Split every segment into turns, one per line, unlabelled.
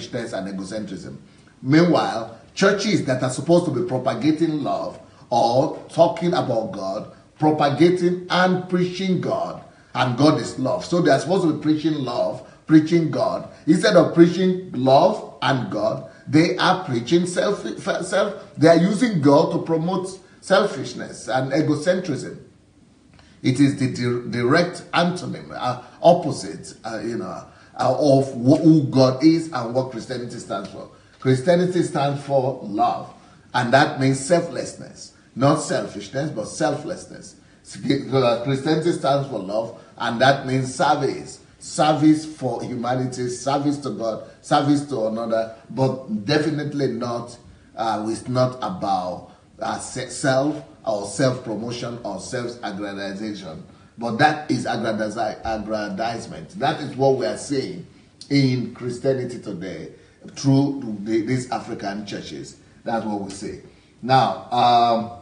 selfishness and egocentrism. Meanwhile, churches that are supposed to be propagating love or talking about God, propagating and preaching God, and God is love. So they are supposed to be preaching love, preaching God. Instead of preaching love and God, they are preaching they are using God to promote selfishness and egocentrism. It is the direct antonym, opposite, of who God is and what Christianity stands for. Christianity stands for love, and that means selflessness, not selfishness, but selflessness. Christianity stands for love, and that means service for humanity, service to God, service to another, but definitely not. It's not about self or self-promotion or self-aggrandization, but that is aggrandizement. That is what we are seeing in Christianity today through these African churches. That's what we see. Now,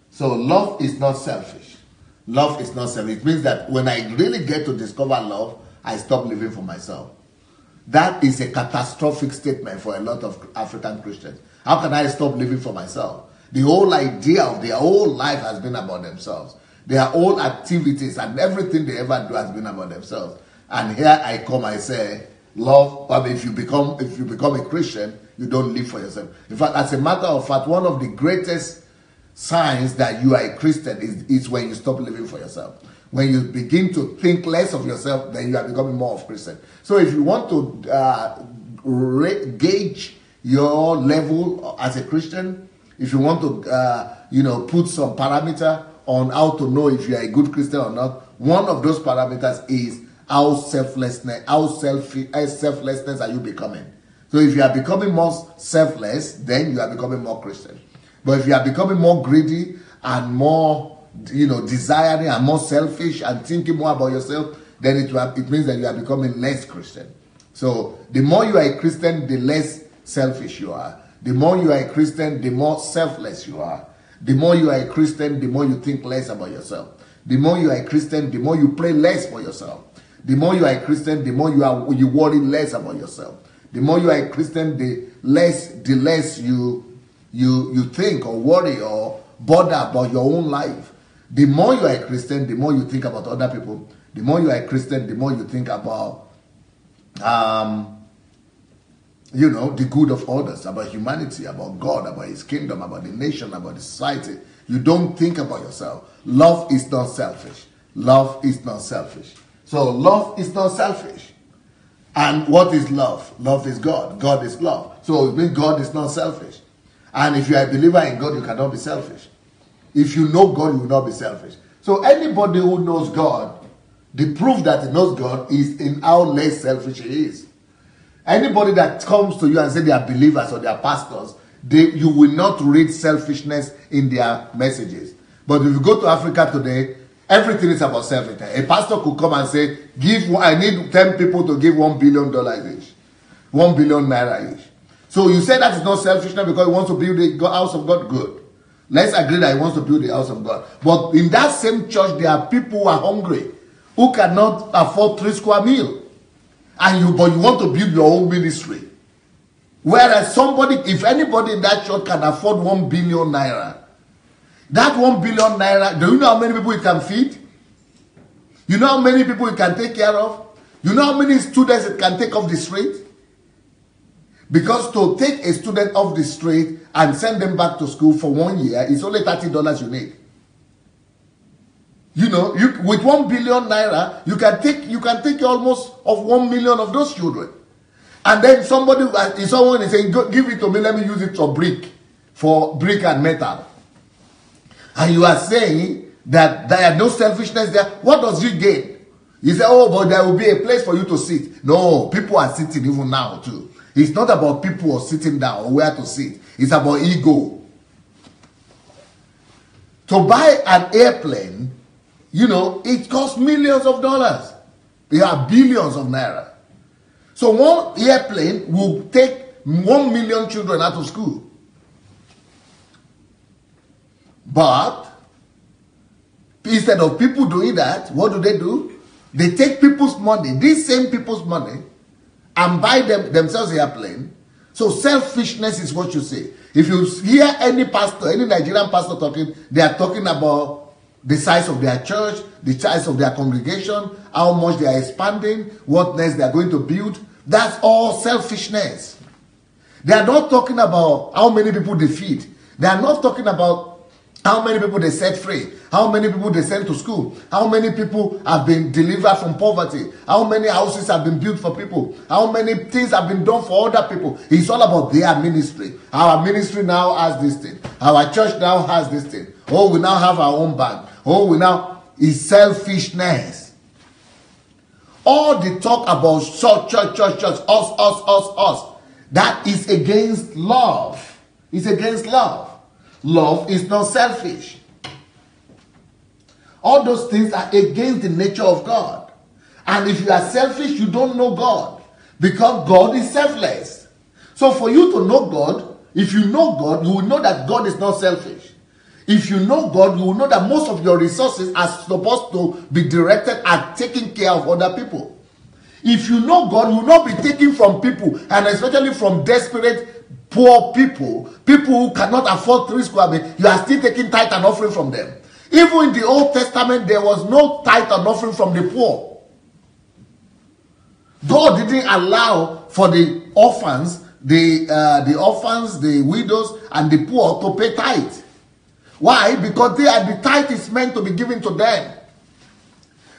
so love is not selfish. Love is not selfish. It means that when I really get to discover love, I stop living for myself. That is a catastrophic statement for a lot of African Christians. How can I stop living for myself? The whole idea of their whole life has been about themselves. Their whole activities and everything they ever do has been about themselves. And here I come, I say, love. I mean, if you become a Christian, you don't live for yourself. In fact, as a matter of fact, one of the greatest signs that you are a Christian is when you stop living for yourself. When you begin to think less of yourself, then you are becoming more of Christian. So if you want to gauge your level as a Christian, if you want to put some parameter on how to know if you are a good Christian or not, one of those parameters is how selflessness are you becoming. So if you are becoming more selfless, then you are becoming more Christian. But if you are becoming more greedy and more desiring and more selfish and thinking more about yourself, then it means that you are becoming less Christian. So the more you are a Christian, the less selfish you are. The more you are a Christian, the more selfless you are. The more you are a Christian, the more you think less about yourself. The more you are a Christian, the more you pray less for yourself. The more you are a Christian, the more you worry less about yourself. The more you are a Christian, the less you think or worry or bother about your own life. The more you are a Christian, the more you think about other people. The more you are a Christian, the more you think about the good of others, about humanity, about God, about his kingdom, about the nation, about the society. You don't think about yourself. Love is not selfish. Love is not selfish. So love is not selfish. And what is love? Love is God. God is love. So it means God is not selfish. And if you are a believer in God, you cannot be selfish. If you know God, you will not be selfish. So anybody who knows God, the proof that he knows God is in how less selfish he is. Anybody that comes to you and say they are believers or they are pastors, you will not read selfishness in their messages. But if you go to Africa today, everything is about selfishness. A pastor could come and say, I need 10 people to give $1 billion each. 1 billion naira each. So you say that is not selfishness because he wants to build the house of God. Good. Let's agree that he wants to build the house of God. But in that same church, there are people who are hungry, who cannot afford 3 square meals. But you want to build your own ministry. Whereas if anybody in that church can afford 1 billion naira, that 1 billion naira, do you know how many people it can feed? You know how many people it can take care of? You know how many students it can take off the street? Because to take a student off the street and send them back to school for 1 year, it's only $30 you need. With 1 billion naira, you can take almost of 1 million of those children. And then someone is saying, give it to me, let me use it for brick and metal. And you are saying that there are no selfishness there. What does you gain? You say, but there will be a place for you to sit. No, people are sitting even now too. It's not about people or sitting down or where to sit. It's about ego. To buy an airplane, it costs millions of dollars. There are billions of naira. So one airplane will take 1 million children out of school. But instead of people doing that, what do? They take people's money, these same people's money, and buy themselves an airplane. So selfishness is what you say. If you hear any pastor, any Nigerian pastor talking, they are talking about the size of their church, the size of their congregation, how much they are expanding, what next they are going to build. That's all selfishness. They are not talking about how many people they feed. They are not talking about how many people they set free, how many people they send to school, how many people have been delivered from poverty, how many houses have been built for people, how many things have been done for other people. It's all about their ministry. Our ministry now has this thing. Our church now has this thing. Oh, we now have our own bank. Oh, we now... It's selfishness. All the talk about church, us, that is against love. It's against love. Love is not selfish. All those things are against the nature of God. And if you are selfish, you don't know God. Because God is selfless. So for you to know God, if you know God, you will know that God is not selfish. If you know God, you will know that most of your resources are supposed to be directed at taking care of other people. If you know God, you will not be taking from people, and especially from desperate, poor people, people who cannot afford 3 square meters. You are still taking tithe and offering from them. Even in the Old Testament, there was no tithe and offering from the poor. God didn't allow for the orphans, the widows, and the poor to pay tithe. Why? Because the tithe is meant to be given to them.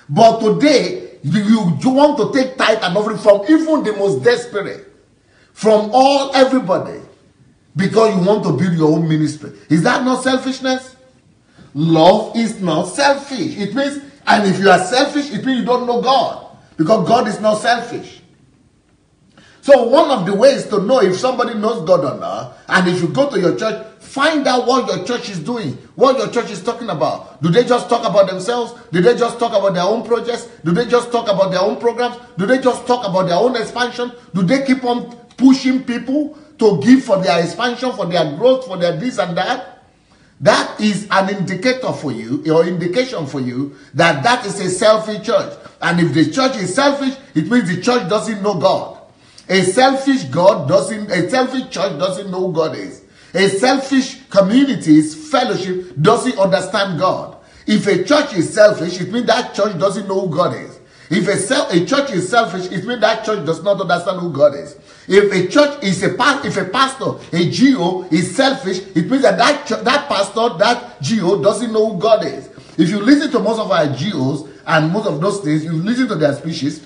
But today, you want to take tithe and offering from even the most desperate, from everybody, because you want to build your own ministry. Is that not selfishness? Love is not selfish. It means, and if you are selfish, it means you don't know God, because God is not selfish. So one of the ways to know if somebody knows God or not, and if you go to your church, find out what your church is doing, what your church is talking about. Do they just talk about themselves? Do they just talk about their own projects? Do they just talk about their own programs? Do they just talk about their own expansion? Do they keep on pushing people to give for their expansion, for their growth, for their this and that? That is an indicator for you, or indication for you, that that is a selfish church. And if the church is selfish, it means the church doesn't know God. A selfish church doesn't know who God is. A selfish community's fellowship doesn't understand God. If a church is selfish, it means that church doesn't know who God is. If a church is selfish, it means that church does not understand who God is. If a church is if a pastor, a GO is selfish, it means that that pastor, that GO doesn't know who God is. If you listen to most of our GOs and most of those things, you listen to their speeches,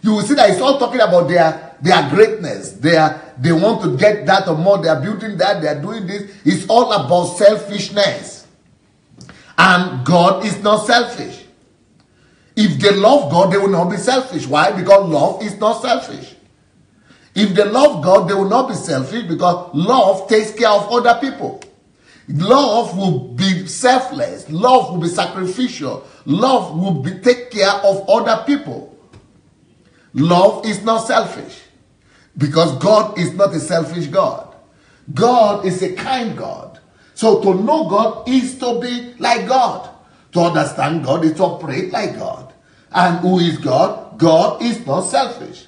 you will see that it's all talking about their greatness. They want to get that or more. They are building that. They are doing this. It's all about selfishness. And God is not selfish. If they love God, they will not be selfish. Why? Because love is not selfish. If they love God, they will not be selfish, because love takes care of other people. Love will be selfless. Love will be sacrificial. Love will take care of other people. Love is not selfish, because God is not a selfish God. God is a kind God. So to know God is to be like God. To understand God is to operate like God. And who is God? God is not selfish.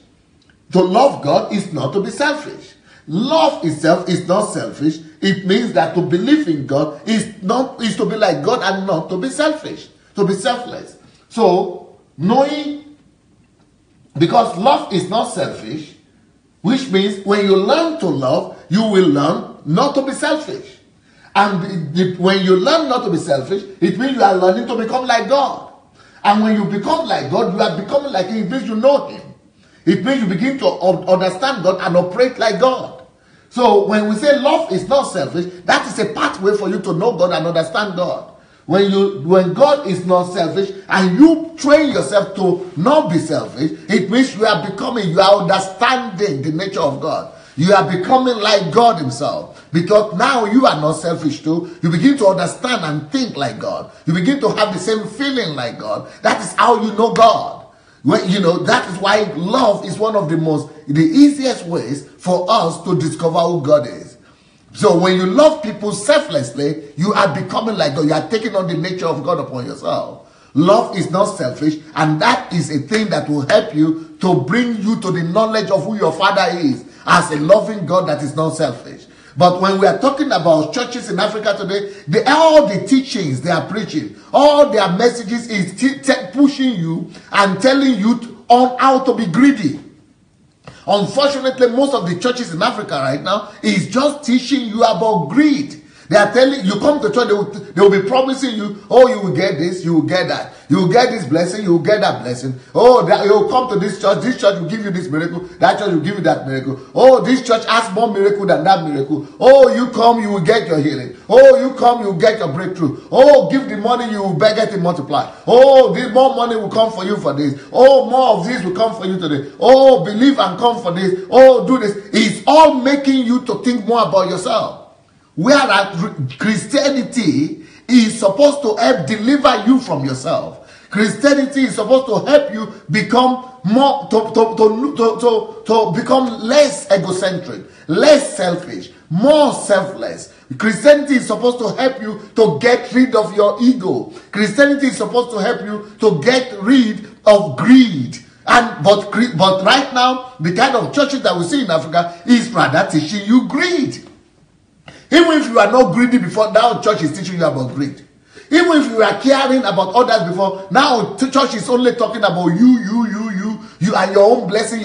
To love God is not to be selfish. Love itself is not selfish. It means that to believe in God is to be like God and not to be selfish, to be selfless. So knowing, because love is not selfish, which means when you learn to love, you will learn not to be selfish. And when you learn not to be selfish, it means you are learning to become like God. And when you become like God, you are becoming like Him. It means you know Him. It means you begin to understand God and operate like God. So when we say love is not selfish, that is a pathway for you to know God and understand God. When God is not selfish and you train yourself to not be selfish, it means you are understanding the nature of God. You are becoming like God Himself. Because now you are not selfish too. You begin to understand and think like God. You begin to have the same feeling like God. That is how you know God. That is why love is one of the easiest ways for us to discover who God is. So when you love people selflessly, you are becoming like God. You are taking on the nature of God upon yourself. Love is not selfish, and that is a thing that will help you to bring you to the knowledge of who your Father is as a loving God that is not selfish. But when we are talking about churches in Africa today, all the teachings they are preaching, all their messages is pushing you and telling you on how to be greedy. Unfortunately, most of the churches in Africa right now is just teaching you about greed. They are telling you, come to church, they will be promising you, oh, you will get this, you will get that. You will get this blessing, you will get that blessing. Oh, you will come to this church will give you this miracle, that church will give you that miracle. Oh, this church has more miracle than that miracle. Oh, you come, you will get your healing. Oh, you come, you will get your breakthrough. Oh, give the money, you will get it multiplied. Oh, this more money will come for you for this. Oh, more of this will come for you today. Oh, believe and come for this. Oh, do this. It's all making you to think more about yourself. Whereas Christianity is supposed to help deliver you from yourself. Christianity is supposed to help you become more, to become less egocentric, less selfish, more selfless. Christianity is supposed to help you to get rid of your ego. Christianity is supposed to help you to get rid of greed. But right now, the kind of churches that we see in Africa is rather teaching you greed. Even if you are not greedy before, now church is teaching you about greed. Even if you are caring about others before, now church is only talking about you and your own blessing,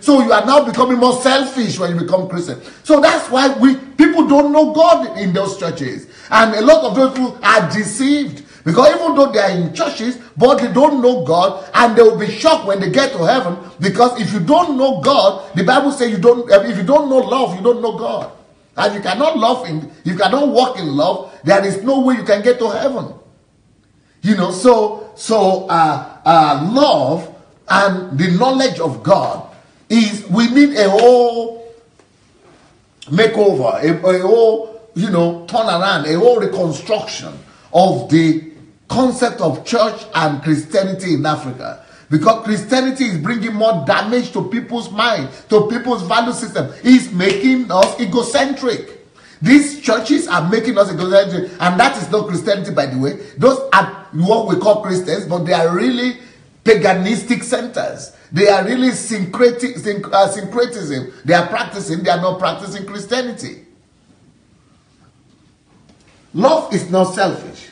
So you are now becoming more selfish when you become Christian. So that's why people don't know God in those churches. And a lot of those people are deceived. Because even though they are in churches, but they don't know God, and they will be shocked when they get to heaven. Because if you don't know God, the Bible says if you don't know love, you don't know God. And you cannot you cannot walk in love, there is no way you can get to heaven. Love and the knowledge of God we need a whole makeover, a whole, turnaround, a whole reconstruction of the concept of church and Christianity in Africa. Because Christianity is bringing more damage to people's mind, to people's value system. It's making us egocentric. These churches are making us egocentric. And that is not Christianity, by the way. Those are what we call Christians, but they are really paganistic centers. They are really syncretism. They are not practicing Christianity. Love is not selfish.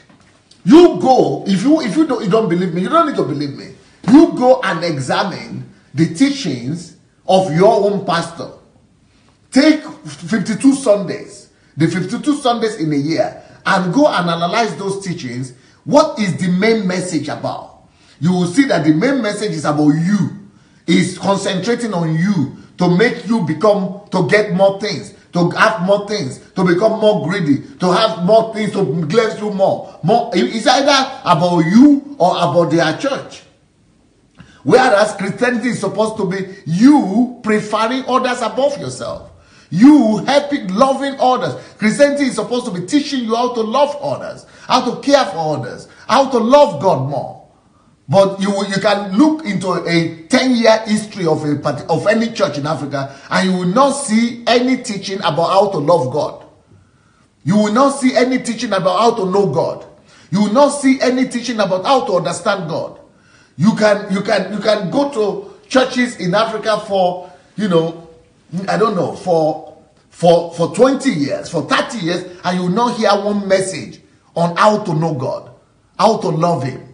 You go, if you don't believe me, you don't need to believe me. You go and examine the teachings of your own pastor. Take 52 Sundays, the 52 Sundays in a year, and go and analyze those teachings. What is the main message about? You will see that the main message is about you. It's concentrating on you to make you to get more things, to have more things, to become more greedy, to have more things, to bless you more. It's either about you or about their church. Whereas Christianity is supposed to be you preferring others above yourself. You helping, loving others. Christianity is supposed to be teaching you how to love others, how to care for others, how to love God more. But you can look into a 10-year history of any church in Africa, and you will not see any teaching about how to love God. You will not see any teaching about how to know God. You will not see any teaching about how to understand God. You can go to churches in Africa for, for 20 years, for 30 years, and you will not hear one message on how to know God, how to love Him.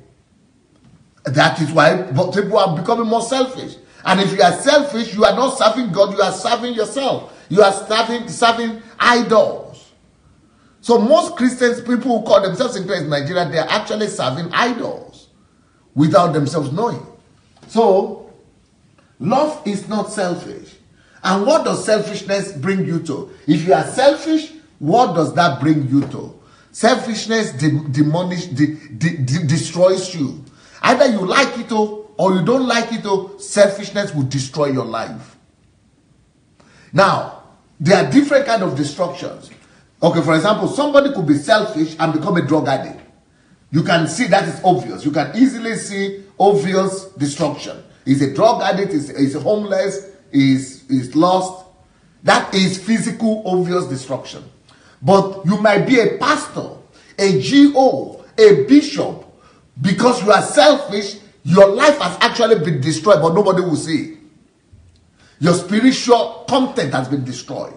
That is why people are becoming more selfish. And if you are selfish, you are not serving God, you are serving yourself. You are serving idols. So most Christians, people who call themselves in Christ in Nigeria, they are actually serving idols without themselves knowing. So, love is not selfish. And what does selfishness bring you to? If you are selfish, what does that bring you to? Selfishness destroys you. Either you like it or you don't like it, selfishness will destroy your life. Now, there are different kinds of destructions. Okay, for example, somebody could be selfish and become a drug addict. You can see that is obvious. You can easily see obvious destruction. He's a drug addict, he's homeless, he's lost. That is physical, obvious destruction. But you might be a pastor, a GO, a bishop, Because you are selfish, your life has actually been destroyed, but nobody will see. Your spiritual content has been destroyed.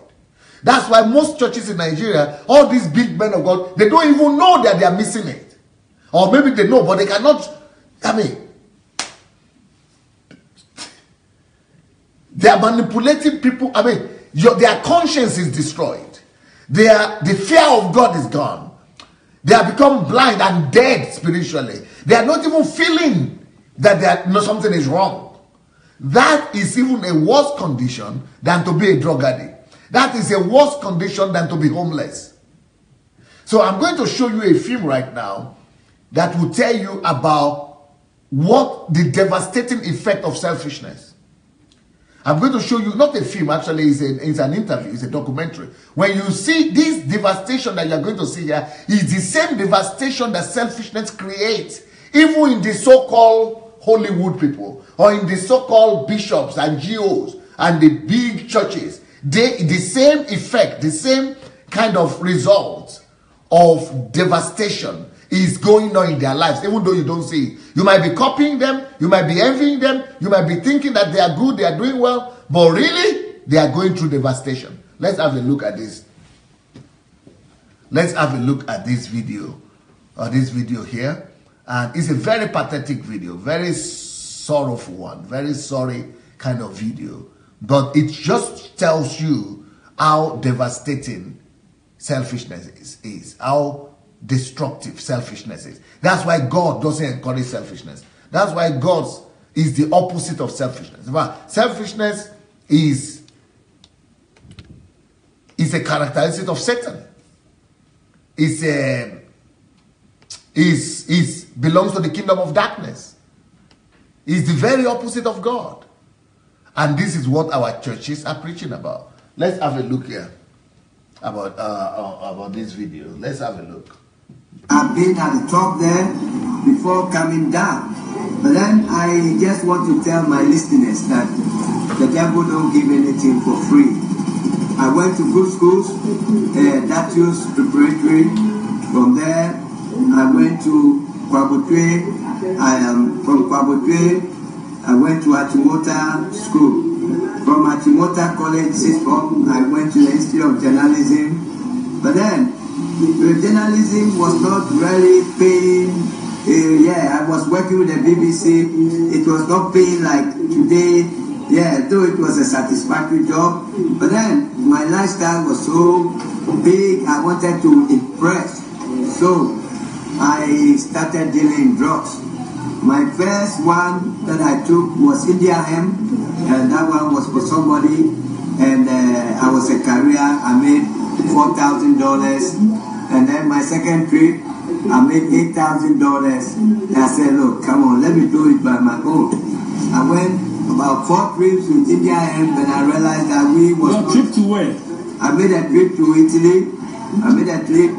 That's why most churches in Nigeria, all these big men of God, they don't even know that they are missing it. Or maybe they know, but they cannot. I mean, they are manipulating people. I mean, their conscience is destroyed. The fear of God is gone. They have become blind and dead spiritually. They are not even feeling that something is wrong. That is even a worse condition than to be a drug addict. That is a worse condition than to be homeless. So I'm going to show you a film right now that will tell you about what the devastating effect of selfishness. I'm going to show you, not a film, actually, it's an interview, it's a documentary. When you see this devastation that you're going to see here, is the same devastation that selfishness creates, even in the so-called Hollywood people, or in the so-called bishops and GOs and the big churches. The same effect, the same kind of result of devastation is going on in their lives, even though you don't see it. You might be copying them, you might be envying them, you might be thinking that they are good, they are doing well, but really, they are going through devastation. Let's have a look at this. Let's have a look at this video, or this video here. And it's a very pathetic video, very sorrowful one, very sorry kind of video. But it just tells you how devastating selfishness is, how destructive selfishness is. That's why God doesn't encourage selfishness. That's why God is the opposite of selfishness. Selfishness is a characteristic of Satan. Belongs to the kingdom of darkness. It's the very opposite of God. And this is what our churches are preaching about. Let's have a look here about this video. Let's have a look.
I've been at the top there before coming down. But then I just want to tell my listeners that the devil don't give anything for free. I went to good schools, Datius Preparatory. From there, I went to Kwabotwe. I am from Kwabotwe. I went to Achimota School. From Achimota College, sixth form, I went to the Institute of Journalism. But then, the journalism was not really paying. I was working with the BBC. It was not paying like today. Though it was a satisfactory job. But then, my lifestyle was so big, I wanted to impress. So, I started dealing drugs. My first one that I took was India Hemp, and that one was for somebody, and I was a career. I made $4,000, and then my second trip, I made $8,000. I said, look, come on, let me do it by my own. I went about 4 trips with India Hemp, and I realized that we was...
Your trip to where?
I made a trip to Italy. I made a trip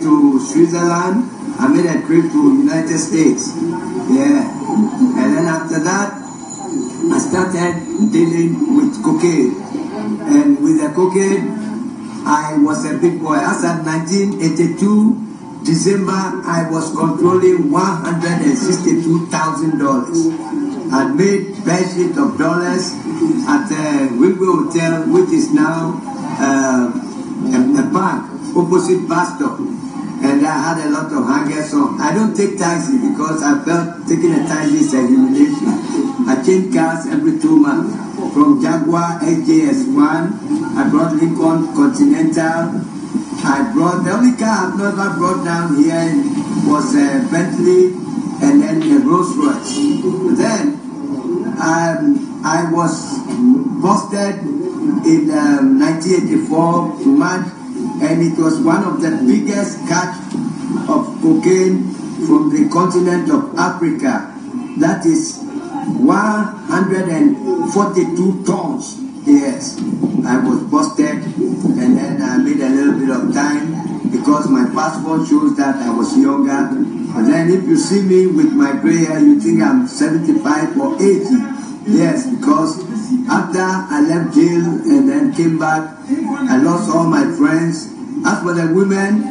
to Switzerland. I made a trip to United States. And then after that, I started dealing with cocaine. And with the cocaine, I was a big boy. As at 1982, December, I was controlling $162,000. I made bed sheet of dollars at the Wilbur Hotel, which is now a bank opposite bus stop. And I had a lot of hunger, so I don't take taxi because I felt taking a taxi is a humiliation. I change cars every 2 months. From Jaguar XJS1, I brought Lincoln Continental. The only car I've never brought down here was a Bentley and then a Rolls Royce. But then I was busted in 1984 to March. And it was one of the biggest catch of cocaine from the continent of Africa. That is 142 tons. Yes, I was busted, and then I made a little bit of time because my passport shows that I was younger. But then if you see me with my gray hair, you think I'm 75 or 80. Yes, because after I left jail and then came back, I lost all my friends. As for the women,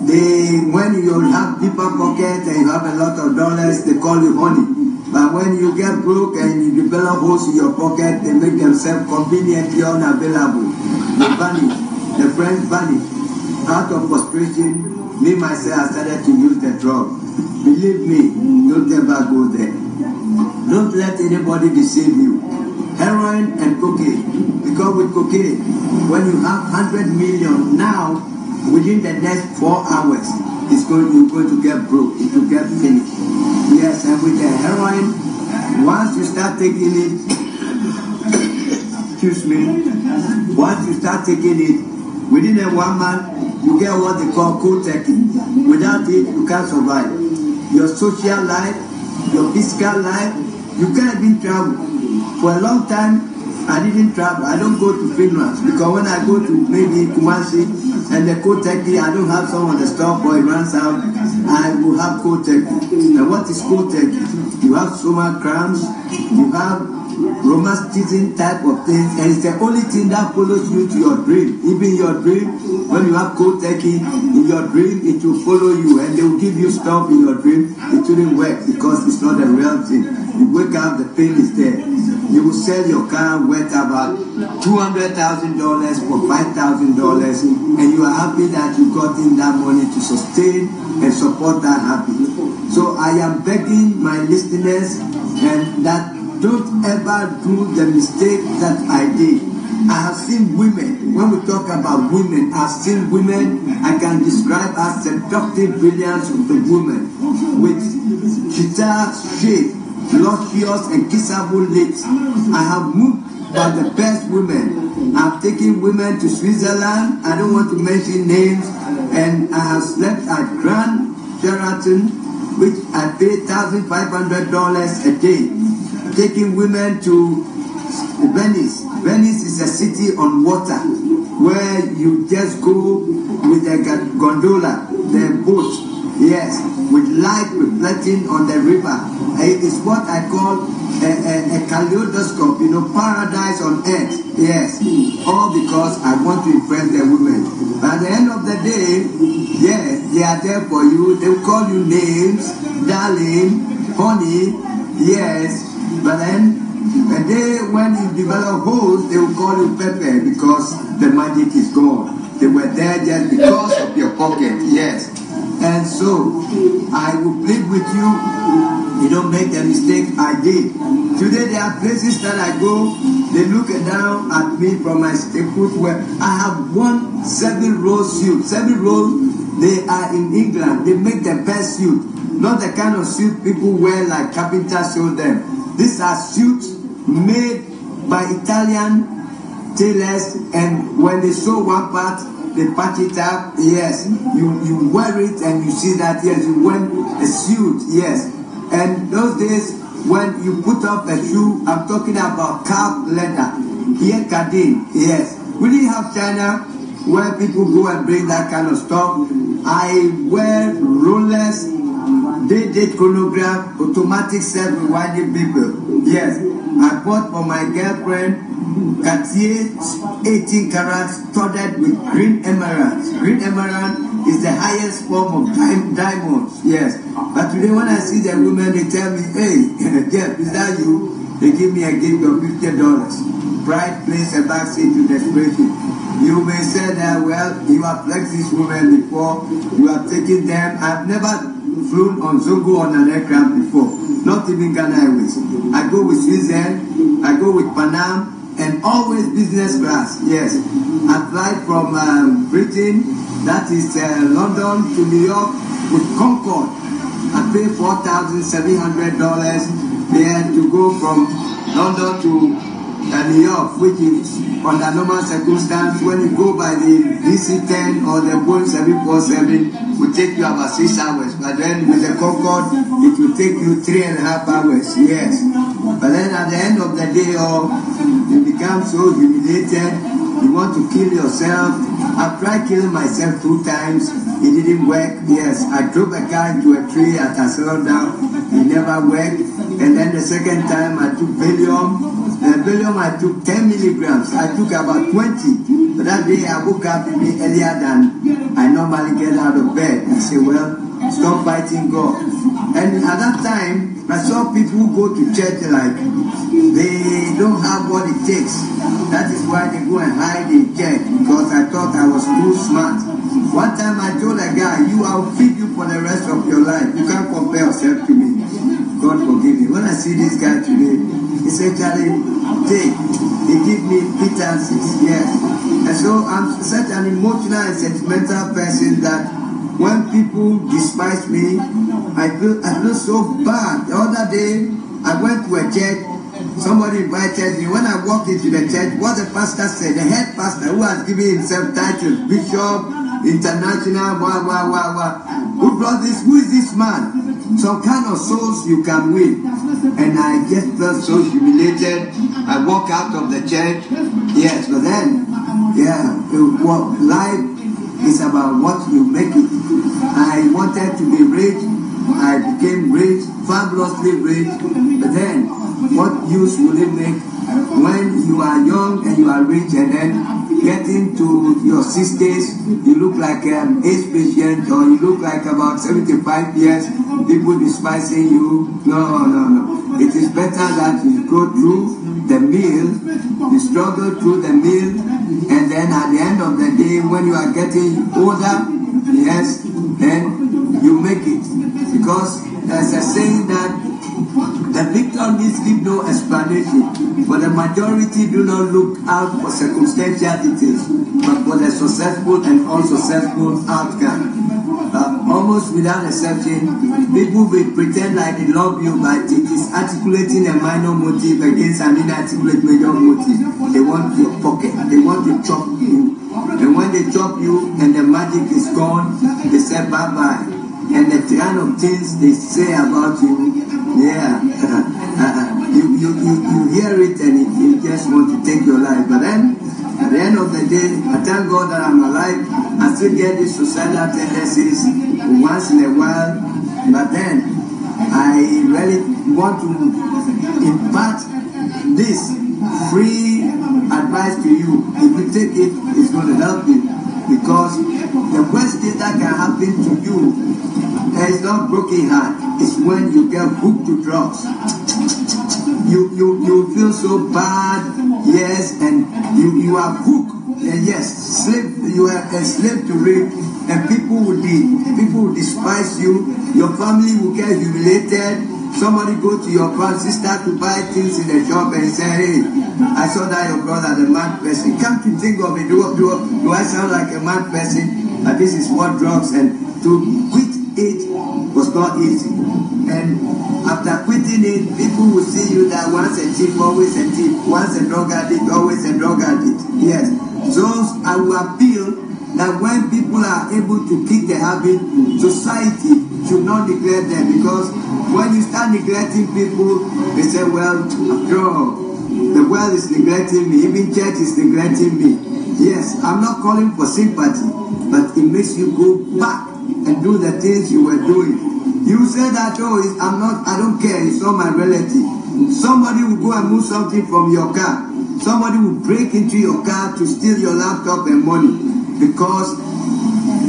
when you have deeper pocket and you have a lot of dollars, they call you honey. But when you get broke and you develop holes in your pocket, they make themselves conveniently unavailable. They vanish. The friends vanish. Out of frustration, me myself I started to use the drug. Believe me, don't ever go there. Don't let anybody deceive you. Heroin and cocaine. Because with cocaine, when you have 100 million now, within the next 4 hours, you're going to get broke. It will get finished. Yes, and with the heroin, once you start taking it, excuse me, once you start taking it, within a 1 month, you get what they call cold turkey. Without it, you can't survive. Your social life, your physical life, you can't even travel. For a long time, I didn't travel. I don't go to funerals because when I go to maybe Kumasi and the cold turkey, I don't have some on the stop or it runs out, I will have cold turkey. And what is cold turkey? You have stomach cramps, you have rheumatism type of things, and it's the only thing that follows you to your dream. Even your dream, when you have cold turkey, in your dream it will follow you and they will give you stuff in your dream. It wouldn't work because it's not a real thing. You wake up, the pain is there. You will sell your car worth about $200,000 for $5,000, and you are happy that you got in that money to sustain and support that happy. So I am begging my listeners and that don't ever do the mistake that I did. I have seen women, when we talk about women, I've seen women I can describe as seductive brilliance of the woman with guitar shape, luscious and kissable lips. I have moved by the best women. I've taken women to Switzerland. I don't want to mention names. And I have slept at Grand Sheraton, which I pay $1,500 a day. Taking women to Venice. Venice is a city on water where you just go with a gondola, the boat, yes, with light reflecting on the river. It is what I call a kaleidoscope, paradise on earth. Yes, all because I want to impress the women. But at the end of the day, yes, they are there for you. They will call you names, darling, honey, yes. But then, a day when you develop holes, they will call you Pepe because the magic is gone. They were there just because of your pocket, yes. And so, I will plead with you, you don't make the mistake I did. Today there are places that I go, they look down at me from my footwear. I have won 7-row suit. 7 rows, they are in England. They make the best suit. Not the kind of suit people wear like carpenters show them. These are suits made by Italian tailors, and when they sew one part, they patch it up. Yes, you wear it and you see that, yes, you wear a suit, yes. And those days, when you put up a shoe, I'm talking about calf leather. Here, Kadin, yes. We didn't have China where people go and bring that kind of stuff. I wear rollers, they did chronograph, automatic self-rewinding people. Yes, I bought for my girlfriend Cartier 18 carats studded with green emeralds. Green emerald is the highest form of diamonds. Yes, but today when I see the women, they tell me, hey, Jeff, is that you? They give me a gift of $50. Pride plays a backseat to desperation. You may say that, well, you have flexed these women before, you have taken them. I've never flown on Zongo on an aircraft before, not even Ghana Airways. I go with Switzerland, I go with Panam, and always business class. Yes, I fly from Britain, that is London to New York with Concorde. I pay $4,700 there to go from London to New York, which is under normal circumstance. When you go by the DC-10 or the Boeing 747, it will take you about 6 hours. But then with the Concorde, it will take you 3.5 hours. Yes. But then at the end of the day, you become so humiliated. You want to kill yourself. I've tried killing myself 2 times. It didn't work. Yes, I drove a car into a tree at a down. It never worked. And then the second time I took Valium. The Valium I took 10 milligrams. I took about 20. But that day I woke up a bit earlier than I normally get out of bed. I said, well, stop fighting God. And at that time, I saw people who go to church like they don't have what it takes. That is why they go and hide in church, because I thought I was too smart. One time I told a guy, I'll feed you for the rest of your life. You can't compare yourself to me. God forgive me. When I see this guy today, he said, Charlie, take. He give me pittance, yes. And so I'm such an emotional and sentimental person that when people despise me, I feel so bad. The other day, I went to a church. Somebody invited me. When I walked into the church, what the pastor said, the head pastor who has given himself title, Bishop, International, who brought this? Who is this man? Some kind of souls you can win. And I just felt so humiliated. I walked out of the church. Yes, but then, life is about what you make it. I wanted to be rich. I became rich, fabulously rich. But then, what use will it make when you are young and you are rich, and then getting to your 60s, you look like an AIDS patient, or you look like about 75 years, people despising you? No. It is better that you go through the meal, you struggle through the meal, and then at the end of the day, when you are getting older, yes, then you make it. Because there's a saying that the victims give no explanation, but the majority do not look out for circumstantial details, but for the successful and unsuccessful outcome. Almost without exception, people will pretend like they love you, but it is articulating a minor motive against an inarticulate major motive. They want your pocket, they want to chop you. And when they chop you and the magic is gone, they say bye-bye. And the kind of things they say about you, you hear it and you just want to take your life. But then, at the end of the day, I thank God that I'm alive. I still get these suicidal tendencies once in a while. But then, I really want to impart this free advice to you. If you take it, it's going to help you. Because the worst thing that can happen to you is not broken heart. It's when you get hooked to drugs. You feel so bad, yes, and you are hooked, yes, slave. You are a slave to rape, and people will despise you. Your family will get humiliated. Somebody go to your sister to buy things in the shop and say, hey, I saw that your brother, the mad person. Come to think of it, do I sound like a mad person? But this is what drugs, and to quit it was not easy. And after quitting it, people will see you that once a thief, always a thief. Once a drug addict, always a drug addict. Yes. So I will appeal that when people are able to kick the habit, society should not neglect them, because when you start neglecting people, they say, well, after all, the world is neglecting me, even church is neglecting me. Yes, I'm not calling for sympathy, but it makes you go back and do the things you were doing. You say that, I don't care, it's not my relative. Somebody will go and move something from your car. Somebody will break into your car to steal your laptop and money, because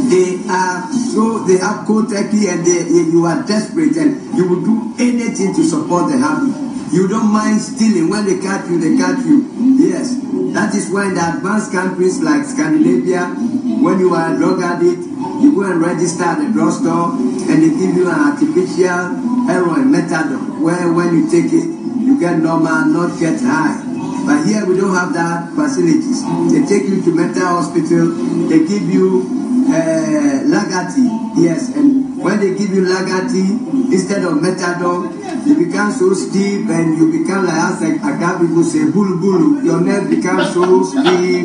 they have cold turkey, and you are desperate, and you will do anything to support the habit. You don't mind stealing. When they catch you, they catch you. Yes, that is why in the advanced countries like Scandinavia, when you are a drug addict, you go and register at the drugstore, and they give you an artificial heroin, methadone, where when you take it, you get normal, not get high. But here we don't have that facilities. They take you to mental hospital, they give you Lagati, yes, and when they give you Lagati instead of methadone, you become so steep, and you become like, as I got people say, bulu bulu. Your neck becomes so steep,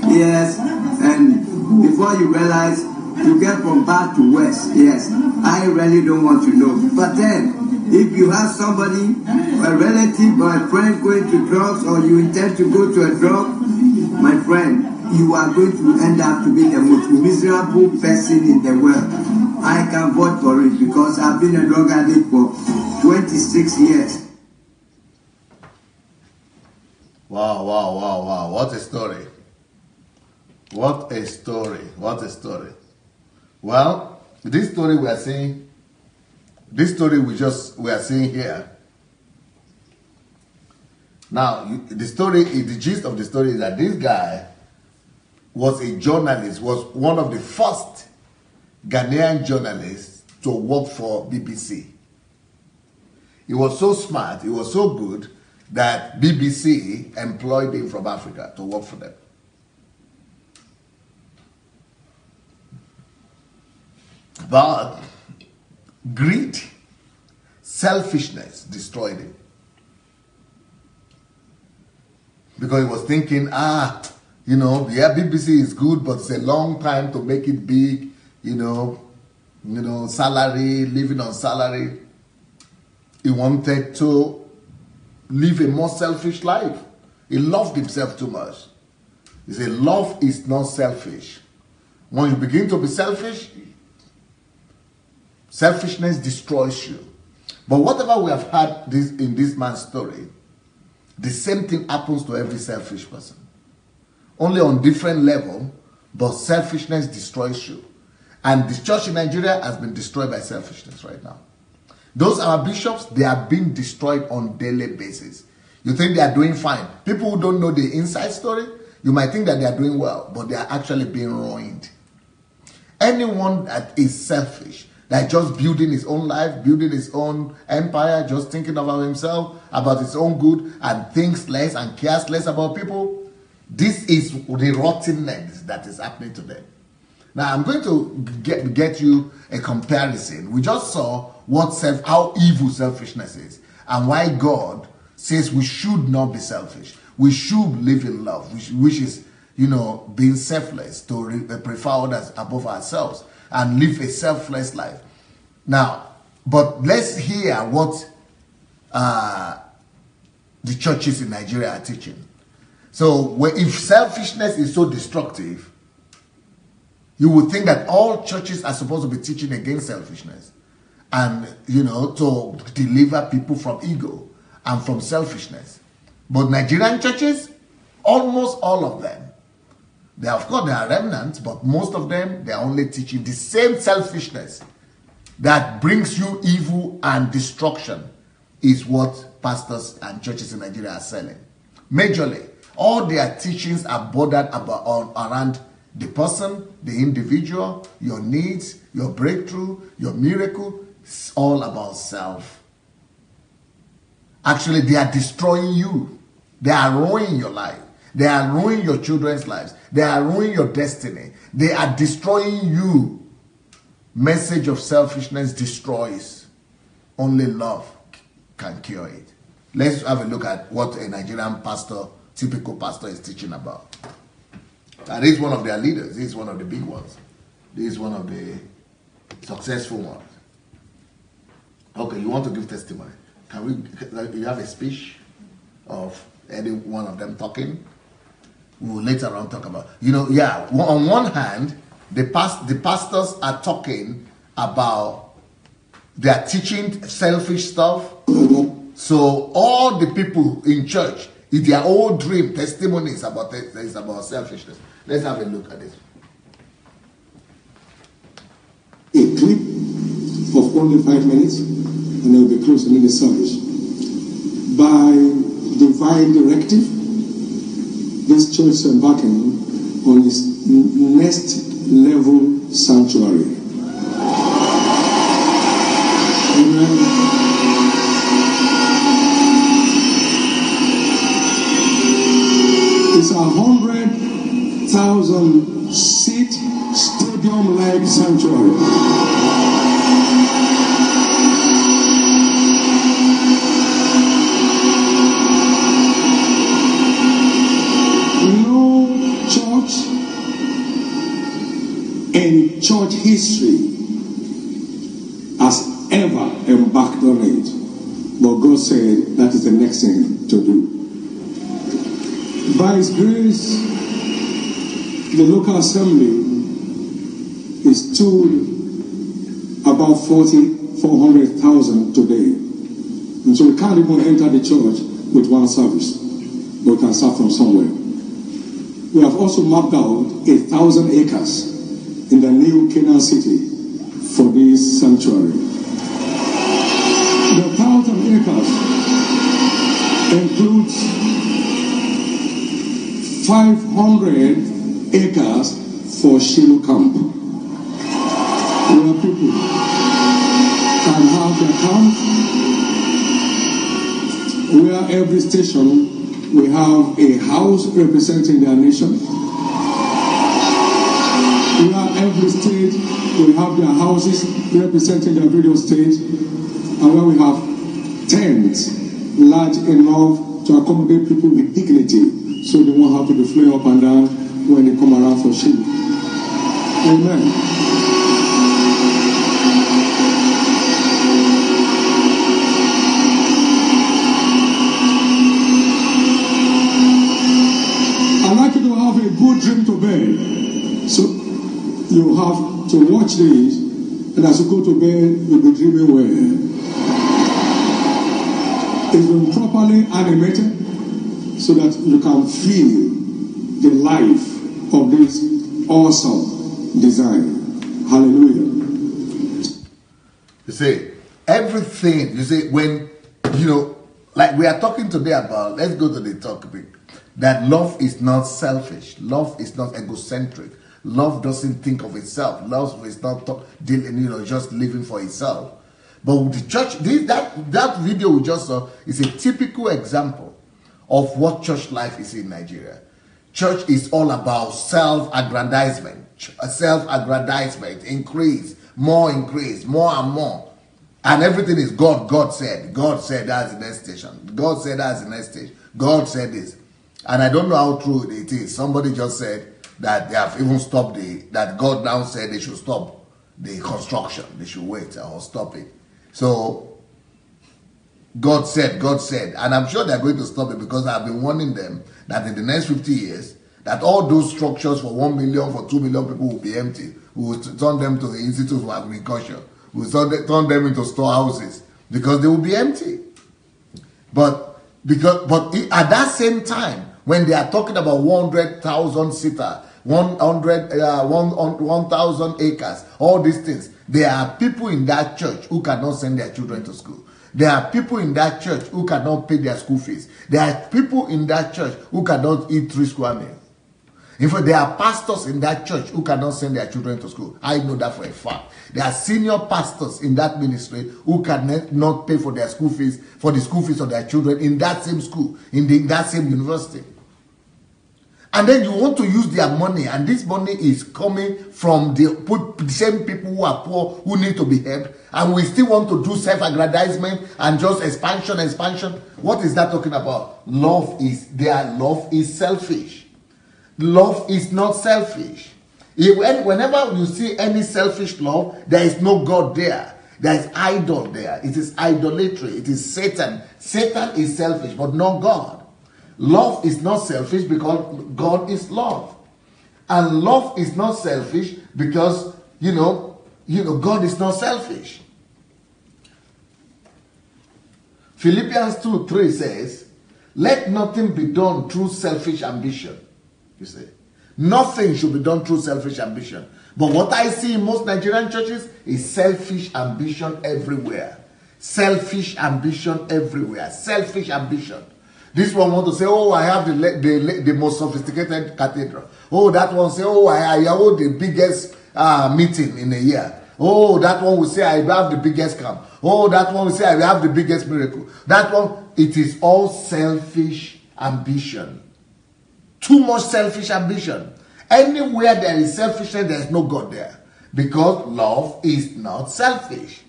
yes, and before you realize, you get from bad to worse. Yes, I really don't want to know. But then, if you have somebody, a relative or a friend going to drugs, or you intend to go to a drug, my friend, you are going to end up to be the most miserable person in the world. I can vote for it, because I've been a drug addict for 26 years.
wow. What a story. What a story. What a story. Well, this story we are seeing, this story we are seeing here. Now, the gist of the story is that this guy was a journalist, was one of the first Ghanaian journalists to work for BBC. He was so smart, he was so good, that BBC employed him from Africa to work for them. But greed, selfishness destroyed him. Because he was thinking, BBC is good, but it's a long time to make it big, salary, living on salary. He wanted to live a more selfish life. He loved himself too much. He said, love is not selfish. When you begin to be selfish, selfishness destroys you. But whatever we have had in this man's story, the same thing happens to every selfish person. Only on different level, but selfishness destroys you. And the church in Nigeria has been destroyed by selfishness right now. Those our bishops, they are being destroyed on daily basis. You think they are doing fine. People who don't know the inside story, you might think that they are doing well, but they are actually being ruined. Anyone that is selfish, like just building his own life, building his own empire, just thinking about himself, about his own good, and thinks less and cares less about people. This is the rottenness that is happening to them. Now, I'm going to get you a comparison. We just saw how evil selfishness is, and why God says we should not be selfish. We should live in love, which is, being selfless, to prefer others above ourselves, and live a selfless life. Now, but let's hear what the churches in Nigeria are teaching. So, if selfishness is so destructive, you would think that all churches are supposed to be teaching against selfishness, and to deliver people from ego and from selfishness. But Nigerian churches, almost all of them, of course there are remnants, but most of them, they are only teaching the same selfishness that brings you evil and destruction, is what pastors and churches in Nigeria are selling. Majorly, all their teachings are bordered around the person, the individual, your needs, your breakthrough, your miracle. It's all about self. Actually, they are destroying you. They are ruining your life. They are ruining your children's lives. They are ruining your destiny. They are destroying you. Message of selfishness destroys. Only love can cure it. Let's have a look at what a Nigerian pastor, typical pastor, is teaching about. And this is one of their leaders. This is one of the big ones. This is one of the successful ones. Okay, you want to give testimony? You have a speech of any one of them talking? We will later on talk about. On one hand, the pastors are talking about, they are teaching selfish stuff. So all the people in church, their whole dream testimonies about selfishness. Let's have a look at this.
A clip of only 5 minutes, and then we'll be closing in the service. By divine directive, this church is embarking on its next level sanctuary. Amen. It's 100,000 seat stadium-like sanctuary. In church history has ever embarked on it, but God said that is the next thing to do. By His grace, the local assembly is stood about 400,000 today, and so we can't even enter the church with one service. but we can start from somewhere. We have also mapped out 1,000 acres in the new Canaan city for this sanctuary. The 1,000 acres includes 500 acres for Shiloh camp, where people can have their camp, where every station we have a house representing their nation, where every state we have their houses representing their various states, and where we have tents large enough to accommodate people with dignity, so they won't have to be flying up and down when they come around for Shiloh. Amen. I'd like you to have a good dream to bed. So you have to watch this, and as you go to bed, you'll be dreaming well. It's been properly animated so that you can feel the life of this awesome design. Hallelujah.
You see, everything, you see, when, like we are talking today about, let's go to the topic, that love is not selfish. Love is not egocentric. Love doesn't think of itself. Love is not just living for itself. But the church, that video we just saw is a typical example of what church life is in Nigeria. Church is all about self-aggrandizement, increase, more and more. And everything is God. God said that's the next station. God said that's the next stage. God said this. And I don't know how true it is. Somebody just said that they have even stopped that God now said they should stop the construction. They should wait or stop it. So, God said, and I'm sure they're going to stop it because I've been warning them that in the next 50 years, that all those structures for 1 million, for 2 million people will be empty. We will turn them to the Institute for Agriculture. We will turn them into storehouses because they will be empty. But at that same time, when they are talking about 100,000 seater, 1,000 acres, all these things, there are people in that church who cannot send their children to school. There are people in that church who cannot pay their school fees. There are people in that church who cannot eat 3 square meals. In fact, there are pastors in that church who cannot send their children to school. I know that for a fact. There are senior pastors in that ministry who cannot pay for their school fees, for the school fees of their children in that same school, in that same university. And then you want to use their money, and this money is coming from the same people who are poor, who need to be helped, and we still want to do self-aggrandizement and just expansion. What is that talking about? Love is selfish. Love is not selfish. Whenever you see any selfish love, there is no God there. There is idol there. It is idolatry. It is Satan. Satan is selfish, but not God. Love is not selfish because God is love. And love is not selfish because, God is not selfish. Philippians 2:3 says, let nothing be done through selfish ambition. You see, nothing should be done through selfish ambition. But what I see in most Nigerian churches is selfish ambition everywhere. Selfish ambition everywhere. Selfish ambition. This one want to say, oh, I have the most sophisticated cathedral. Oh, that one say, oh, I hold the biggest meeting in a year. Oh, that one will say, I have the biggest camp. Oh, that one will say, I have the biggest miracle. That one, it is all selfish ambition. Too much selfish ambition. Anywhere there is selfishness, there is no God there. Because love is not selfish.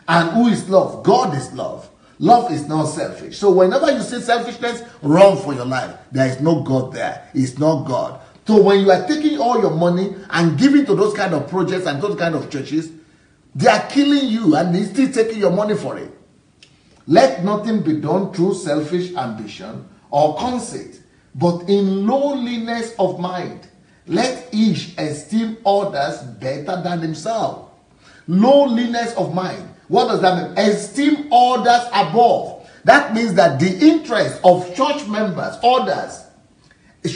And who is love? God is love. Love is not selfish. So whenever you see selfishness, run for your life. There is no God there. It's not God. So when you are taking all your money and giving to those kind of projects and those kind of churches, they are killing you and they're still taking your money for it. Let nothing be done through selfish ambition or conceit, but in lowliness of mind. Let each esteem others better than himself. Lowliness of mind. What does that mean? Esteem others above. That means that the interest of church members, others,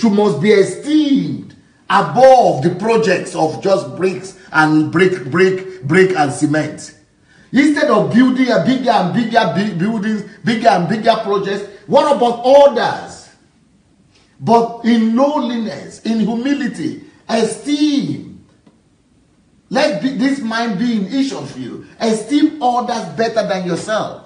must be esteemed above the projects of just bricks and brick and cement. Instead of building a bigger and bigger buildings, bigger and bigger projects, what about others? But in lowliness, in humility, esteem. Let this mind be in each of you. Esteem others better than yourself.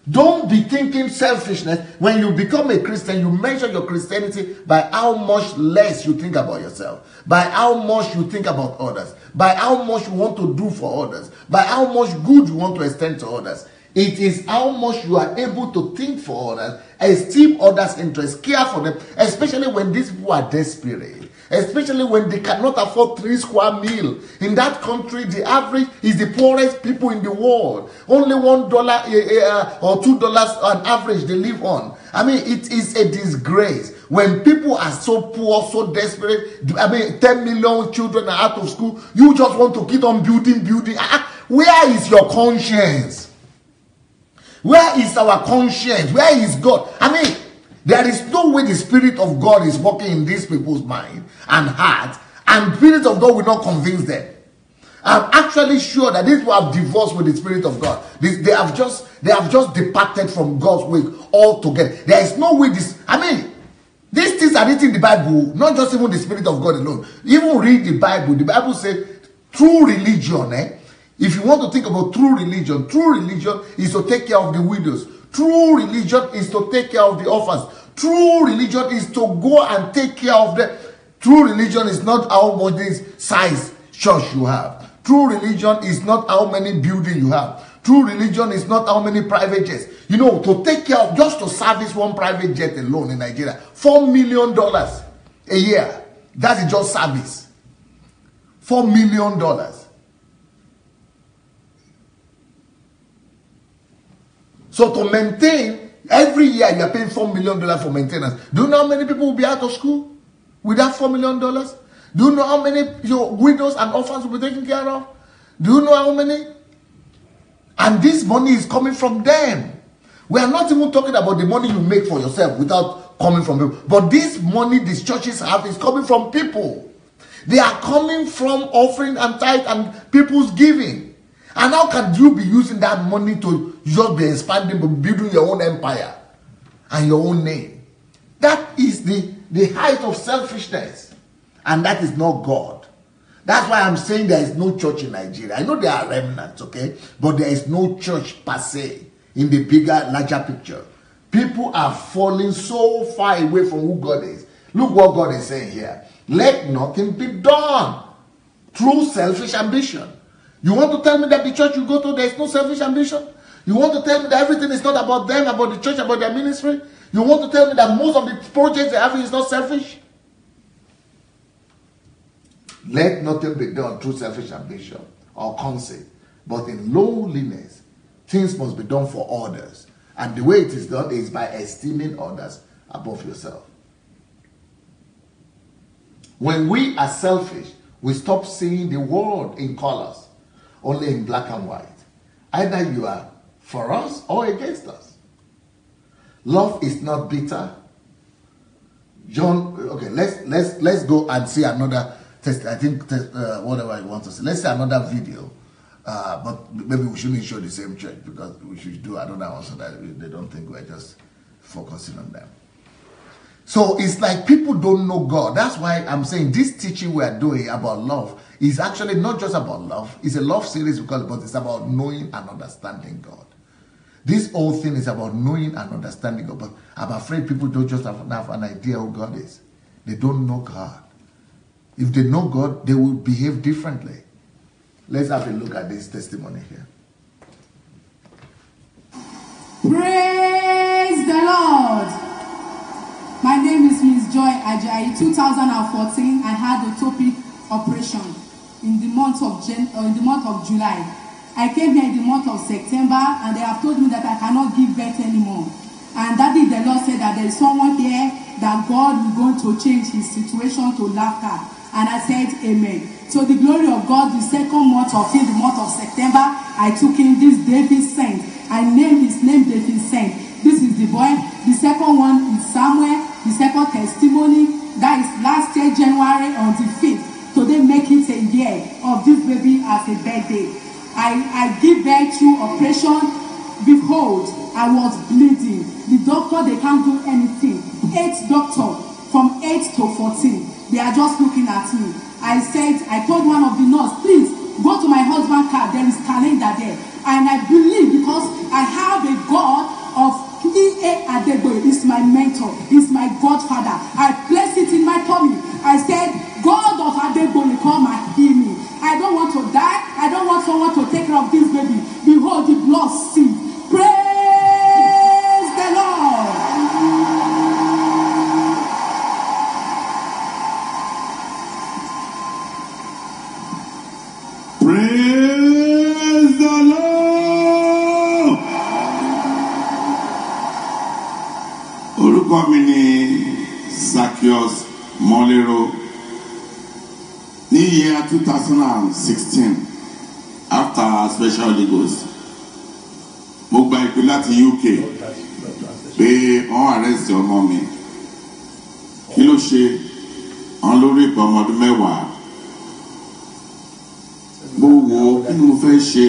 Don't be thinking selfishness. When you become a Christian, you measure your Christianity by how much less you think about yourself, by how much you think about others, by how much you want to do for others, by how much good you want to extend to others. It is how much you are able to think for others, esteem others' interests, care for them, especially when these people are desperate. Especially when they cannot afford 3 square meals. In that country, the average is the poorest people in the world. Only $1 or $2 on average they live on. I mean, it is a disgrace. When people are so poor, so desperate, 10 million children are out of school, you just want to keep on building. Where is your conscience? Where is our conscience? Where is God? There is no way the Spirit of God is working in these people's mind and heart, and the Spirit of God will not convince them. I'm actually sure that these people have divorced with the Spirit of God. They have just departed from God's way altogether. There is no way these things are written in the Bible, not just even the Spirit of God alone. Even read the Bible. The Bible says true religion, if you want to think about true religion is to take care of the widows. True religion is to take care of the orphans. True religion is to go and take care of them. True religion is not how much size church you have. True religion is not how many buildings you have. True religion is not how many private jets. To take care of, just to service one private jet alone in Nigeria, $4 million a year. That is just service. $4 million. So to maintain, every year you are paying $4 million for maintenance. Do you know how many people will be out of school with that $4 million? Do you know how many widows and orphans will be taken care of? Do you know how many? And this money is coming from them. We are not even talking about the money you make for yourself without coming from people. But this money these churches have is coming from people. They are coming from offering and tithe and people's giving. And how can you be using that money to just be expanding, building your own empire and your own name? That is the height of selfishness. And that is not God. That's why I'm saying there is no church in Nigeria. I know there are remnants, okay? But there is no church per se in the bigger, larger picture. People are falling so far away from who God is. Look what God is saying here. Let nothing be done through selfish ambition. You want to tell me that the church you go to, there is no selfish ambition? You want to tell me that everything is not about them, about the church, about their ministry? You want to tell me that most of the projects they have is not selfish? Let nothing be done through selfish ambition or conceit, but in lowliness, things must be done for others. And the way it is done is by esteeming others above yourself. When we are selfish, we stop seeing the world in colors, only in black and white. Either you are for us or against us. Love is not bitter. Let's go and see another test. I think whatever I want to say. Let's see another video. But maybe we shouldn't show the same church, because we should do another one so that they don't think we're just focusing on them. So it's like people don't know God. That's why I'm saying this teaching we are doing about love is actually not just about love. It's a love series we call it, but it's about knowing and understanding God. This whole thing is about knowing and understanding God. But I'm afraid people don't just have an idea who God is. They don't know God. If they know God, they will behave differently. Let's have a look at this testimony here.
Praise the Lord. My name is Ms. Joy Ajayi. 2014, I had a topic operation in the month of July. I came here in the month of September, and they have told me that I cannot give birth anymore. And that day the Lord said that there is someone here that God is going to change his situation to laughter. And I said, amen. So the glory of God, the second month of the month of September, I took in this David Saint. I named his name David Saint. this is the boy. The second one is Samuel. The second testimony, that is last year January on the 5th. Today make it a year of this baby as a birthday. I give birth to operation. Behold, I was bleeding. The doctor, they can't do anything. 8 doctors from 8 to 14. They are just looking at me. I told one of the nurse, please go to my husband's car. There is calendar there. And I believe because I have a God of E.A. Adegboye, is my mentor, is my godfather. I place it in my tummy. I said, God of Adegboye, come and heal me. I don't want to die. I don't want someone to take care of this baby. Behold, the blood seed. Praise the Lord.
Praise the Lord. Orúkọ mi ni Zacchaeus Molero. Ní year 2016, after Special Holy Ghost, mo gba ìpè láti UK pé wọ́n arrest ọmọ mi. Kí ló ṣe? Wọ́n lórí ìpè ọmọ ọdún 10. Mo wo kí ni mo fẹ́ ṣe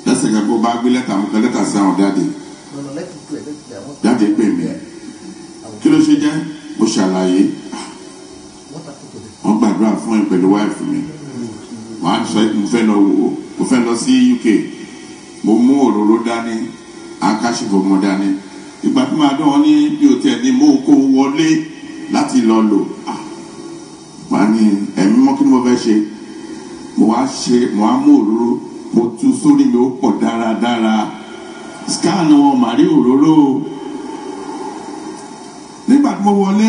lẹ́sẹ̀kẹ́ bó bá gbé lẹ́tà mo kọ lẹ́tà sí àwọn dáàdì. Dáàdì pè mí. Kí ló ṣe jẹ́? Mo ṣàlàyé. Wọ́n gbàdúrà fún ẹ pẹ̀lú wáìfù mi. Wọ́n á sọ mo fẹ́ lọ sí UK. Mo mú òróró dání, àkáṣìfò mo dání. Ìgbà tí màá dán wọn ní bí o tiẹ̀ ní mo kó wọlé láti lọ lò. Wọ́n á ní ẹ̀mí mọ́ kí ni mo fẹ́ ṣe? Mo wá mú òróró, mo tú sórí mi ó pọ̀ dáradára. Scan wọn màrí òróró. Nígbà tí mo wọlé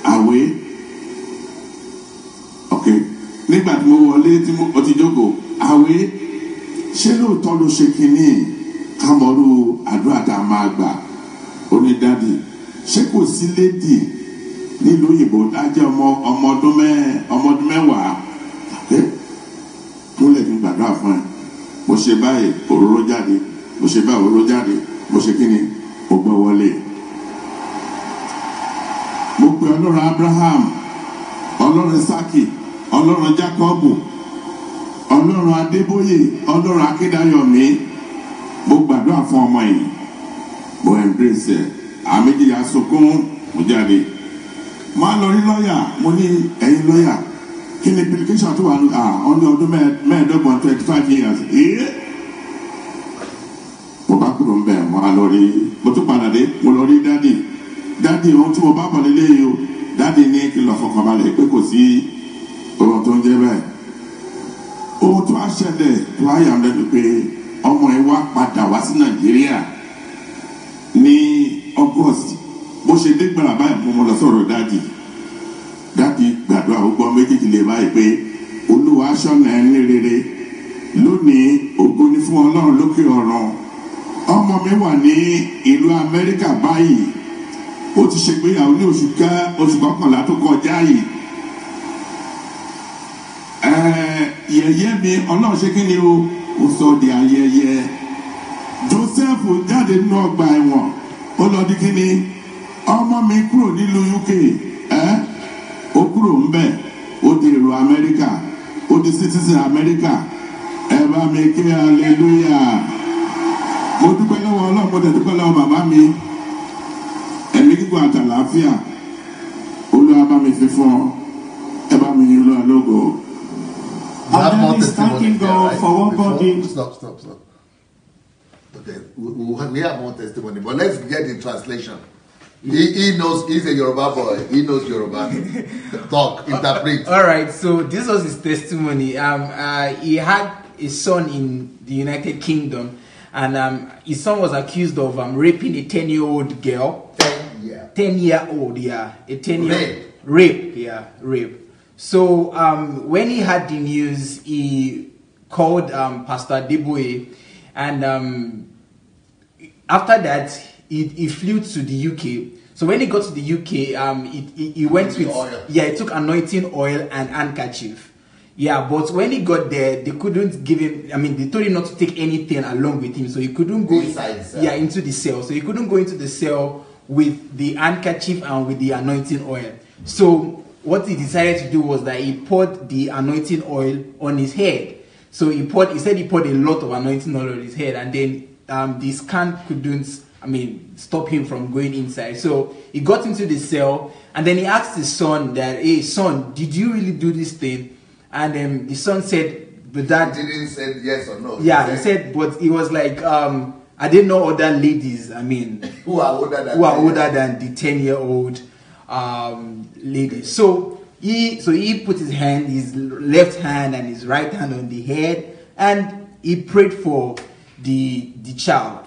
àwẹ̀, nígbà tí mo wọlé tí mo ti jókòó àwẹ̀, ṣé lóòótọ́ ló ṣe kínní kámọ́rú àdúrà tá a máa gbà? Ó ní dáàdì, ṣé kò sí lédì nílùú òyìnbó dájẹ́ ọmọ ọdún 10 tó lè fi gbàdúrà fún ẹ? Mo ṣe báyìí òróró jáde, mo ṣe báyìí òróró jáde, mo ṣe kínní mo gbọ́ wọlé. Mo pe Ọlọ́run Abraham, Ọlọ́run Isaki, Ọlọ́run Jacobu, Ọlọ́run Adébóyè, Ọlọ́run Akíndayọ̀mí. Mo gbàdúrà fún ọmọ yìí, mo embrace ẹ. Àmì ìjìyà sunkún mo jáde. Mo á lọ rí lọ́ọ̀yà, mo ní ẹ̀yin lọ́ọ̀yà, kí ni implication tó wà ní ọdún 25 years? Mo bá kúrò ń bẹ̀, mo á lọ rí, mo tún padà dé, mo lọ rí dáàdì ohun tí mo bá bọ̀ nílé yìí o. Dáàdì ní kí n lọ fọkànbalẹ̀ pé kò sí ohun tó ń jẹ́ bẹ́ẹ̀. Ohun tó á ṣẹlẹ̀ tó á yà lẹ́nu pé ọmọ ẹ wá padà wá sí Nàìjíríà ní August. Bó ṣe dé gbàrà báyìí mo lọ sọ̀rọ̀ dáàdì gbàdúrà ó gbọ́ méjèèjì lè báyìí pé Olúwa aṣọ́nà ẹ ní rere lónìí, ògo ni fún Ọlọ́run lókè ọ̀run. Ọmọ mi wà ní ìlú Amẹ́ríkà báyìí, ó ti ṣègbéyàwó ní oṣù 11 tó kọjá yìí. Yẹ̀yẹ́ mi Ọlọ́run ṣe kí ni ó sọ di ayẹyẹ. Joseph jáde nínú ọgbà ẹ̀wọ̀n, ó lọ di kí ni? Ọmọ mi kúrò nílùú UK, ó kúrò ń bẹ̀, ó di èrò Amẹ́ríkà, ó di citizen Amẹ́ríkà. Ẹ bá mi ké hallelujah. Mo dúpẹ́ lọ́wọ́ Ọlọ́run, mo dẹ̀ dúpẹ́ lọ́wọ́ bàbá mi. Ẹ̀mí gígùn àtàlàáfíà Olúwa bá mi fi fún ọ, ẹ bá mi yìn Olúwa lógo.
And is thanking God for what God did.
Stop. Okay, we have more testimony, but let's get the translation. He knows, he's a Yoruba boy. He knows Yoruba. Talk, interpret.
All right, so this was his testimony. He had a son in the United Kingdom, and his son was accused of raping a 10-year-old girl. 10-year-old, yeah. A 10-year-old. Rape. So when he had the news, he called Pastor Adegboye, and after that, he flew to the UK. So when he got to the UK, he went with oil. Yeah, he took anointing oil and handkerchief. Yeah, but when he got there, they couldn't give him. I mean, they told him not to take anything along with him, so he couldn't go
inside the cell.
Yeah, into the cell. So he couldn't go into the cell with the handkerchief and with the anointing oil. So what he decided to do was that he poured the anointing oil on his head. So he said he poured a lot of anointing oil on his head, and then the scan couldn't, stop him from going inside. So he got into the cell, and then he asked his son that, "Hey, son, did you really do this thing?" And the son said, "But Dad..."
He didn't say yes or no.
Yeah, he said, but he was like, "I didn't know other ladies,
who are older than
the 10-year-old lady." So he put his left hand and his right hand on the head, and he prayed for the child.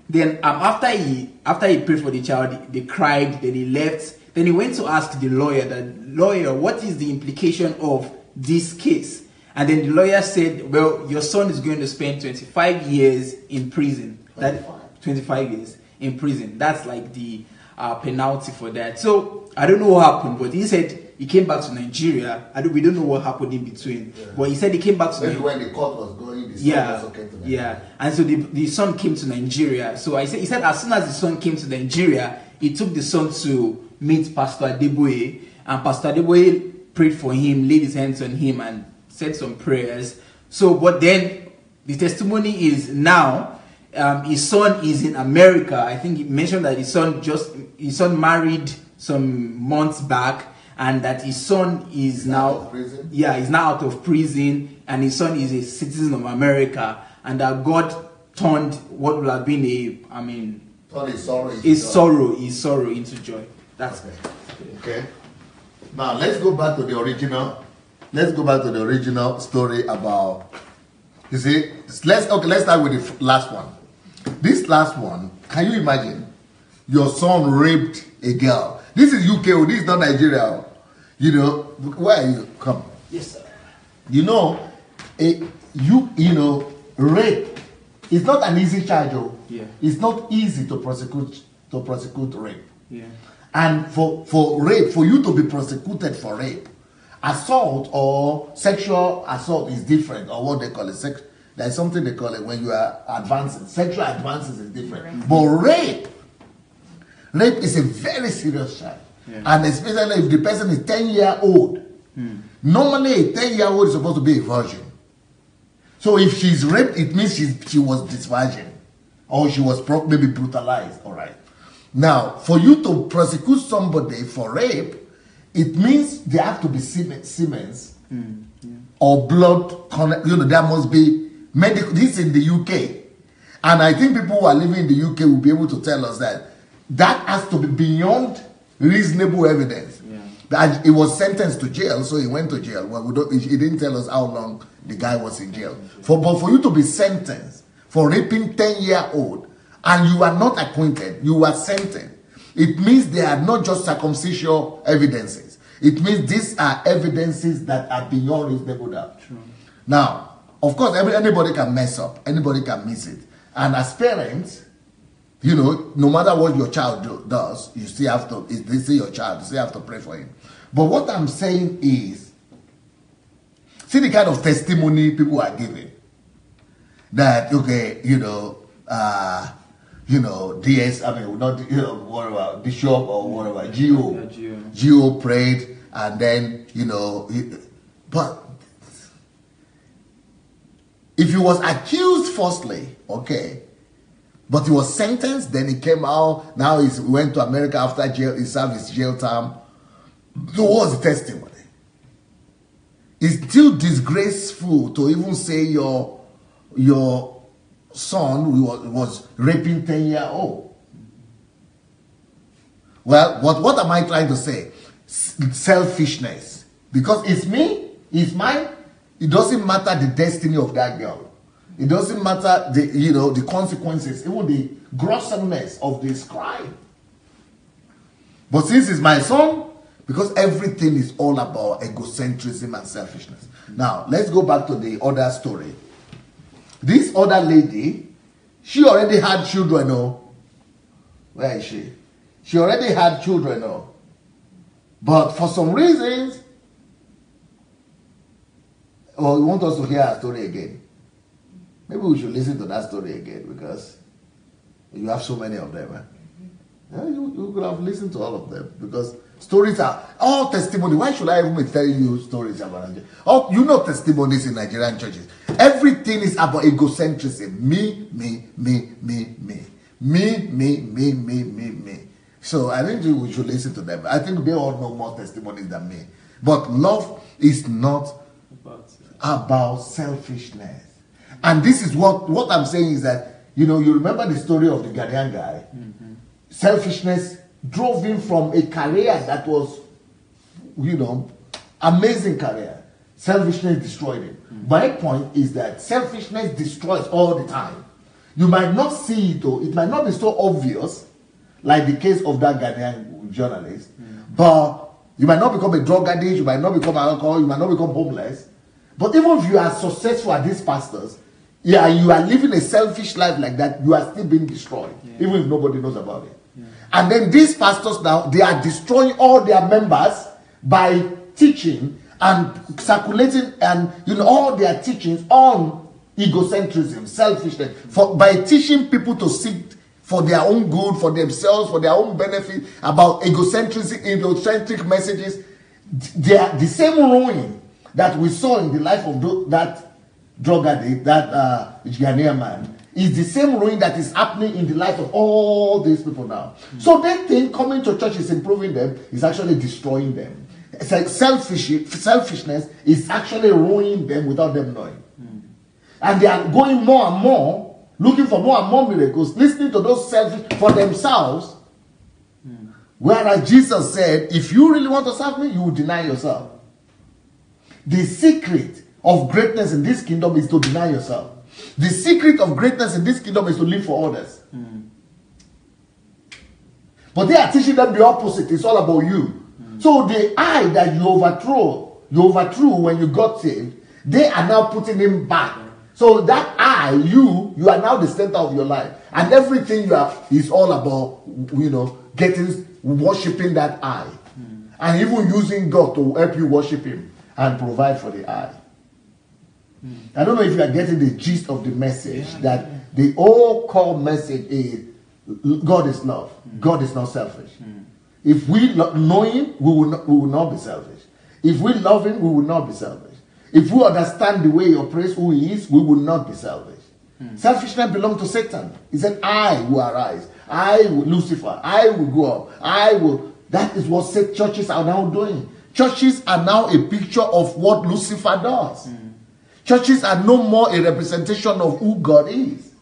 Then after he prayed for the child, they cried. Then he left. Then he went to ask the lawyer, "What is the implication of this case?" And then the lawyer said, "Well, your son is going to spend 25 years in prison." 25 years in prison. That's like the penalty for that. So I don't know what happened, but he said he came back to Nigeria. We don't know what happened in between, but he said he came back to Nigeria.
When the court was going, the son also came to Nigeria.
Yeah, and so the son came to Nigeria. So he said as soon as the son came to Nigeria, he took the son to meet Pastor Adeboye, and Pastor Adeboye prayed for him, laid his hands on him, and said some prayers. So, but then the testimony is now his son is in America. I think he mentioned that his son married some months back, and that his son is now he's now out of prison, and his son is a citizen of America, and that God turned what would have been
turned
his sorrow into joy. That's
okay. Now let's go back to the original. Let's go back to the original story about. You see, let's start with the last one. This last one, can you imagine? Your son raped a girl. This is UK. This is not Nigeria. You know, where are you? Come.
Yes, sir.
You know, rape is not an easy charge.
Yeah.
It's not easy to prosecute rape.
Yeah.
And for rape, for you to be prosecuted for rape, assault or sexual assault is different, or what they call it. There's something they call it when you are advancing. Sexual advances is different. But rape is a very serious charge. Yeah. And especially if the person is 10-year-old. Normally a 10-year-old is supposed to be a virgin. So if she's raped, it means she was this virgin. Or she was maybe brutalized. All right. Now, for you to prosecute somebody for rape, it means there have to be semen or blood. There must be medical. This is in the UK. And I think people who are living in the UK will be able to tell us that has to be beyond reasonable evidence. Yeah. And he was sentenced to jail, so he went to jail. Well, he didn't tell us how long the guy was in jail. But for you to be sentenced for raping 10-year-old, and you are not acquitted, you are sentenced, it means they are not just circumstantial evidences. It means these are evidences that are beyond reasonable doubt. True. Now, of course, anybody can mess up. Anybody can miss it. And as parents, no matter what your child does, you still have to, they say your child, you still have to pray for him. But what I'm saying is, see the kind of testimony people are giving. That, okay, DS, whatever, Bishop or whatever, Geo prayed, and then, but if he was accused falsely, okay, but he was sentenced, then he came out, now he went to America after jail, he served his jail term. So what was the testimony? It's still disgraceful to even say your son was raping 10-year-old. Well, what am I trying to say? Selfishness. Because it's me, it's mine. It doesn't matter the destiny of that girl. It doesn't matter the consequences, even the gruesomeness of this crime. But since it's my son, because everything is all about egocentrism and selfishness. Now, let's go back to the other story. This other lady, she already had children, Where is she? She already had children, But for some reasons, Or you want us to hear our story again? Maybe we should listen to that story again because you have so many of them. Yeah, you could have listened to all of them because stories are all testimony. Why should I even be telling you stories about Nigeria? Oh, you know testimonies in Nigerian churches. Everything is about egocentrism. Me. So I think we should listen to them. I think they all know more testimonies than me. But love is not about selfishness. And this is what I'm saying is that, you remember the story of the Ghanaian guy. Mm-hmm. Selfishness drove him from a career that was, amazing career. Selfishness destroyed him. Mm-hmm. My point is that selfishness destroys all the time. You might not see it, though. It might not be so obvious, like the case of that Ghanaian journalist. Mm-hmm. But you might not become a drug addict, you might not become alcohol, you might not become homeless. But even if you are successful at these pastors, you are living a selfish life like that, you are still being destroyed, even if nobody knows about it. Yeah. And then these pastors now, they are destroying all their members by teaching and circulating and all their teachings on egocentrism, selfishness, by teaching people to seek for their own good, for themselves, for their own benefit, about egocentric messages. They are the same ruin that we saw in the life of that drug addict, that Ghanaian man, is the same ruin that is happening in the life of all these people now. Mm-hmm. So they think coming to church is improving them, is actually destroying them. It's like selfishness is actually ruining them without them knowing. Mm-hmm. And they are going more and more, looking for more and more miracles, listening to those selfish for themselves. Mm-hmm. Whereas Jesus said, if you really want to serve me, you will deny yourself. The secret of greatness in this kingdom is to deny yourself. The secret of greatness in this kingdom is to live for others. Mm. But they are teaching them the opposite. It's all about you. Mm. So the I that you overthrew when you got saved, they are now putting him back. So that I, you are now the center of your life. And everything you have is all about, worshipping that I. Mm. And even using God to help you worship him and provide for the I. I don't know if you are getting the gist of the message, that the whole core message is God is love. God is not selfish. If we know him, we will not be selfish. If we love him, we will not be selfish. If we understand the way he operates, who he is, we will not be selfish. Selfishness belongs to Satan. He said, I will arise. I will, Lucifer. I will go up. That is what churches are now doing. Churches are now a picture of what Lucifer does. Churches are no more a representation of who God is.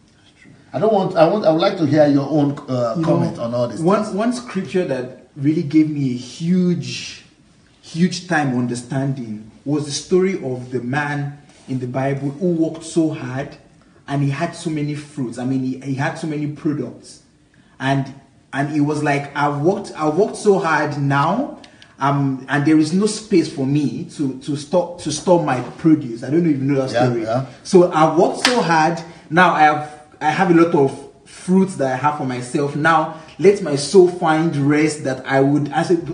I would like to hear your own comment on all this.
One scripture that really gave me a huge time understanding was the story of the man in the Bible who worked so hard and he had so many fruits. I mean, he had so many products. And he was like, I worked so hard now, and there is no space for me to store my produce. I don't know if you know that story. Yeah. So I worked so hard. Now I have a lot of fruits that I have for myself. Now let my soul find rest that I would.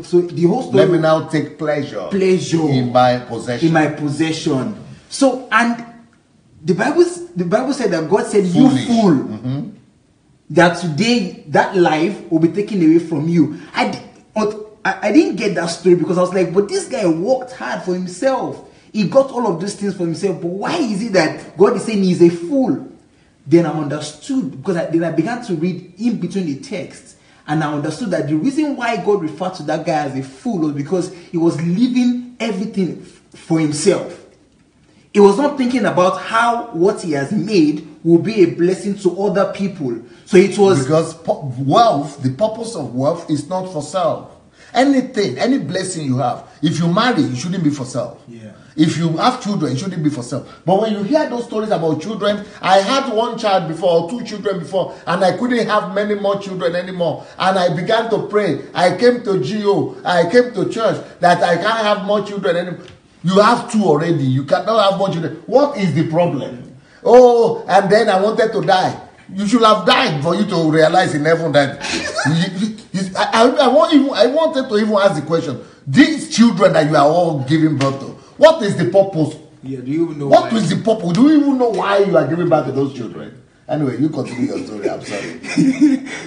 So the whole story.
Let me now take pleasure in my possession.
So and the Bible said that God said, "You fool, that today that life will be taken away from you." I didn't get that story because I was like, but this guy worked hard for himself. He got all of these things for himself. But why is it that God is saying he's a fool? Then I understood, because then I began to read in between the texts, and I understood that the reason why God referred to that guy as a fool was because he was leaving everything for himself. He was not thinking about how what he has made will be a blessing to other people. So it was...
Because wealth, the purpose of wealth is not for self. Anything, any blessing you have, if you marry, it shouldn't be for self.
Yeah.
If you have children, it shouldn't be for self. But when you hear those stories about children, I had one child before, or 2 children before, and I couldn't have many more children anymore. And I began to pray. I came to GO, I came to church, that I can't have more children anymore. You have 2 already. You cannot have more children. What is the problem? Oh, and then I wanted to die. You should have died for you to realize in heaven that I wanted to even ask the question, these children that you are all giving birth to, what is the purpose
Yeah, do you even know
What
why?
is the purpose? Do you even know why you are giving back to those children? Anyway, you continue your story. I'm sorry.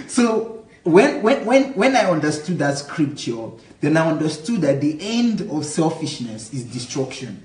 So when I understood that scripture, then I understood that the end of selfishness is destruction.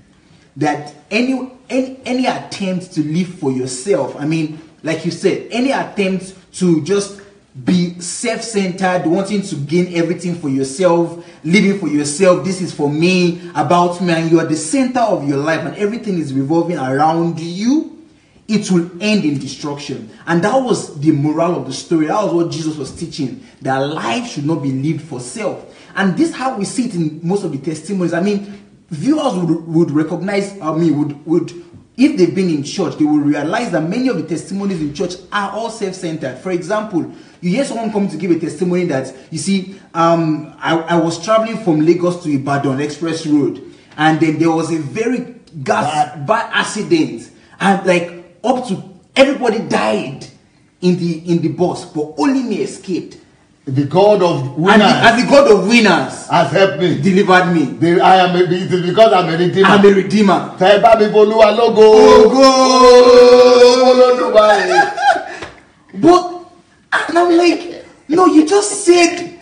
That any attempt to live for yourself, I mean, like you said, any attempt to just be self-centered, wanting to gain everything for yourself, living for yourself, this is for me, about me, and you are the center of your life and everything is revolving around you, it will end in destruction. And that was the moral of the story. That was what Jesus was teaching, that life should not be lived for self. And this is how we see it in most of the testimonies. I mean, viewers would recognize, would if they've been in church, they will realize that many of the testimonies in church are all self-centered. For example, you hear someone come to give a testimony that, you see, I was traveling from Lagos to Ibadan Express Road, and then there was a very bad accident, and like up to everybody died in the bus, but only me escaped.
The God of winners,
and the God of winners
has helped me,
delivered me.
It is because I'm a redeemer.
I'm a redeemer. But and I'm like, no, you just said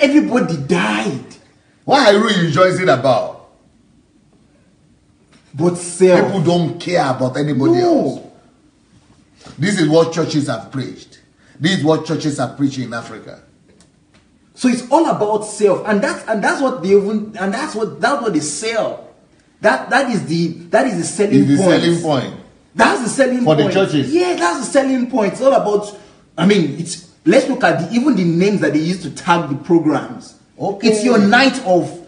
everybody died.
What are you rejoicing about?
But self.
People don't care about anybody else. This is what churches have preached. This is what churches are preaching in Africa.
So it's all about self, and that's what they sell. That is the selling point. That's the selling point
for the churches.
Yeah, that's the selling point. It's all about. I mean, let's look at even the names that they use to tag the programs.
Okay.
It's your night of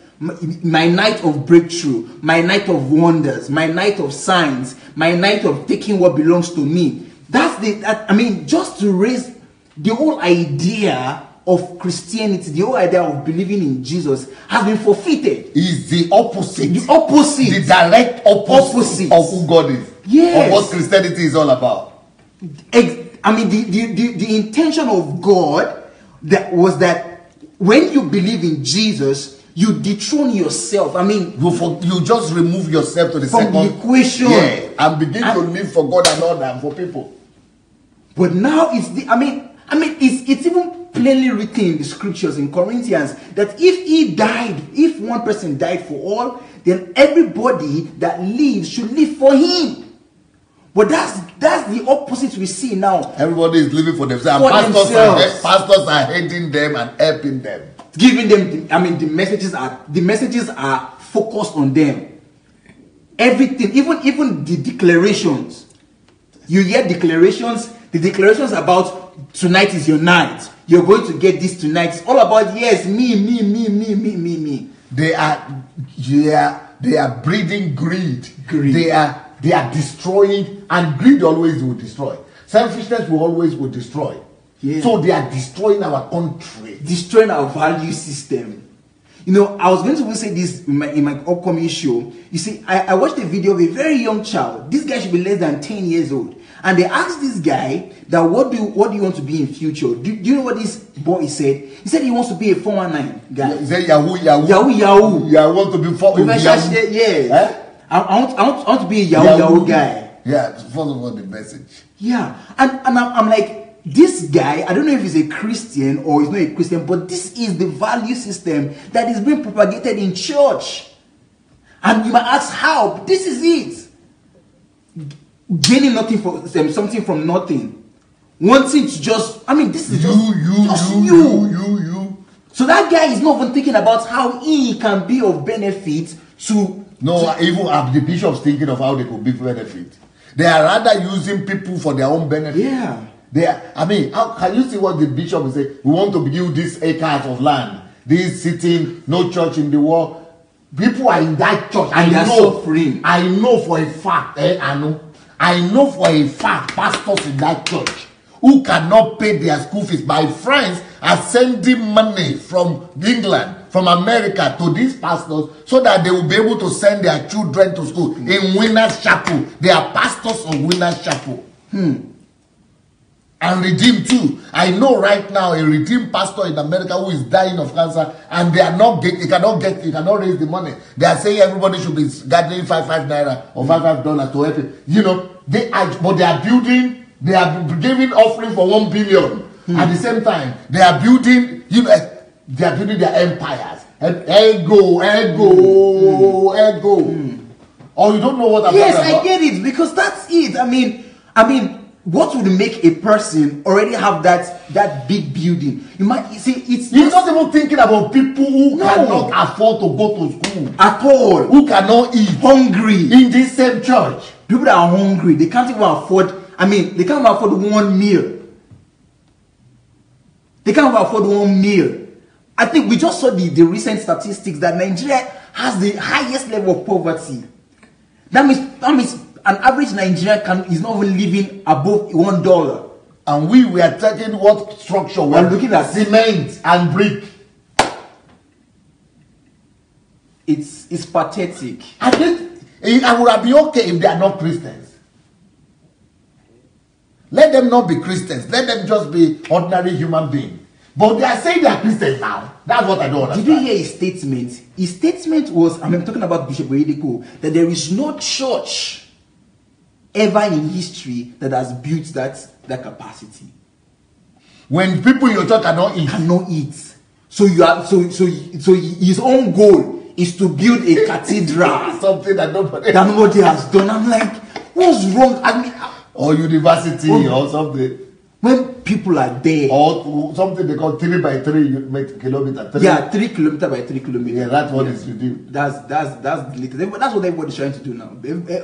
my night of breakthrough, my night of wonders, my night of signs, my night of taking what belongs to me. Just to raise the whole idea of Christianity, the whole idea of believing in Jesus has been forfeited.
Is the opposite.
The opposite.
The direct opposite of who God is.
Yes.
Of what Christianity is all about.
The intention of God was that when you believe in Jesus, you dethrone yourself.
You just remove yourself to the
from the equation.
Yeah, and begin to live for God and not than for people.
But now it's even plainly written in the scriptures in Corinthians that if one person died for all, then everybody that lives should live for him. But that's the opposite we see now.
Everybody is living for themselves. Pastors are hating them and helping them,
giving them. The messages are focused on them. Everything, even the declarations. You hear declarations. The declarations about tonight is your night. You're going to get this tonight. It's all about me.
They are breeding greed. They are destroying, and greed always will destroy. Selfishness will always destroy.
Yeah.
So they are destroying our country,
destroying our value system. I was going to say this in my upcoming show. You see, I watched a video of a very young child. This guy should be less than 10 years old. And they asked this guy that what do you want to be in future? Do you know what this boy said? He said he wants to be a 419 guy.
He said Yahoo.
You
want to be
I want to be a Yahoo guy.
Yeah, first of all, the message.
Yeah, and I'm like, this guy, I don't know if he's a Christian or he's not a Christian, but this is the value system that is being propagated in church. And you might ask how? This is it. Gaining nothing for something from nothing. Wanting to just, this is you. So that guy is not even thinking about how he can be of benefit to.
No, even the bishops thinking of how they could be benefit. They are rather using people for their own benefit.
Yeah.
How can you see what the bishop is saying? We want to build this acres of land. This sitting, no church in the world. People are in that church.
And they are suffering.
I know for a fact, I know for a fact pastors in that church who cannot pay their school fees. My friends are sending money from England, from America to these pastors so that they will be able to send their children to school in Winners Chapel. They are pastors of Winners Chapel. And redeemed too. I know right now a redeemed pastor in America who is dying of cancer, and they are not you cannot raise the money. They are saying everybody should be gathering five naira or $5 to help it. You know, but they are building, they are giving offering for 1 billion. At the same time, they are building, they are building their empires. Ego. Or you don't know what I'm
yes,
talking about?
I get it, because that's it. I mean, what would make a person already have that big building? You might see it's
not even thinking about people who cannot afford to go to school
at all,
who cannot eat,
hungry
in this same church.
People that are hungry, they can't even afford. They can't afford one meal. They can't afford one meal. I think we just saw the recent statistics that Nigeria has the highest level of poverty. That means an average Nigerian is not even living above $1.
And we are taking what structure? We're looking at cement and brick.
It's pathetic.
I would be okay if they are not Christians. Let them not be Christians. Let them just be ordinary human beings. But they are saying they are Christians now. That's what I don't understand.
Did you hear his statement? His statement was, I'm talking about Bishop Oyedepo, that there is no church ever in history that has built that capacity.
When people in your church cannot
eat. So his own goal is to build a cathedral.
Something that nobody
has done. I'm like, what's wrong?
Or university or something.
When people are there,
or something they call 3 by 3 kilometer.
Yeah, 3 kilometer by 3 kilometers.
Yeah, that's what is redeemed.
That's the latest. That's what everybody's trying to do now.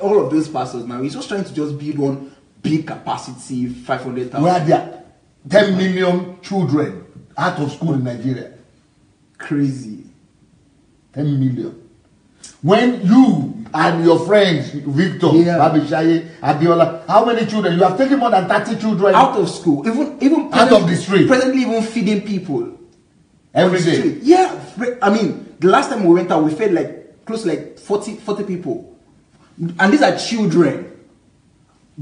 All of those pastors now, he's just trying to just build one big capacity, 500,000.
Where there are 10 million children out of school in Nigeria.
Crazy.
10 million. When you and your friends, Victor, Babishaye, Abiola, how many children? You have taken more than 30 children
out of school, even
out of the street.
Presently, even feeding people
every day.
Yeah, the last time we went out, we fed close to 40 people, and these are children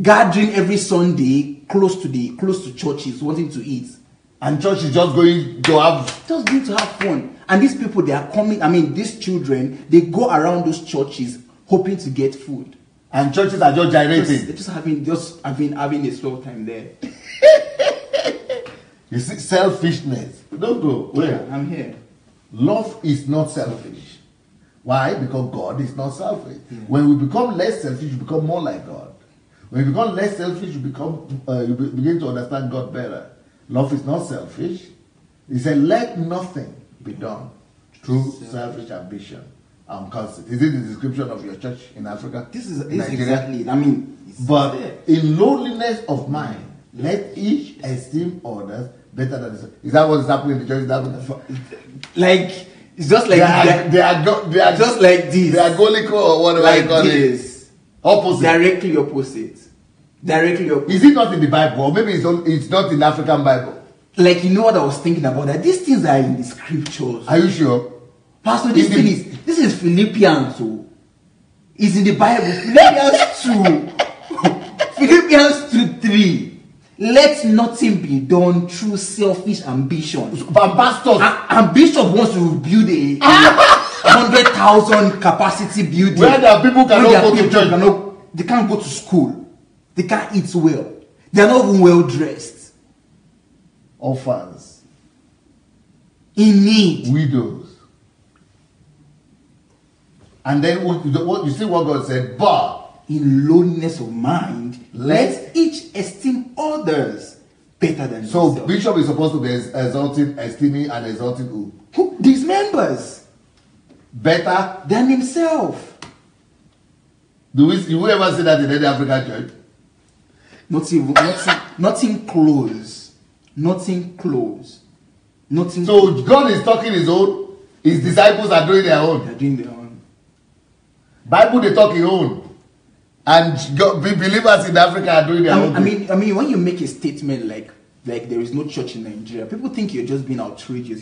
gathering every Sunday close to churches, wanting to eat,
and church is just going to have
fun. And these people, they are coming. These children, they go around those churches hoping to get food.
And churches are just gyrating.
They're just having a slow time there.
You see, selfishness. Don't go. Where?
Yeah, I'm here.
Love is not selfish. Why? Because God is not selfish.
Yeah.
When we become less selfish, you become more like God. When you become less selfish, you begin to understand God better. Love is not selfish. He said, let nothing be done through selfish ambition and conceit. Is it the description of your church in Africa?
This is exactly it.
But in lowliness of mind, let each esteem others better than themselves. Is that what is happening in the church in Africa?
It's just like
they are
just like this.
They are golico or whatever you call it. Opposite.
Directly opposite.
Is it not in the Bible? Or maybe it's not in the African Bible?
You know what I was thinking about? That these things are in the scriptures.
Are you sure?
Pastor, this is Philippians. So it's in the Bible. Philippians 2. Philippians 2:3. Let nothing be done through selfish ambition.
But pastors,
ambition wants to build a 100,000 capacity building.
Where there are people cannot go to church.
They can't go to school. They can't eat well. They are not even well dressed.
Orphans,
in need,
widows, and then what you see what God said, but
in lowliness of mind, let each esteem others better than himself.
So Bishop is supposed to be esteeming and exalting who?
These members
better
than himself.
Do you ever see that in any African church?
Nothing close. Nothing close. Nothing.
So God is talking his own. His disciples are doing their own.
They're doing their own.
Bible they talk his own, and believers in Africa are doing their own.
I mean, when you make a statement like there is no church in Nigeria, people think you're just being outrageous,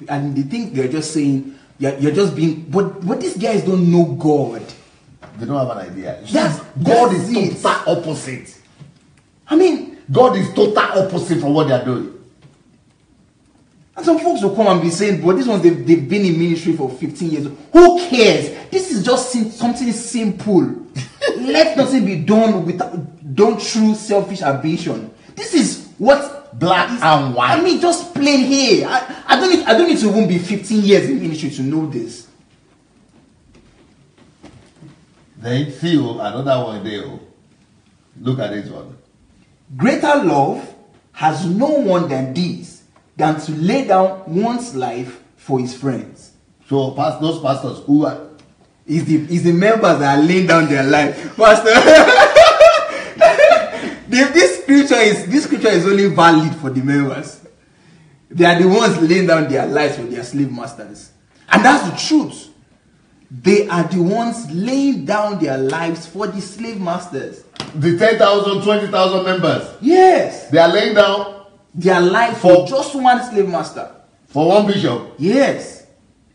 and they think they're just saying you're just being. But these guys don't know God.
They don't have an idea.
God is
the opposite.
I mean,
God is total opposite from what they are doing.
And some folks will come and be saying, but these ones, they've been in ministry for 15 years. Who cares? This is just something simple. Let nothing be done through selfish ambition. This is what
black and white.
I mean, just plain here. I don't need to even be 15 years in ministry to know this.
Then see another one there. Look at this one.
Greater love has no one than to lay down one's life for his friends.
So those pastors who are
is the members that are laying down their life. Pastor, this scripture is only valid for the members. They are the ones laying down their lives for their slave masters. And that's the truth. They are the ones laying down their lives for the slave masters.
The 10,000, 20,000 members.
Yes.
They are laying down
their life for just one slave master.
For one bishop.
Yes.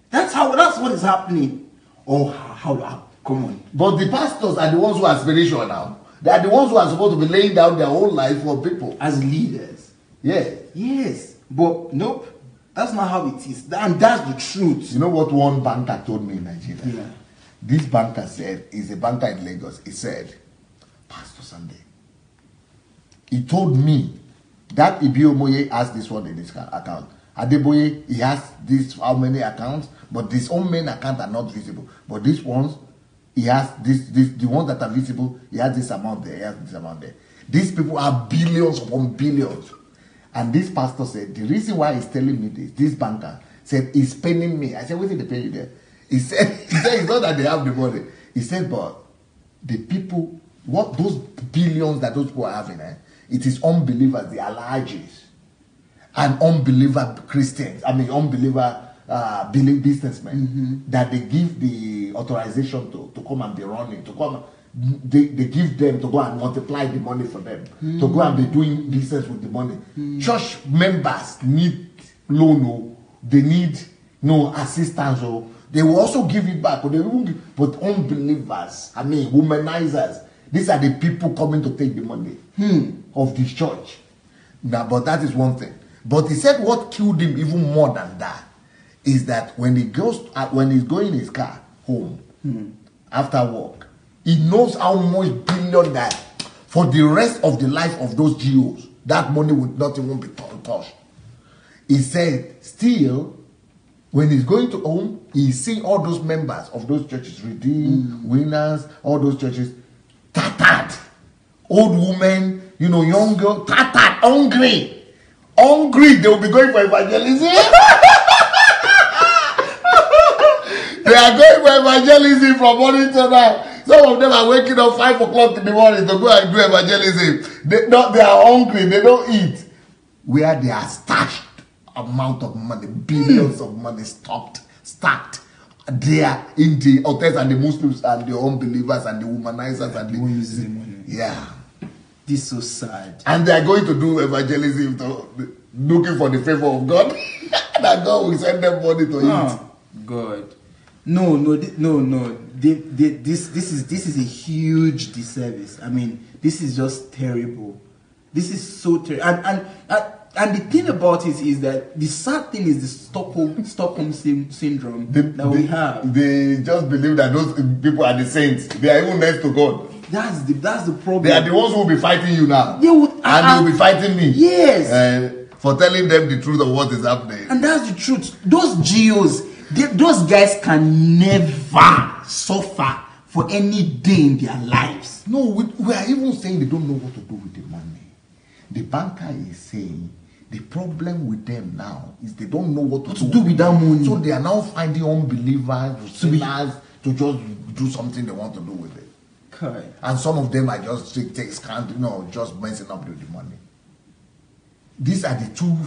That's what is happening. Oh, how come on.
But the pastors are the ones who are spiritual now. They are the ones who are supposed to be laying down their whole life for people.
As leaders.
Yes.
Yes. But nope. That's not how it is. And that's the truth.
You know what one banker told me in Nigeria?
Yeah.
This banker said, he's a banker in Lagos. He said, Pastor Sunday, he told me that Ibiomoye has this one in his account. Adeboye, he has this how many accounts, but his own main account are not visible. But these ones, he has the ones that are visible, he has this amount there, he has this amount there. These people are billions upon billions. And this pastor said, the reason why he's telling me this banker said, he's paying me. I said, what did they pay you there? He said it's not that they have the money. He said, but the people, what those billions that those people are having, it is unbelievers, the Alhajis, and unbeliever Christians, unbeliever businessmen, that they give the authorization to come and be running, to come. They give them to go and multiply the money for them, to go and be doing business with the money. Church members need loan, they need no assistance, or they will also give it back, or they won't give, but unbelievers, womanizers, these are the people coming to take the money of the church. Now, but that is one thing. But he said what killed him even more than that is that when he's going in his car home after work, he knows how much billion that for the rest of the life of those GOs, that money would not even be touched. He said, still, when he's going to home, he's seeing all those members of those churches, redeemed, winners, all those churches, tattered. Old women, young girl, tattered, hungry. They will be going for evangelism. They are going for evangelism from morning to night. Some of them are waking up 5 o'clock in the morning to go and do evangelism. They are hungry. They don't eat. Where they are stashed amount of money, billions of money stacked there in the hotels and the Muslims and the unbelievers and the womanizers and the
money.
Yeah.
This is so sad.
And they are going to do evangelism looking for the favor of God. That God will send them money to eat.
God. No. This is a huge disservice. This is just terrible. This is so terrible. And the thing about it is that the sad thing is the Stockholm syndrome that we have.
They just believe that those people are the saints. They are even next to God.
That's the problem.
They are the ones who will be fighting you now.
They will
be fighting me.
Yes.
For telling them the truth of what is happening.
And that's the truth. Those GOs, those guys can never suffer for any day in their lives.
No, we are even saying they don't know what to do with the money. The banker is saying the problem with them now is they don't know what to do with that money. So they are now finding unbelievers, sinners, to just do something they want to do with it.
Okay.
And some of them are just just messing up with the money. These are the $2,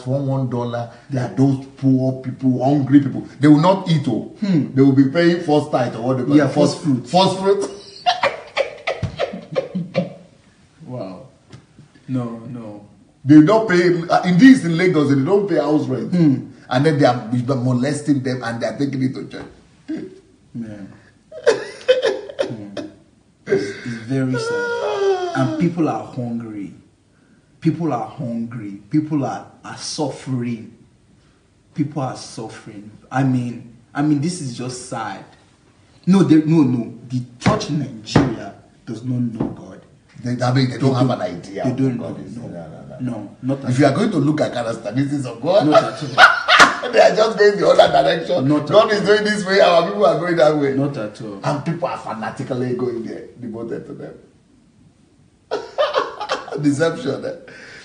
$1. They are those poor people, hungry people. They will not eat. They will be paying first tithe or whatever.
Yeah, first fruit.
First fruit.
Wow. No.
They don't pay. In Lagos, they don't pay house rent. And then they are molesting them and they are taking it to church.
Yeah. It's very sad. And people are hungry. People are hungry. People are suffering. People are suffering. I mean, this is just sad. No. The church in Nigeria does not know God.
They don't have an idea.
They don't
God
know.
is.
No, not at
If you are going to look at characteristics of God,
Not at all.
they are just going the other direction.
Not at
God is doing this way, our people are going that way.
Not at all.
And people are fanatically going there, devoted to them. Deception.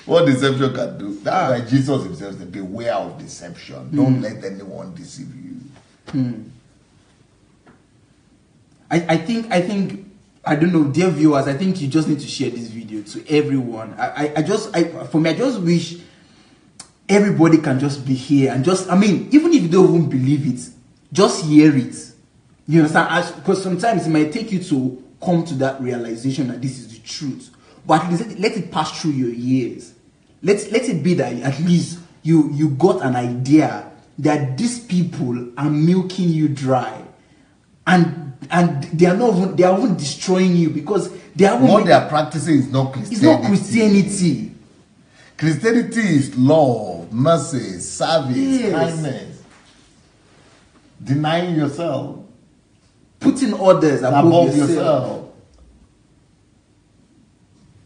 What deception can do. That's why Jesus himself said, beware of deception. Don't let anyone deceive you.
I think I don't know, dear viewers, I think you just need to share this video to everyone. I just wish everybody can just be here and even if you don't even believe it, just hear it. You understand? Because sometimes it might take you to come to that realization that this is the truth. But at least let it pass through your ears. Let it be that at least you got an idea that these people are milking you dry. And they are even destroying you because they are
what they are practicing is not Christianity.
It's not Christianity.
Christianity is love, mercy, service, kindness, denying yourself,
putting others above yourself.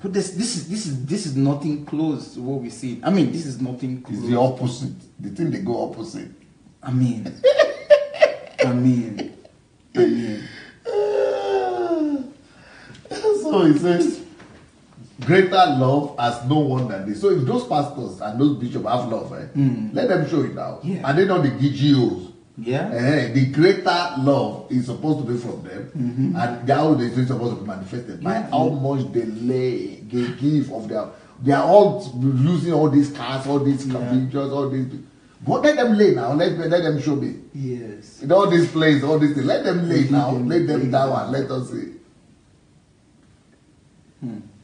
But this is nothing close to what we see. This is nothing close.
It's the opposite. The thing they go opposite. So he says, greater love has no one than this. So if those pastors and those bishops have love, let them show it now.
Yeah.
And they know the GGOs.
Yeah.
The greater love is supposed to be from them, and how they is supposed to be manifested by how much they give of their. They are all using all these cars, all these computers, all these. But let them lay now. Let them show me.
Yes.
In all these plays, all these things. Let them lay now. Let them down and let us see.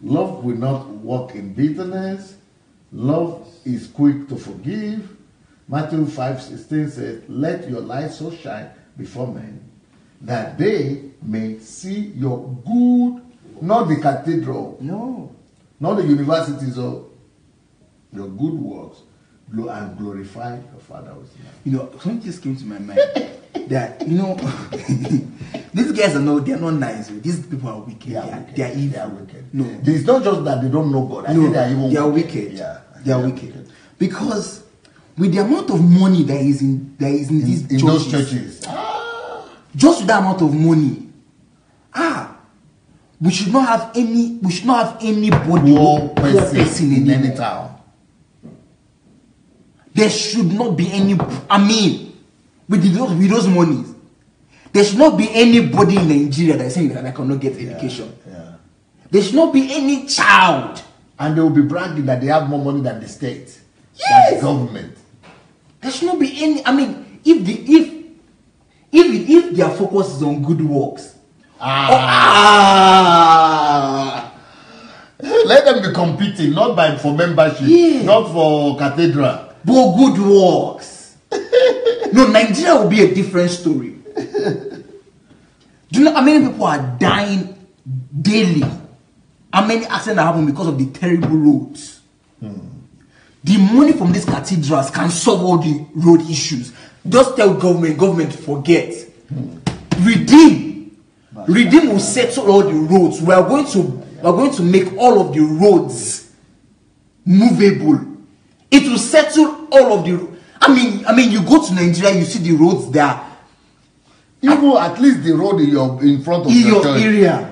Love will not walk in bitterness. Love is quick to forgive. Matthew 5:16 says, let your light so shine before men that they may see your good, not the cathedral, not the universities, or your good works, and glorify your Father who is in heaven.
Something just came to my mind that these guys they're not nice. These people are wicked. They are evil.
They are wicked.
No,
it's not just that they don't know God. I think they are even
they are wicked.
Yeah,
they are wicked because with the amount of money that is in these churches,
those churches,
just with that amount of money, we should not have anybody
poor person in any
anymore.
town.
There should not be any. With those monies, there should not be anybody in Nigeria that is saying that I cannot get education.
Yeah.
There should not be any child,
and they will be bragging that they have more money than the state, than the government.
There should not be any. If their focus is on good works,
let them be competing, not for membership, not for cathedral,
but good works. No, Nigeria will be a different story. Do you know how many people are dying daily? How many accidents happen because of the terrible roads? The money from these cathedrals can solve all the road issues. Just tell government to forget. Redeem will settle all the roads. We are going to make all of the roads movable. It will settle all of the. You go to Nigeria, you see the roads there.
Even at least the road in front of your church,
area.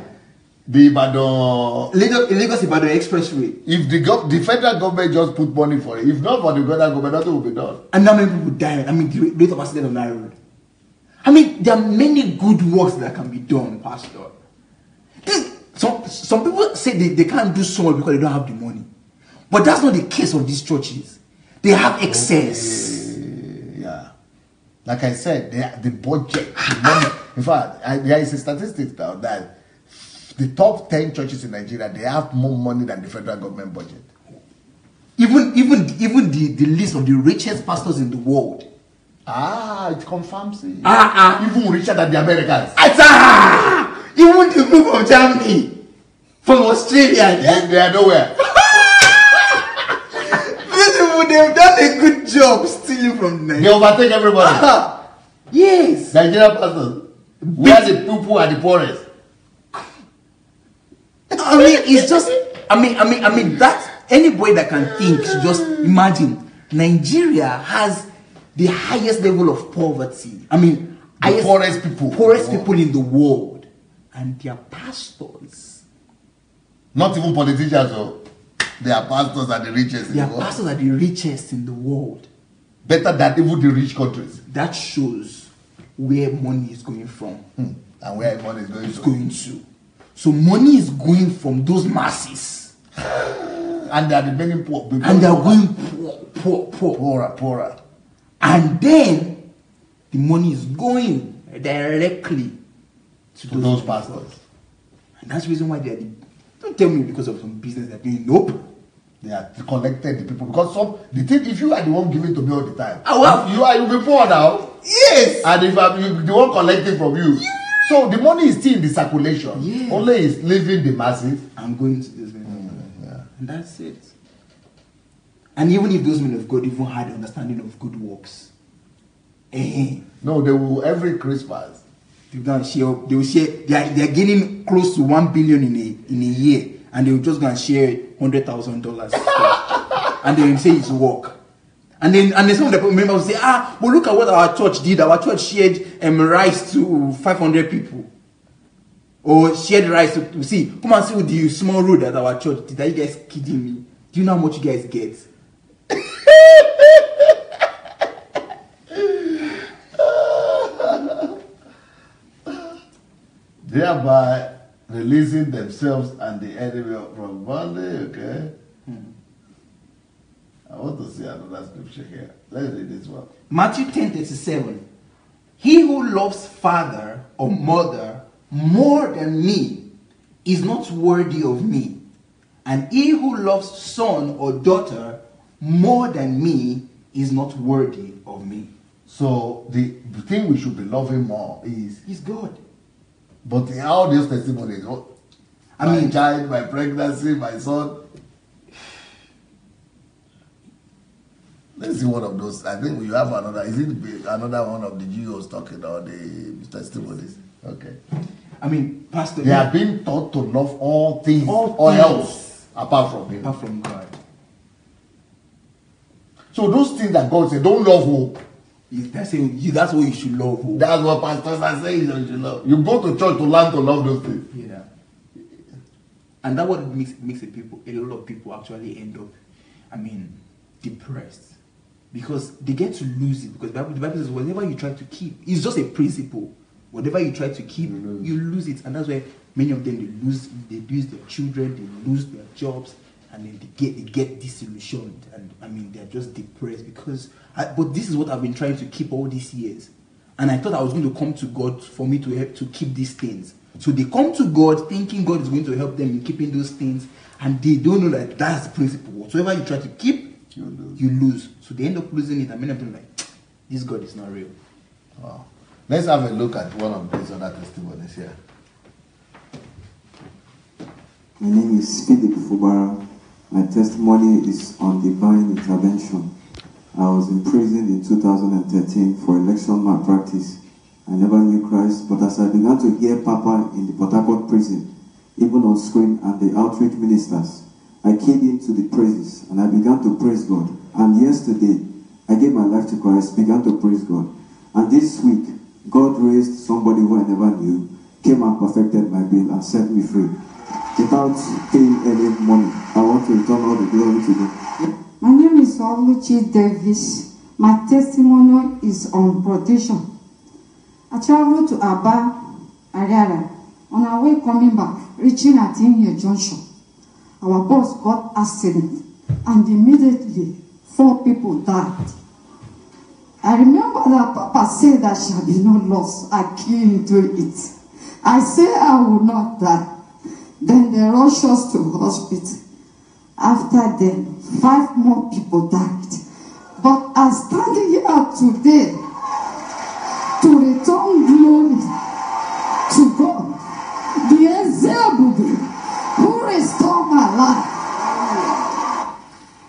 The
Lagos-Ibadan Expressway.
If the federal government just put money for it, if not for the federal government, nothing will be done.
And how many people die? The rate of accident on that road. There are many good works that can be done, Pastor. Some people say they can't do so much because they don't have the money. But that's not the case of these churches. They have excess.
Yeah. Like I said, the budget, the money. In fact, there is a statistic now that the top 10 churches in Nigeria, they have more money than the federal government budget.
Even the list of the richest pastors in the world.
It confirms it. Even richer than the Americans.
Even the group of Germany, from Australia.
They are nowhere.
they've done a good job stealing from
They
Nigeria.
overtake everybody.
Yes.
Nigerian pastors, where the people are the poorest.
I mean, it's just. I mean that anybody that can think should just imagine. Nigeria has the highest level of poverty. I mean,
The poorest people.
poorest people in the world, and their pastors.
Not even politicians, so they are pastors are the richest in
Their
the world.
pastors are the richest in the world.
Better than even the rich countries.
That shows where money is going from.
And where money is going
It's
to.
going to. So money is going from those masses,
And they are remaining poor.
and they are going poor.
poorer.
And then the money is going directly to
Those pastors.
And that's the reason why they are don't tell me because of some business they're doing. Nope.
They are collected the people because the thing, if you are the one giving to me all the time,
well,
you'll be poor now.
Yes.
And if I'm the one collecting from you, so the money is still in the circulation.
Yes.
Only it's leaving the masses.
I'm going to this. And that's it. And even if those men of God even had understanding of good works,
No, they will every Christmas.
they will share. They are gaining close to 1 billion in a year, and they will just go and share $100,000, and they will say it's work. And then some of the members will say, but look at what our church did. Our church shared rice to 500 people, or shared rice to see. Come and see with the small road at our church. Are you guys kidding me? Do you know how much you guys get?
Thereby releasing themselves and the enemy from bondage. Okay. I want to see another scripture here. Let's read this one.
Matthew 10:37. He who loves father or mother more than me is not worthy of me. And he who loves son or daughter more than me is not worthy of me.
So the thing we should be loving more is
He's God.
but in all these testimonies, my child, my pregnancy, my son. Let's see one of those. I think we have another. Is it another one of the GOs talking or the testimonies? Okay.
I mean, Pastor,
They are being taught to love all things,
All
all
things.
else apart from Him.
apart from God.
So those things that God said, don't love hope.
That's what you should love.
That's what pastors are saying you should love. You go to church to learn to love those things.
Yeah. And that what makes a lot of people actually end up, depressed. Because they get to lose it. Because the Bible says, whatever you try to keep, it's just a principle. Whatever you try to keep, you lose it. And that's why many of them, they lose their children, they lose their jobs, and then they get disillusioned. And they're just depressed because, but this is what I've been trying to keep all these years. And I thought I was going to come to God for me to help to keep these things. So they come to God thinking God is going to help them in keeping those things. And they don't know that that's the principle. Whatsoever you try to keep, you lose. So they end up losing it, and many of them this God is not real.
Wow. Let's have a look at one of these other testimonies here.
My name is Philip Fubara. My testimony is on divine intervention. I was imprisoned in 2013 for election malpractice. I never knew Christ, but as I began to hear Papa in the Port Harcourt prison, even on screen, and the outreach ministers, I keyed into the praises and I began to praise God. And yesterday, I gave my life to Christ, began to praise God. And this week, God raised somebody who I never knew, came and perfected my bill and set me free. Without paying any money, I want to return all the glory to Him.
My name is Oluchi Davis. My testimony is on protection. I traveled to Aba, Ariara. On our way coming back, reaching at Inye Junction, our bus got accident, and immediately 4 people died. I remember that Papa said there shall be no loss. I key into it. I say I will not die. Then they rushed us to hospital. After them, 5 more people died. But I'm standing here today to return glory to God, the Ezebube, who restored my life.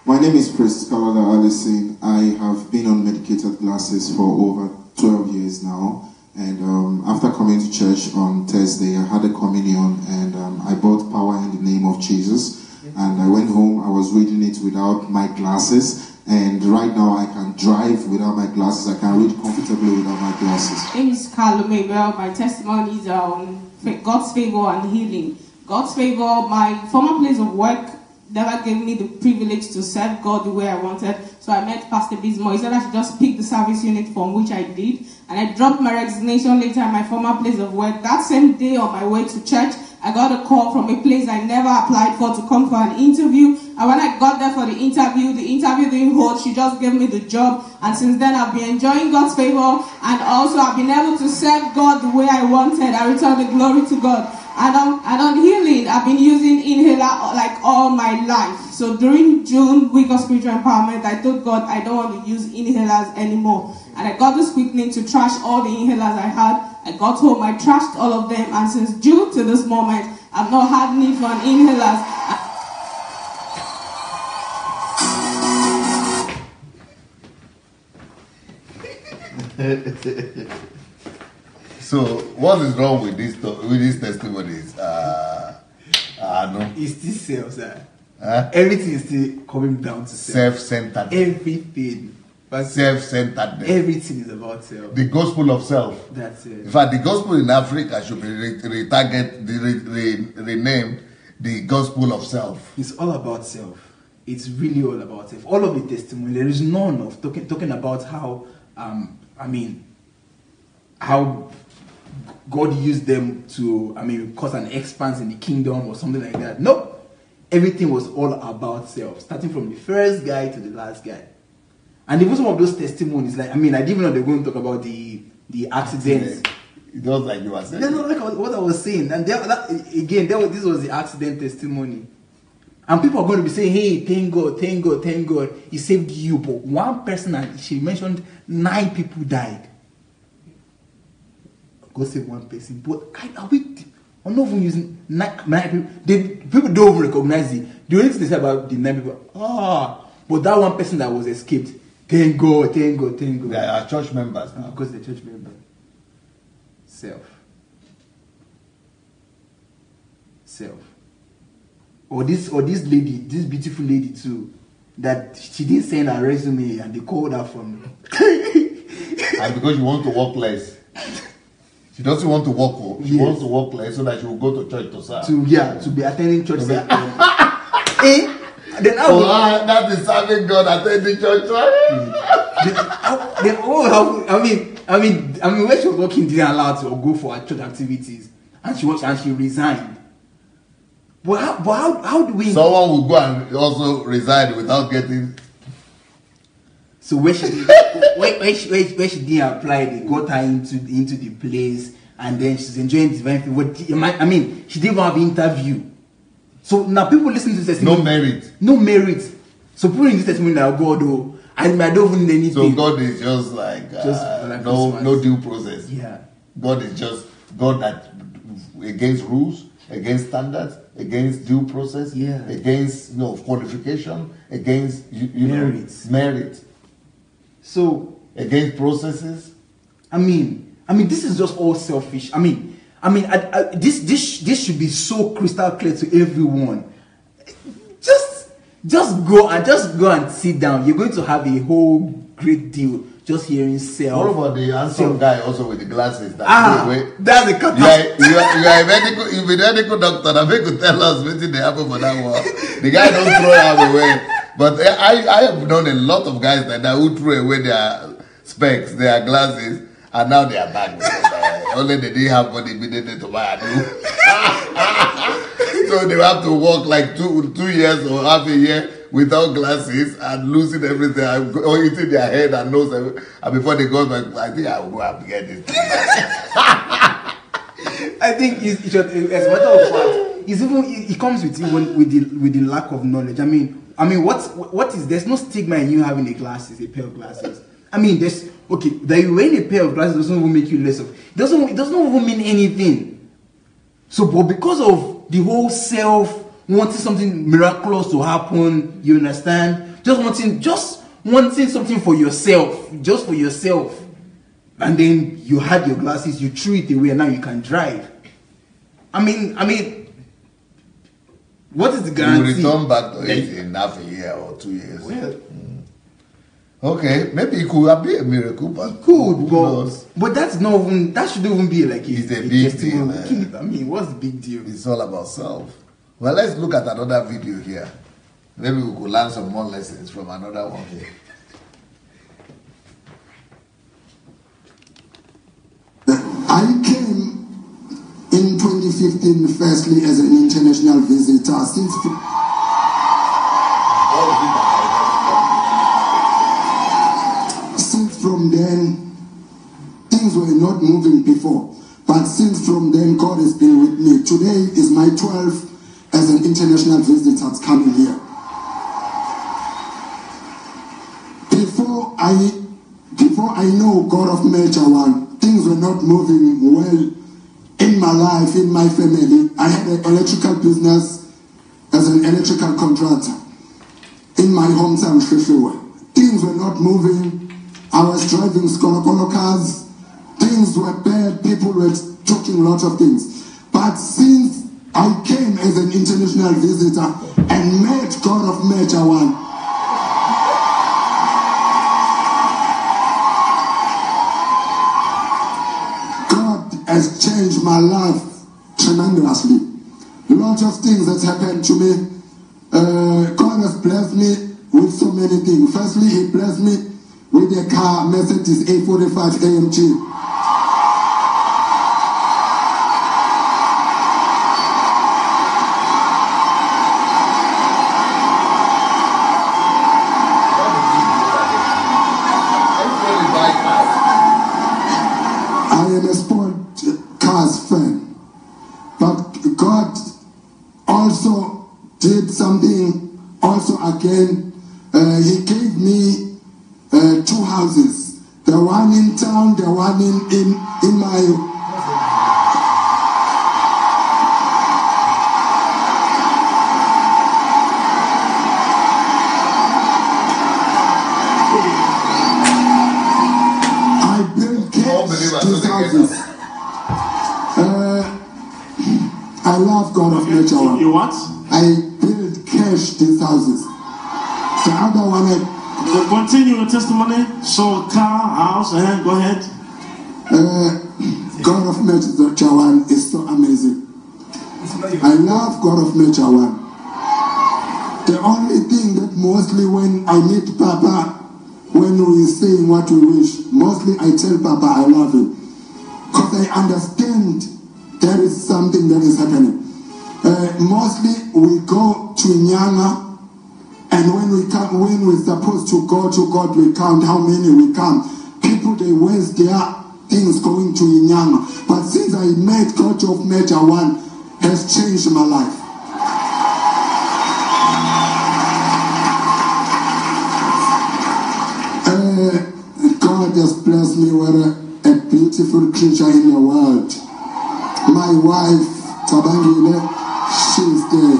My
name is Chris Kalala Allison. I have been on medicated glasses for over 12 years now. And after coming to church on Thursday, I had a communion and I bought Power in the Name of Jesus. And I went home, I was reading it without my glasses. And right now I can drive without my glasses. I can read comfortably without my glasses.
My name is Carlo Mabel. My testimony is God's favor and healing. God's favor, my former place of work never gave me the privilege to serve God the way I wanted. So I met Pastor Bismo. He said I should just pick the service unit from which I did. And I dropped my resignation later at my former place of work. That same day on my way to church, I got a call from a place I never applied for to come for an interview. And when I got there for the interview didn't hold. She just gave me the job. And since then, I've been enjoying God's favor. And also, I've been able to serve God the way I wanted. I return the glory to God. And on healing, I've been using inhaler like all my life. So during June, week of spiritual empowerment, I told God I don't want to use inhalers anymore. And I got this quickening to trash all the inhalers I had. I got home, I trashed all of them. And since June to this moment, I've not had need for an inhalers.
So, what is wrong with these testimonies? No.
It's still self, sir.
Huh?
Everything is still coming down to self.
Self-centered.
Everything. But
Self-centeredness.
everything is about self.
The gospel of self.
That's it.
In fact, the gospel in Africa should be renamed the gospel of self.
It's all about self. It's really all about self. All of the testimony, there is none of talking about how, how God used them to, cause an expanse in the kingdom or something like that. Nope. Everything was all about self, starting from the first guy to the last guy. And even some of those testimonies, I didn't even know they were going to talk about the accidents.
It was like you were saying.
No, like what I was saying. And this was the accident testimony. And people are going to be saying, hey, thank God, he saved you. But one person, and she mentioned 9 people died. God saved one person. But I'm not even using 9 people. People don't even recognize it. The only thing they say about the 9 people, but that one person that was escaped, thank God.
They are church members now.
Because they're church members. Self. Or this lady, this beautiful lady too, that she didn't send her resume and they called her from.
And because she wants to work less. She doesn't want to work home. She wants to work less so that she will go to church to serve.
To be attending church. Then
that is serving God, attending church.
When she was working, didn't allow her to go for her church activities, and she resigned. But how do we?
Someone will go and also resign without getting.
So when she didn't apply, they got her into the place, and then she's enjoying divine favor. She didn't even have an interview. So now people listen to this testimony.
No merit.
So people in this testimony now, God, I don't even need anything.
So God is just like no due process.
Yeah.
God is just God that against rules, against standards, against due process, against qualification, against merit.
So
against processes.
This is just all selfish. This should be so crystal clear to everyone. Just go and sit down. You're going to have a whole great deal just hearing self.
What about the handsome guy also with the glasses?
That's a catastrophe.
You are a medical doctor. I think you tell us what did happen for that one. The guy don't throw it away. But I have known a lot of guys like that who threw away their specs, their glasses, and now they are back. Only they didn't have money immediately to buy a new. So they have to walk like 2 years or half a year without glasses and losing everything, or eating their head and nose. And before they go back, I think I will go and get this.
I think as a matter of fact, it comes with the lack of knowledge. What is there's no stigma in you having a pair of glasses. That you wearing a pair of glasses doesn't even make you less of. It doesn't even mean anything. So, but because of the whole self wanting something miraculous to happen, you understand? just wanting something for yourself, just for yourself. And then you had your glasses, you threw it away, and now you can drive. I mean, what is the guarantee?
You return back to it in half a year or 2 years.
Well,
okay, maybe it could be a miracle, but
it could, but that's not even, that shouldn't even be like
it's a big deal.
I mean, what's the big deal?
It's all about self. Well, let's look at another video here. Maybe we could learn some more lessons from another one here.
I came in 2015 firstly as an international visitor. Since from then, things were not moving before. But since from then, God has been with me. Today is my 12th as an international visitor coming here. Before I know God of Major One, things were not moving well in my life, in my family. I had an electrical business as an electrical contractor in my hometown, Sheffield. Things were not moving. I was driving Skolokolo cars. Things were bad. People were talking a lot of things. But since I came as an international visitor and met God of Major One, has changed my life tremendously. Lots of things that happened to me. God has blessed me with so many things. Firstly, He blessed me with a car, Mercedes A45 AMG. I am a sport cars fan, but God also did something also again. He gave me 2 houses, the one in town, the one in my I love God of Major One.
You what?
I build cash these houses. The other one
continue your testimony. So car, house, go ahead.
God of Major One is so amazing. I love God of Major One. The only thing that mostly when I meet Papa, when we saying what we wish, mostly I tell Papa I love him. Because I understand there is something that is happening. Mostly we go to Nyanga, and when we're supposed to go to God, we count how many we come. People, they waste their things going to Nyanga. But since I met God of Major One, has changed my life. God has blessed me with a beautiful creature in the world. My wife, Tabangile, she's there.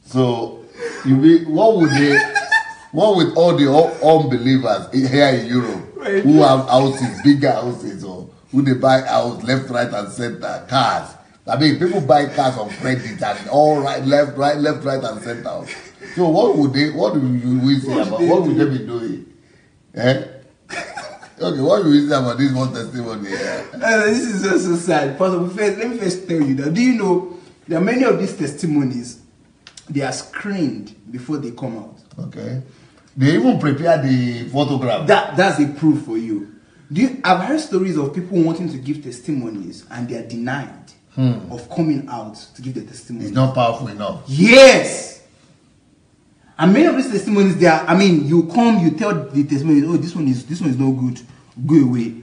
So, what would all the unbelievers here in Europe who have houses, bigger houses, or who they buy house left, right, and center, cars? I mean, people buy cars on credit and all right, left, right, and center. So what would they say about? What would they be doing? Eh? Okay, what do we say about this one testimony?
This is also sad. First, let me first tell you that. Do you know there are many of these testimonies? They are screened before they come out.
Okay. They even prepare the photograph.
That's a proof for you. I've heard stories of people wanting to give testimonies and they are denied of coming out to give the testimony.
It's not powerful enough.
Yes. And many of these testimonies, you come, you tell the testimony, oh, this one is not good, go away.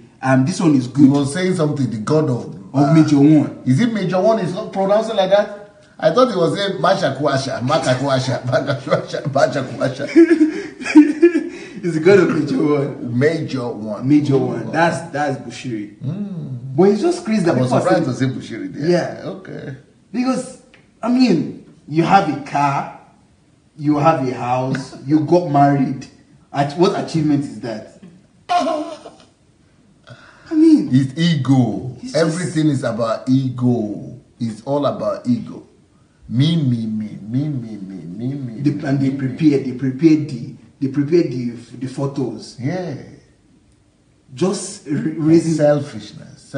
This one is good.
He was saying something, the God of
Major One.
Is it Major One? Is not pronounced like that? I thought it was a Machakwasha.
It's the God of major one.
Major one.
That's Bushiri. But it's just crazy that
I was
people
surprised
are
to say Bushiri there.
Yeah.
Okay.
Because, I mean, you have a car, you have a house, you got married. What achievement is that? I mean,
it's ego. Everything is about ego. It's all about ego. Me.
And they prepared the photos.
Yeah.
Just raising
selfishness.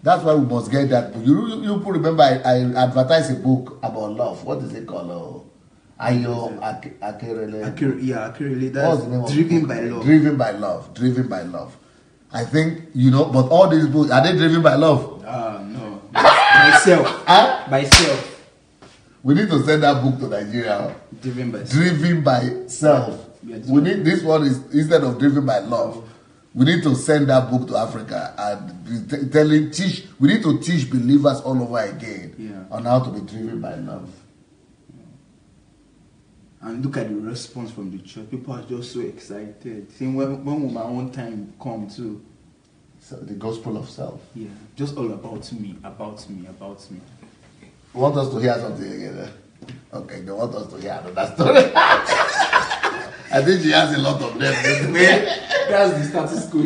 That's why we must get that book. You remember I advertised a book about love. What is it called? Ayo Akerele.
Akerele. That's Driven by Love.
Driven by Love. I think, but all these books, are they driven by love?
No. Myself.
We need to send that book to Nigeria. Driven by self. We need, this one is, instead of driven by love, we need to send that book to Africa and teach. We need to teach believers all over again on how to be driven by love.
And look at the response from the church. People are just so excited. Saying, when will my own time come too?
So the gospel of self.
Yeah, just all about me.
You want us to hear something again? Okay, they want us to hear another story. I think she has a lot of them.
That's the status quo.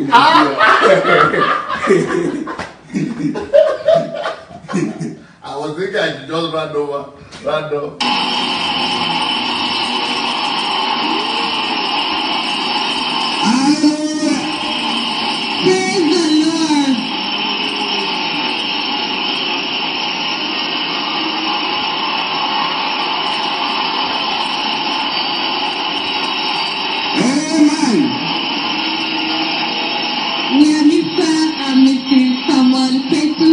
I was thinking I should just run over.
Praise the Lord. Amen. We are Mr. and Mrs. Samuel Petu.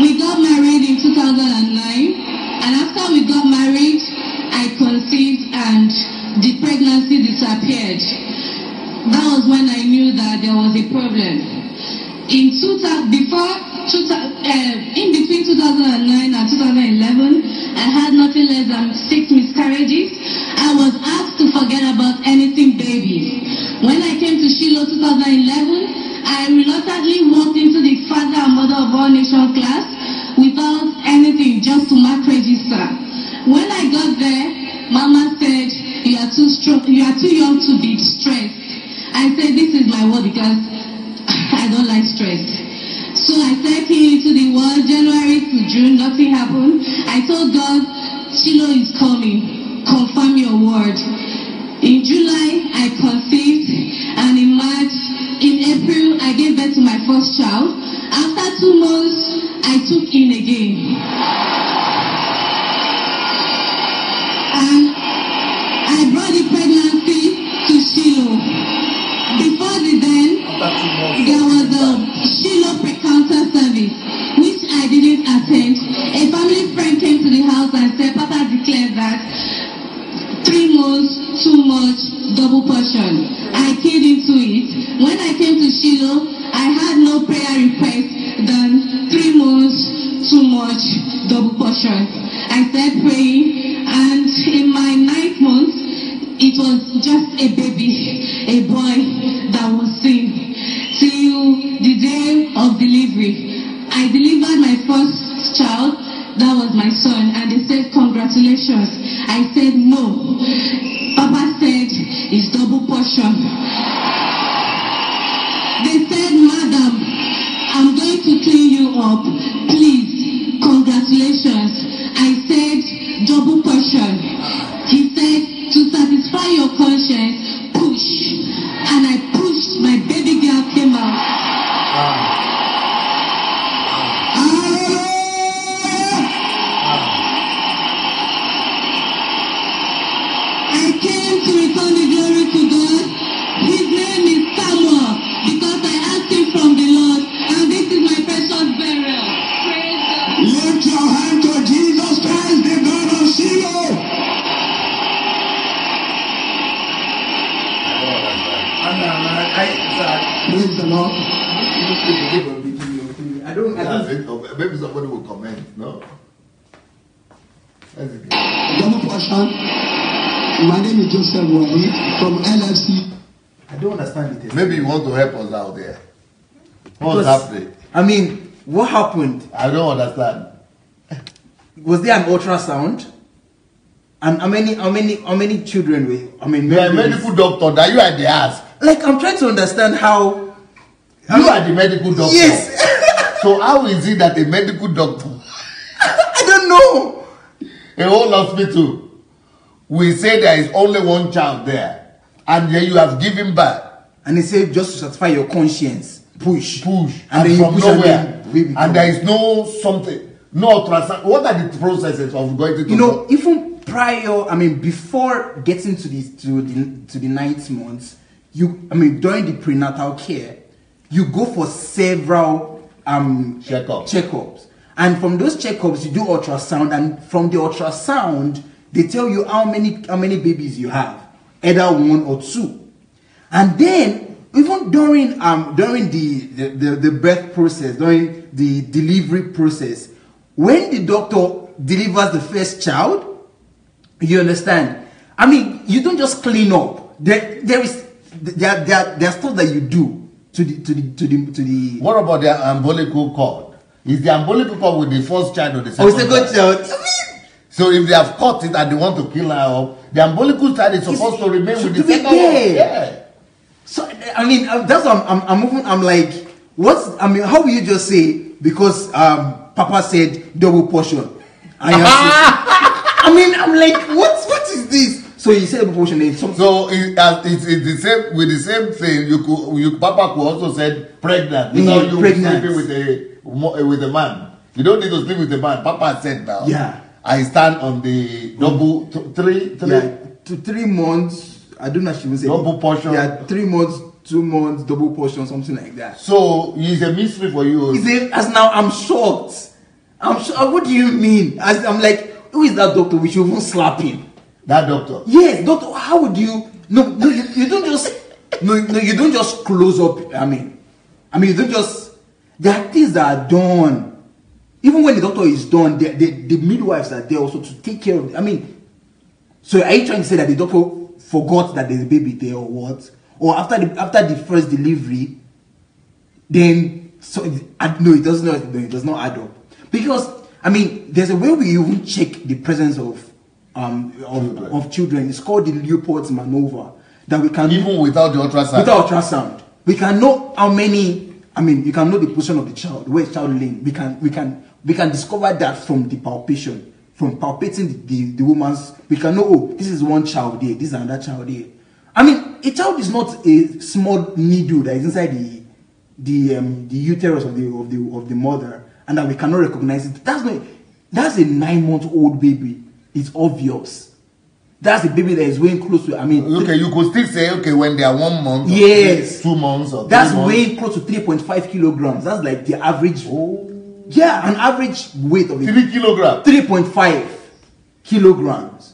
We got married in 2009, and after we got married, I conceived and the pregnancy disappeared. That was when I knew that there was a problem. In between 2009 and 2011, I had nothing less than 6 miscarriages. I was asked to forget about anything baby. When I came to Shiloh 2011, I reluctantly walked into the Father and Mother of All Nations class without anything, just to mark register. When I got there, Mama said, you are too young to be stressed. I said, this is my word because I don't like stress. So I stepped into the world, January to June, nothing happened. I told God, Shiloh is coming. Confirm your word. In July, I conceived, and in April, I gave birth to my first child. After 2 months, I took in again. And I brought the pregnancy to Shiloh. Before then, there was a Shiloh pre-counter service, which I didn't attend. A family friend came to the house and said, Papa declared that 3 months, too much, double portion. I keyed into it. When I came to Shiloh, I had no prayer request than 3 months, too much, double portion. I started praying, and in my 9th month, it was just a baby, a boy that was seen. Till the day of delivery, I delivered my first child. That was my son, and they said, congratulations. I said, no. Papa said, it's double portion. They said, madam, I'm going to clean you up. Please, congratulations. I said, double portion. He said, to satisfy your conscience, push. And I pushed, my baby girl came out. I came to return the glory to God. His name is Samuel, because I asked him from the Lord, and this is my precious burial. Praise God.
Lift your hand to Jesus Christ, the God of Shiloh.
Praise the Lord. I don't.
Maybe somebody will comment. No.
Double portion. My name is Joseph Wadi from LFC.
I don't understand it.
Maybe you want to help us out there. What's happening?
I mean, what happened?
I don't understand.
Was there an ultrasound? And how many children were? I mean,
you are a medical doctor. That you are the ass.
Like, I'm trying to understand how.
You are the medical doctor.
Yes.
So how is it that a medical doctor?
I don't know.
A whole hospital. We say there is only one child there, and then you have given birth.
And they say just to satisfy your conscience, push,
and
then you
from
push
nowhere,
and
there is no something, no ultrasound. What are the processes of going to?
You know, even prior, I mean, before getting to the 9th month, during the prenatal care, you go for several checkups, and from those checkups you do ultrasound, and from the ultrasound they tell you how many babies you have, either 1 or 2, and then even during the birth process, during the delivery process, when the doctor delivers the first child, you understand? I mean, you don't just clean up. There's stuff that you do to the.
What about the umbilical cord? Is the umbilical cord with the first child or the second?
Oh, second child.
So if they have cut it and they want to kill her off, the umbilical child is supposed to remain with the second one. Yeah.
So I mean, that's what I'm like, what? I mean, how will you just say because Papa said double portion? I mean, I'm like, what is this? So he said double portion.
So it's the same with the same thing. Papa could also said pregnant without you sleeping with a man. You don't need to sleep with a man. Papa said now.
Yeah.
I stand on the double
3 months. I don't know if she was
double portion.
Yeah, 3 months, 2 months, double portion, something like that.
So it's a mystery for you.
As now I'm shocked. What do you mean? I'm like, who is that doctor? We should even slap him.
That doctor?
Yes, doctor. How would you? No, you don't just. No, you don't just close up. I mean, you don't just. There are things that are done. Even when the doctor is done, the midwives are there also to take care of it. I mean, so are you trying to say that the doctor forgot that there's a baby there or what? Or after the first delivery, then no, it does not add up. Because I mean, there's a way we even check the presence of children. It's called the Leopold's maneuver, that we can
even without the ultrasound.
Without ultrasound, we can know how many. I mean, you can know the position of the child, where the child laying. We can discover that from the palpation, from palpating the woman's. We can know, oh, this is one child there, this is another child there. I mean, a child is not a small needle that is inside the uterus of the mother, and that we cannot recognize it. That's a 9-month-old baby. It's obvious. That's a baby that is weighing close to. I mean,
okay, you could still say, okay, when they are 1 month,
yes,
2 months, or
that's weighing close to 3.5 kilograms. That's like the average.
Oh,
yeah, an average weight of
3 kilograms.
3.5 kilograms.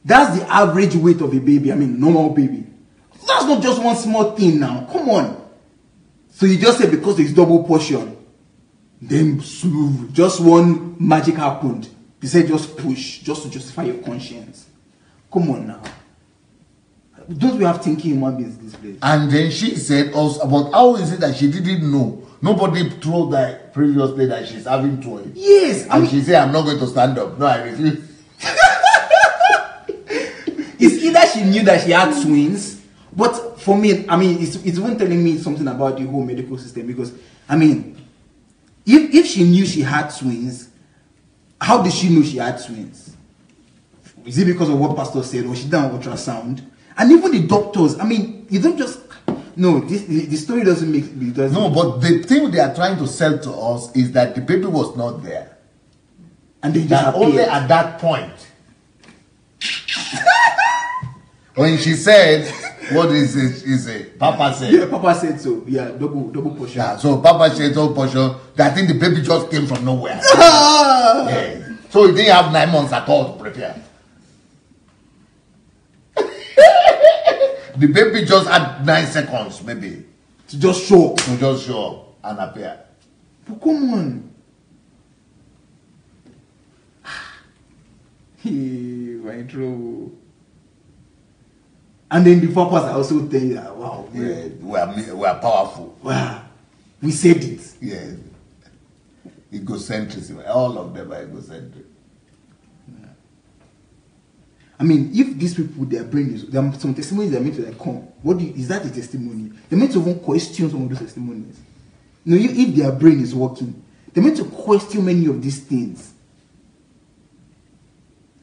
That's the average weight of a baby. I mean, normal baby. That's not just one small thing now. Come on. So you just say because it's double portion, then just one magic happened. They said just push, just to justify your conscience. Come on now. Don't we have thinking human beings in this place?
And then she said also about how is it that she didn't know. Nobody told her previously that she's having twins.
Yes.
And she said, I'm not going to stand up. No, I refuse.
It's either she knew that she had twins, but for me, I mean, it's even telling me something about the whole medical system, because, I mean, if she knew she had twins, how did she know she had twins? Is it because of what pastor said, or she done ultrasound? And even the doctors, I mean, you don't just... No, the story doesn't make...
No, but the thing they are trying to sell to us is that the baby was not there.
And they
that only at that point. When she said, what is it? Papa said.
Yeah, Papa said so. Yeah, double portion.
Yeah, so Papa said double portion. I think the baby just came from nowhere. Yeah. So he didn't have 9 months at all to prepare. The baby just had 9 seconds, maybe.
To just show up.
To just show up and appear.
But come on. We're in trouble. And then the purpose I also tell you that, wow,
we are powerful.
Wow, we said it.
Yes. Egocentrism. All of them are egocentric.
I mean, if these people, their brain is, there are some testimonies they're meant to like come. Is that a testimony? They're meant to even question some of those testimonies. You know, if their brain is working, they're meant to question many of these things.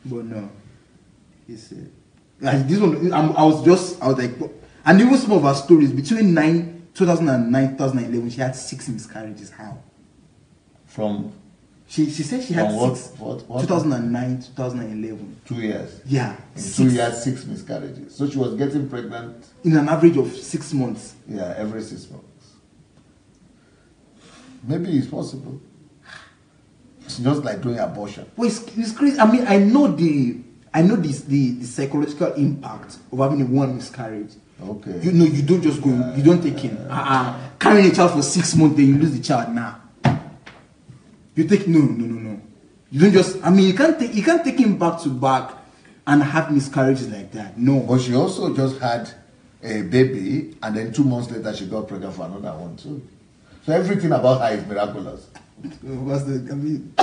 But no, it's like this one. I was like, and even some of our stories between 2009, 2011, she had 6 miscarriages. How?
From?
She said she had
what,
6.
What?
2009, 2011.
2 years.
Yeah.
In 2 years, 6 miscarriages. So she was getting pregnant
in an average of 6 months.
Yeah, every 6 months. Maybe it's possible. It's just like doing abortion.
Well, it's crazy. I mean, I know the psychological impact of having one miscarriage.
Okay.
You know, you don't just go. You don't take in. Carrying a child for 6 months, then you lose the child. Nah. You take no. You don't just. I mean, you can't take him back to back and have miscarriages like that. No.
But she also just had a baby, and then 2 months later she got pregnant for another one too. So everything about her is miraculous.
What's the? I mean.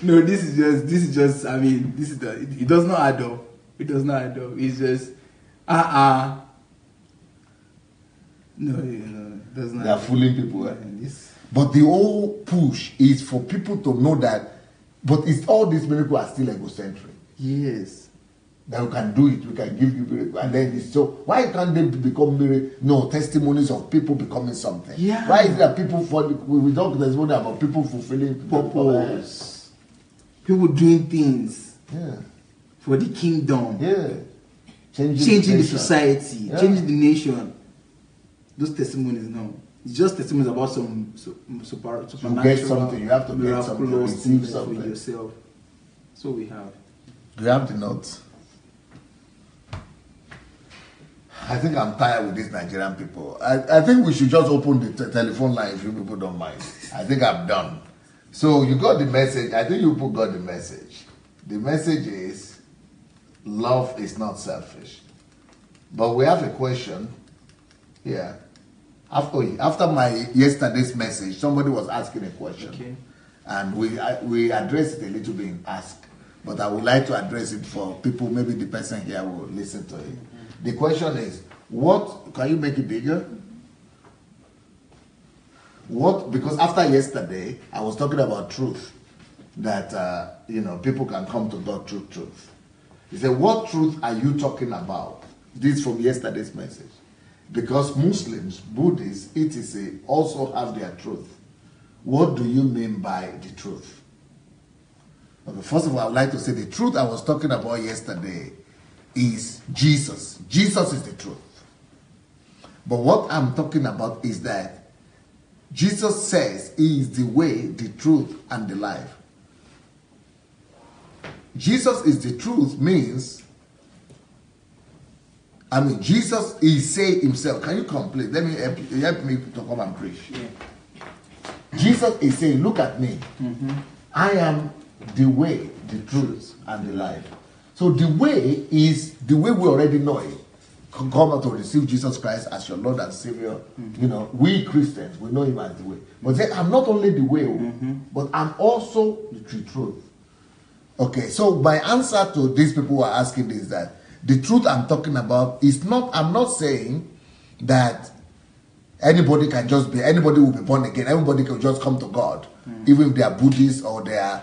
No, this is just. I mean, it does not add up. It does not add up. It's just. No, it does not.
They are fooling people. But the whole push is for people to know that. But it's all these miracles are still egocentric.
Yes.
That we can do it, we can give you miracles. And then it's so, why can't they become testimonies of people becoming something?
Yeah.
Why is it that people we talk testimony about people fulfilling
purpose? People doing things.
Yeah.
For the kingdom.
Yeah.
Changing the society. Yeah. Changing the nation. Those testimonies, no. It's just testimonies about some supernatural.
You get something, you have to get something, receive something
for yourself. So we have.
Do you have the notes? I think I'm tired with these Nigerian people. I think we should just open the telephone line if you people don't mind. I think I'm done. So you got the message. I think you people got the message. The message is, love is not selfish. But we have a question here. After my yesterday's message, somebody was asking a question.
Okay.
And we addressed it a little bit in Ask. But I would like to address it for people, maybe the person here will listen to it. The question is, can you make it bigger? Because after yesterday, I was talking about truth. That, people can come to God through truth. He said, what truth are you talking about? This is from yesterday's message. Because Muslims, Buddhists, etc. also have their truth. What do you mean by the truth? Okay, first of all, I would like to say the truth I was talking about yesterday is Jesus. Jesus is the truth. But what I'm talking about is that Jesus says he is the way, the truth, and the life. Jesus is the truth means, Jesus is saying himself. Can you complete? Let me help me to come and preach.
Yeah.
Jesus is saying, look at me. Mm-hmm. I am the way, the truth, and the life. So the way is the way we already know it. Come out to receive Jesus Christ as your Lord and Savior. Mm-hmm. We Christians, we know him as the way. But then I'm not only the way, but I'm also the truth. Okay, so my answer to these people who are asking is that the truth I'm talking about is not, I'm not saying that anybody will be born again. Everybody can just come to God, even if they are Buddhists or they are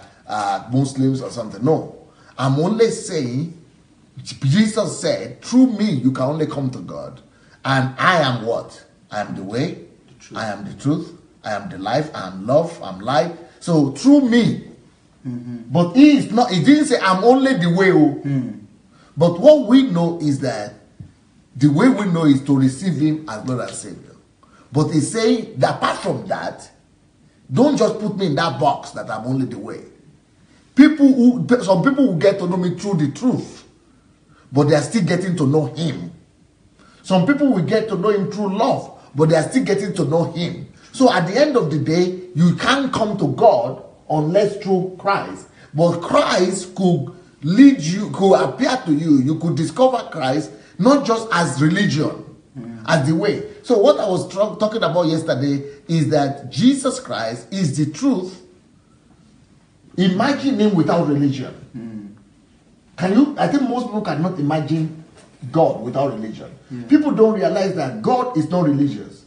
Muslims or something. No, I'm only saying, Jesus said, through me you can only come to God. And I am what? I am the way, I am the truth, I am the life, I am love, I am light. So through me. But he didn't say I'm only the way. But what we know is that the way we know is to receive him as Lord and Savior. But he's saying that apart from that, don't just put me in that box that I'm only the way. Some people will get to know me through the truth, but they are still getting to know him. Some people will get to know him through love, but they are still getting to know him. So at the end of the day, you can't come to God unless through Christ. But Christ could lead you, could appear to you. You could discover Christ not just as religion, as the way. So what I was talking about yesterday is that Jesus Christ is the truth. Imagine him without religion. Can you? I think most people cannot imagine God without religion. People don't realize that God is not religious.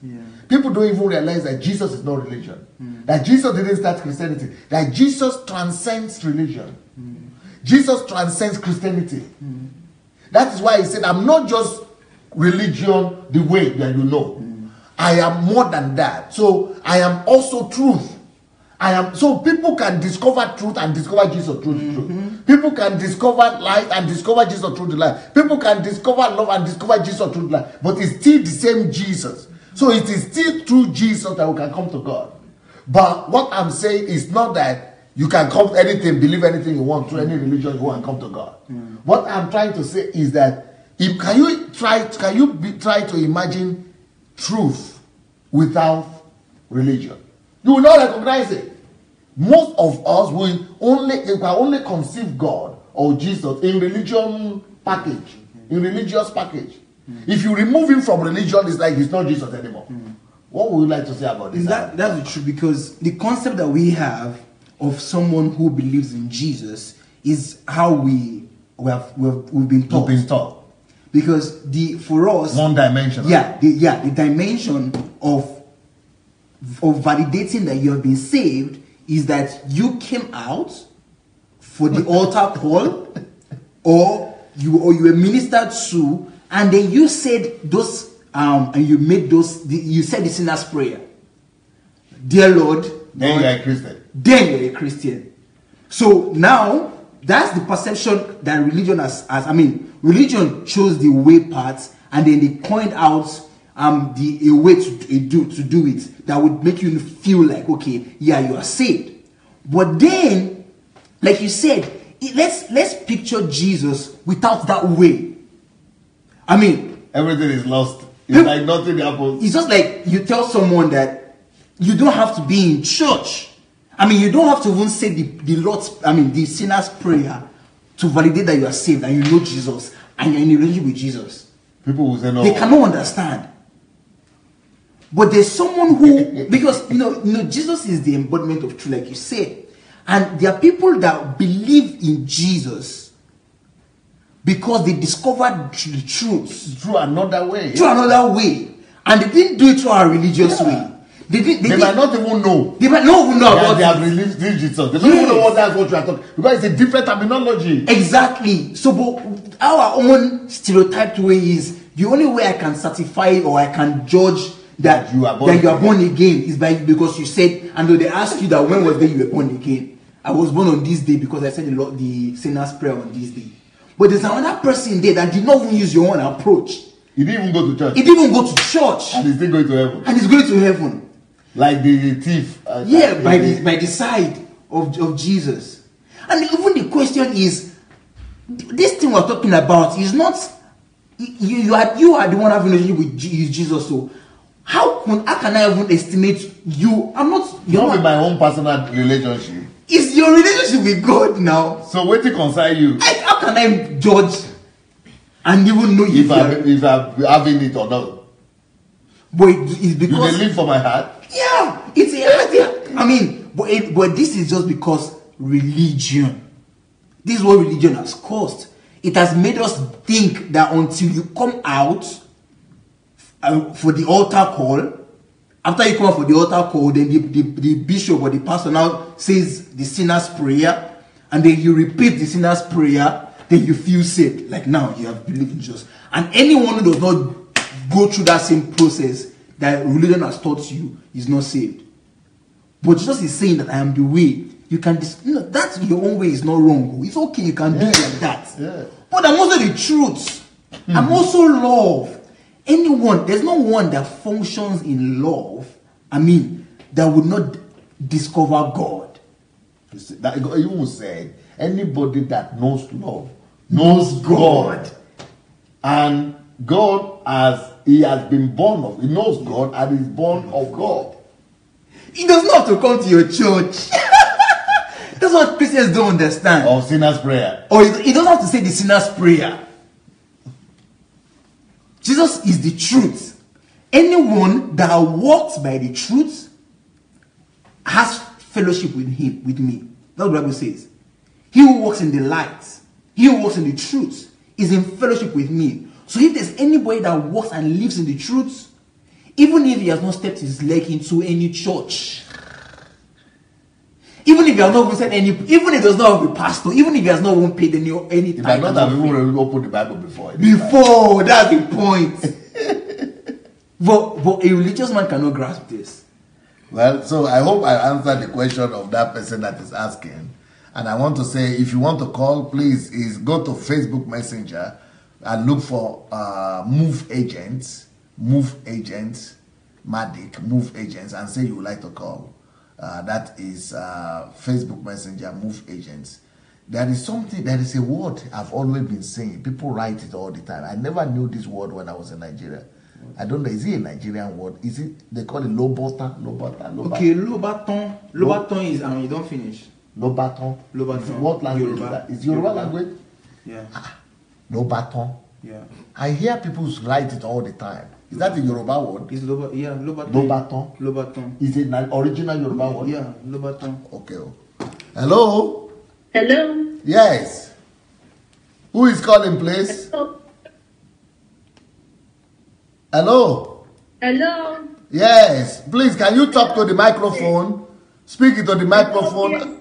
People don't even realize that Jesus is not religion. That Jesus didn't start Christianity. That Jesus transcends religion. Jesus transcends Christianity. That is why he said, I'm not just religion the way that you know. I am more than that. So I am also truth. So people can discover truth and discover Jesus through the truth. People can discover light and discover Jesus through the light. People can discover love and discover Jesus through the light. But it's still the same Jesus. So it is still through Jesus that we can come to God. But what I'm saying is not that you can come to anything, believe anything you want, through any religion you want and come to God. What I'm trying to say is that can you try to imagine truth without religion? You will not recognize it. Most of us will only conceive God or Jesus in religious package. If you remove him from religion, it's like he's not Jesus anymore. What would you like to say about this?
That's the truth, because the concept that we have of someone who believes in Jesus is how we've been taught. Because for us,
one dimension.
The dimension of validating that you have been saved is that you came out for the altar call, or you were ministered to, and then you said those and you made you said the sinner's prayer. Dear Lord,
then you're a Christian.
Then you're a Christian. So now that's the perception that religion religion chose the way part, and then they point out a way to do it that would make you feel like, okay, yeah, you are saved. But then, like you said, let's picture Jesus without that way.
Everything is lost. It's like nothing happens.
It's just like you tell someone that you don't have to be in church. You don't have to even say the sinner's prayer to validate that you are saved and you know Jesus and you're in a relationship with Jesus.
People will say no.
They cannot understand. But there's someone who, because Jesus is the embodiment of truth, like you said, and there are people that believe in Jesus because they discovered the truth
through another way.
And they didn't do it through our religious way.
They might not even know.
They might not even know about
they have released Jesus. They don't even know what that's what you are talking, because it's a different terminology.
Exactly. So, but our own stereotyped way is the only way I can certify or I can judge that you are born again is because you said, and they ask you that when was the day you were born again. I was born on this day because I said the sinner's prayer on this day. But there's another person there that did not even use your own approach.
He didn't even go to church.
He didn't even go to church.
And he's still going to heaven.
And he's going to heaven.
Like the thief.
By the side of Jesus. And even the question is, this thing we're talking about is not, you are the one having a relationship with Jesus. So how can I even estimate you? You're not
with my own personal relationship.
It's your relationship with God now.
So what to concern you?
How can I judge and even know
if I'm having it or not?
But it's because
you live for my heart.
Yeah, it's a heart. But this is just because religion. This is what religion has caused. It has made us think that until you come out for the altar call, after you come out for the altar call, then the bishop or the pastor now says the sinner's prayer, and then you repeat the sinner's prayer, then you feel saved. Like now you have believed in Jesus. And anyone who does not go through that same process that religion has taught you is not saved. But Jesus is saying that I am the way. You can, that's your own way is not wrong. It's okay, you can do it like that.
Yeah.
But I'm also the truth. I'm also love. There's no one that functions in love, that would not discover God.
That you said, anybody that knows love knows God. And God has he has been born of, he knows God and is born of God.
He does not have to come to your church. That's what Christians don't understand.
Or sinner's prayer.
Or he doesn't have to say the sinner's prayer. Jesus is the truth. Anyone that walks by the truth has fellowship with him, with me. That's what the Bible says. He who walks in the light, he who walks in the truth, is in fellowship with me. So if there's anybody that walks and lives in the truth, even if he has not stepped his leg into any church, even if he has not even said any, even if he does not have a pastor, even if he has not even paid any
He might not have even opened the Bible before.
That's the point. but a religious man cannot grasp this.
Well, so I hope I answered the question of that person that is asking. And I want to say, if you want to call, please go to Facebook Messenger and look for Move Agents, Matic, Move Agents, and say you would like to call. That is Facebook Messenger, Move Agents. There is a word I've always been saying. People write it all the time. I never knew this word when I was in Nigeria. I don't know, is it a Nigerian word? Is it, they call it Lobata?
Okay, Lobaton. Lobaton is, you don't finish.
Lobaton? What language is that? Is Yoruba language?
Yeah.
Lobaton?
Yeah.
I hear people write it all the time. Is that a Yoruba word?
It's Lobaton.
Lobaton? Is it an original Yoruba word?
Yeah, Lobaton.
Okay. Hello?
Hello?
Yes. Who is calling, please? Hello?
Hello?
Yes. Please, can you talk to the microphone? Speak into the microphone.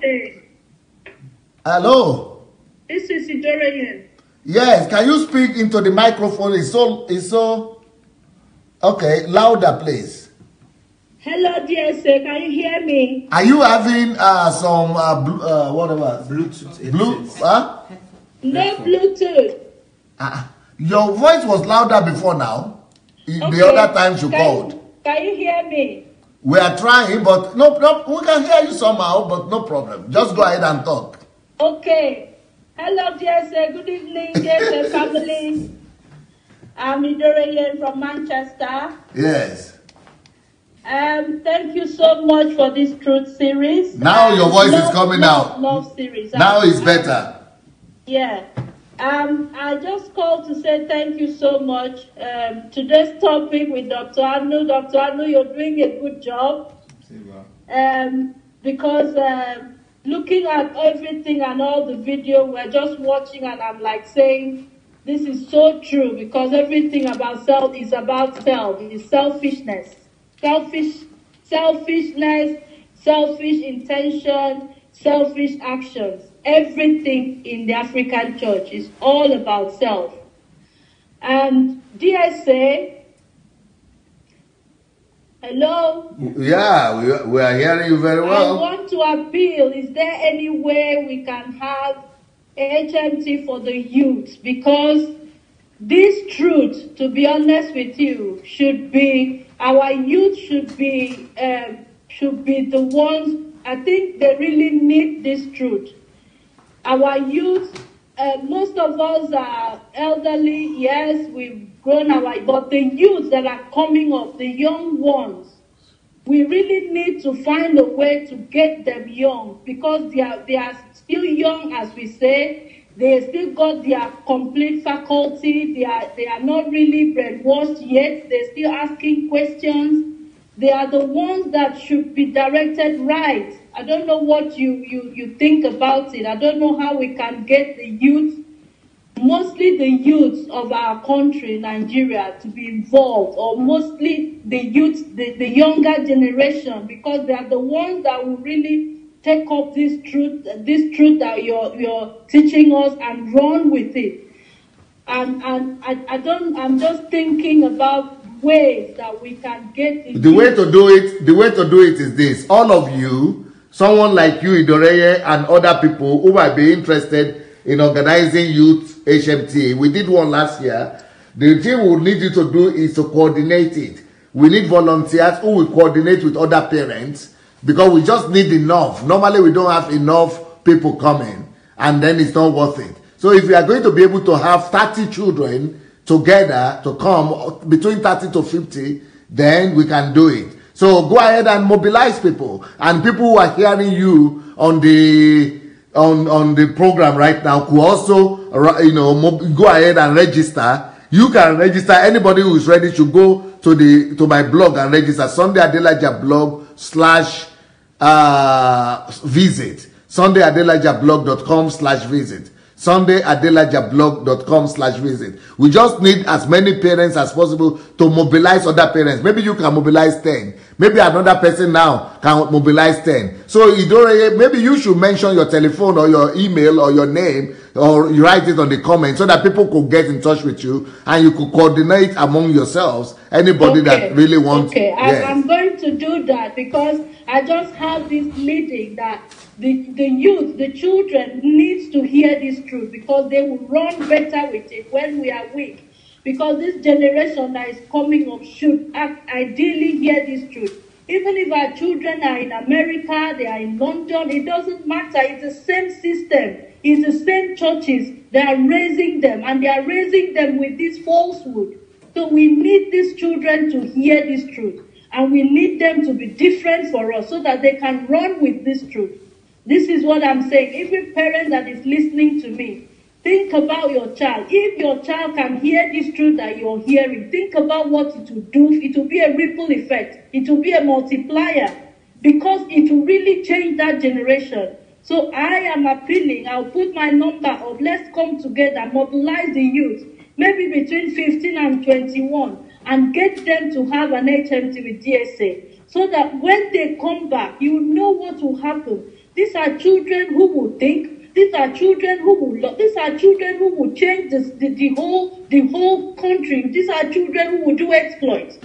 Hello?
This is Idorian.
Yes, can you speak into the microphone? It's so... Okay, louder, please.
Hello, DSA. Can you hear me?
Are you having some whatever?
Bluetooth.
Huh?
No Bluetooth.
Your voice was louder before now.
Okay.
The other times you called.
Can you hear me?
We are trying, but no, we can hear you somehow, but no problem. Just go ahead and talk.
Okay. Hello, DSA. Good evening, DSA family. I'm Idorian from Manchester.
Yes.
Thank you so much for this truth series.
Now your voice is coming out.
Love series.
Now it's better.
Yeah. I just called to say thank you so much. Today's topic with Dr. Anu. Dr. Anu, you're doing a good job. Because looking at everything and all the video, we're just watching and I'm like saying, this is so true because everything about self is about self. It is selfishness. Selfishness, selfish intention, selfish actions. Everything in the African church is all about self. And DSA, hello?
Yeah, we are hearing you very well.
I want to appeal, is there any way we can have HMT for the youth? Because this truth, to be honest with you, should be, our youth should be the ones, I think they really need this truth. Our youth, most of us are elderly, yes, we've grown but the youth that are coming up, the young ones, we really need to find a way to get them young because they are still young, as we say. They still got their complete faculty. They are not really brainwashed yet. They're still asking questions. They are the ones that should be directed right. I don't know what you think about it. I don't know how we can get the youth, mostly the youth of our country, Nigeria, to be involved, or mostly the youth, the younger generation, because they are the ones that will really take up this truth that you're teaching us and run with it. And I'm just thinking about ways that we can get
the way to do it is this. All of you, someone like you, Idoreye, and other people who might be interested in organizing youth HMT. We did one last year. The thing we need you to do is to coordinate it. We need volunteers who will coordinate with other parents because we just need enough. Normally we don't have enough people coming and then it's not worth it. So if we are going to be able to have 30 children together to come between 30 to 50, then we can do it. So go ahead and mobilize people, and people who are hearing you on the program right now could also, go ahead and register. You can register. Anybody who is ready should go to my blog and register. SundayAdelajaBlog/visit. SundayAdelajaBlog.com/visit. SundayAdelajaBlog.com/visit. We just need as many parents as possible to mobilize other parents. Maybe you can mobilize 10. Maybe another person now can mobilize 10. So maybe you should mention your telephone or your email or your name, or you write it on the comments so that people could get in touch with you and you could coordinate among yourselves. Anybody that really wants.
Okay,
yes.
I'm going to do that because I just have this meeting that the youth, the children needs to hear this truth because they will run better with it when we are weak. Because this generation that is coming up should ideally hear this truth. Even if our children are in America, they are in London, it doesn't matter. It's the same system. It's the same churches. They are raising them, and they are raising them with this falsehood. So we need these children to hear this truth. And we need them to be different for us so that they can run with this truth. This is what I'm saying. Every parent that is listening to me, think about your child. If your child can hear this truth that you're hearing, think about what it will do. It will be a ripple effect. It will be a multiplier because it will really change that generation. So I am appealing. I'll put my number up. Let's come together, mobilize the youth, maybe between 15 and 21, and get them to have an HMT with DSA so that when they come back, you know what will happen. These are children who will think. These are children who will love. These are children who will change the whole country. These are children who will do exploits.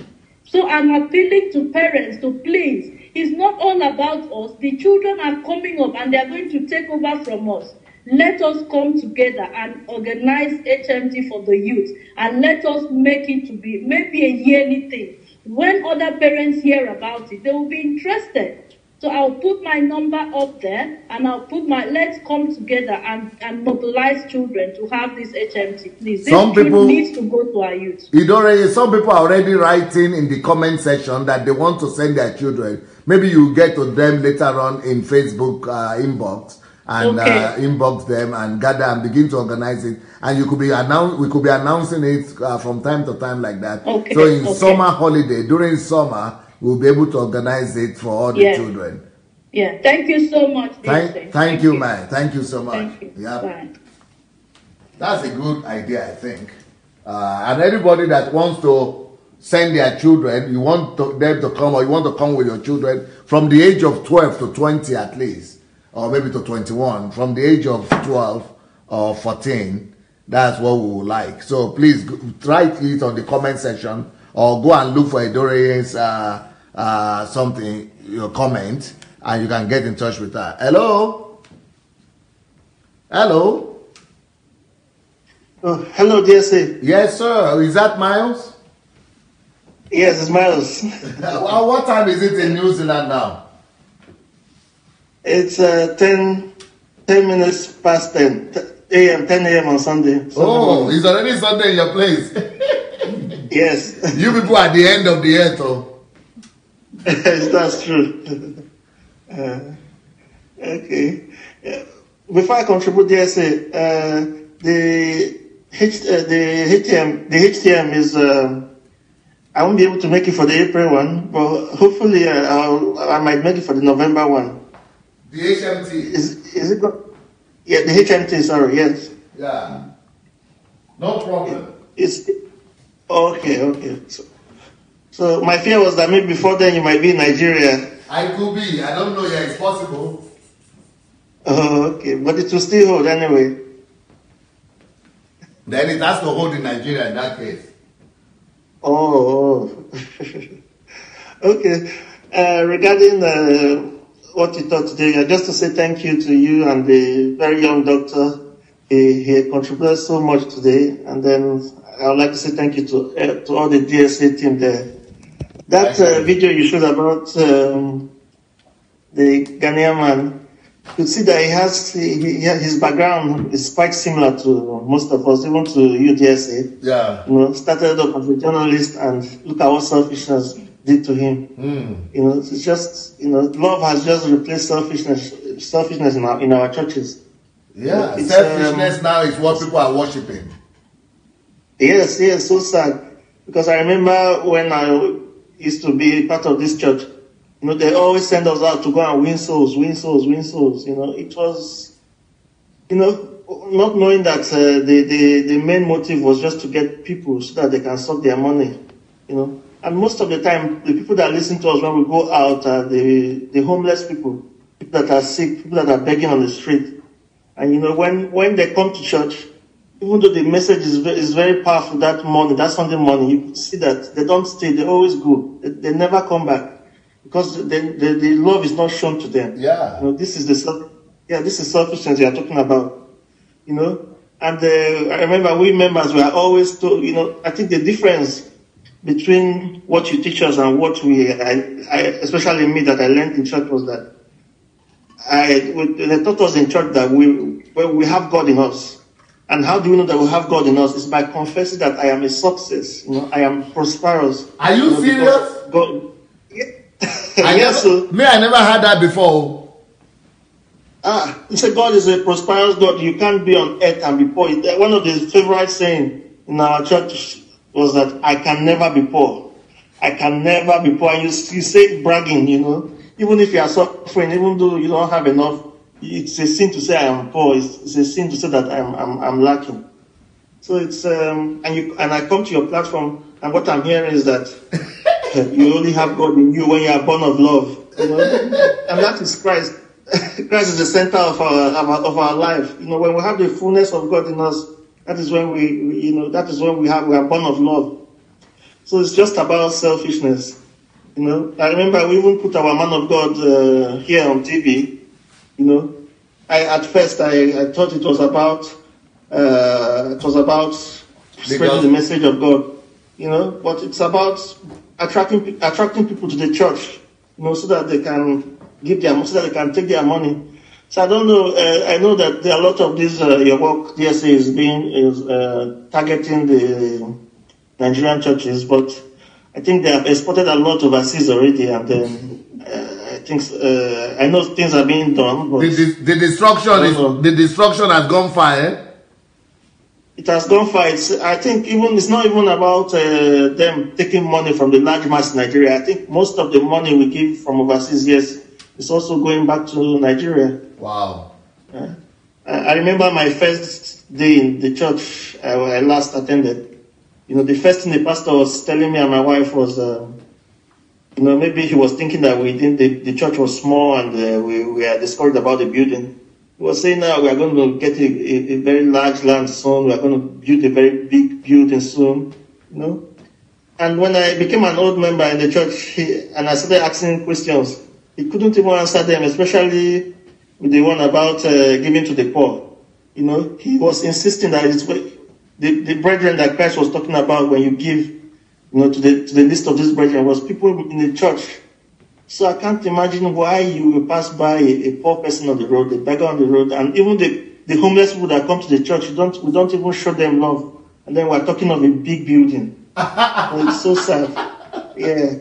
So I'm appealing to parents to please. It's not all about us. The children are coming up and they are going to take over from us. Let us come together and organize HMT for the youth, and let us make it to be maybe a yearly thing. When other parents hear about it, they will be interested. So I'll put my number up there, and I'll put let's come together and mobilize children to have this HMT, please. Some people needs to go to our youth.
Some people are already writing in the comment section that they want to send their children. Maybe you get to them later on in Facebook inbox and inbox them and gather and begin to organize it. And we could be announcing it from time to time like that.
Okay.
So in summer holiday, during summer, we'll be able to organize it for all the children.
Yeah, thank you so much.
Thank you, man. Thank you so much.
Thank you.
Yeah.
Bye.
That's a good idea, I think. And anybody that wants to send their children, you want them to come, or you want to come with your children from the age of 12 to 20 at least, or maybe to 21, from the age of 12 or 14, that's what we would like. So please write it on the comment section, or go and look for Edore's your comment, and you can get in touch with her. Hello? Hello?
Oh, hello, DSA.
Yes, sir. Is that Miles?
Yes, it's Miles.
What time is it in New Zealand now?
It's 10 minutes past 10 a.m. on Sunday.
Oh, it's already Sunday in your place.
Yes.
You people are the end of the earth, oh.
That's true. Okay. Before I contribute, DSA, the HTM is, I won't be able to make it for the April one, but hopefully I might make it for the November one.
The HMT?
Is it good? Yeah, the HMT, sorry, yes.
Yeah. No problem.
Okay. So my fear was that maybe before then you might be in Nigeria.
I could be. I don't know yet. It's possible.
Oh, okay. But it will still hold anyway.
Then it has to hold in Nigeria in that case.
Oh. Okay. Regarding what you taught today, just to say thank you to you and the very young doctor. He contributed so much today. And then I would like to say thank you to all the DSA team there. That video you showed about the Ghanaian man, you see that his background is quite similar to most of us, even to UDSA.
Yeah.
You know, started up as a journalist, and look at what selfishness did to him. You know, it's just, you know, love has just replaced selfishness in our churches.
Yeah, selfishness now is what people are worshiping.
Yes, so sad. Because I remember when I used to be part of this church, you know, they always send us out to go and win souls. You know, it was, you know, not knowing that the main motive was just to get people so that they can suck their money, you know. And most of the time, the people that listen to us when we go out are the homeless people that are sick, people that are begging on the street. And, you know, when they come to church, even though the message is very powerful that morning, that Sunday morning, you can see that they don't stay, they always go. They never come back because the love is not shown to them.
Yeah.
You know, this is selfishness you are talking about, you know. And I remember we members were always told, you know, I think the difference between what you teach us and what especially me, that I learned in church was that they taught us in church that we have God in us. And how do we know that we have God in us? It's by confessing that I am a success. You know, I am prosperous.
Are you serious?
God, yeah.
I never had that before.
You say God is a prosperous God. You can't be on earth and be poor. One of the favorite saying in our church was that I can never be poor. I can never be poor. And you say it bragging, you know. Even if you are suffering, even though you don't have enough, it's a sin to say I am poor. It's a sin to say that I'm lacking. So it's and I come to your platform, and what I'm hearing is that you only have God in you when you are born of love. You know? And that is Christ. Christ is the center of our life. You know, when we have the fullness of God in us, that is when we are born of love. So it's just about selfishness. You know, I remember we even put our man of God here on TV. You know, at first I thought it was about spreading the message of God. You know, but it's about attracting people to the church. You know, so that they can so that they can take their money. So I don't know. I know that there are a lot of these your work DSA is targeting the Nigerian churches, but I think they have exported a lot overseas already, and then I know things are being done. But
the destruction has gone far. Eh?
It has gone far. I think it's not even about them taking money from the large mass in Nigeria. I think most of the money we give from overseas, yes, is also going back to Nigeria.
Wow.
I remember my first day in the church I last attended. You know, the first thing the pastor was telling me and my wife was, you know, maybe he was thinking that the church was small and we were discouraged about the building. He was saying now we are going to get a very large land soon. We are going to build a very big building soon, you know. And when I became an old member in the church and I started asking questions, he couldn't even answer them, especially with the one about giving to the poor. You know, he was insisting that it's the brethren that Christ was talking about when you give, you know, to the list of these brethren was people in the church. So I can't imagine why you will pass by a poor person on the road, a beggar on the road, and even the homeless people that come to the church, we don't even show them love. And then we're talking of a big building. It's so sad. Yeah.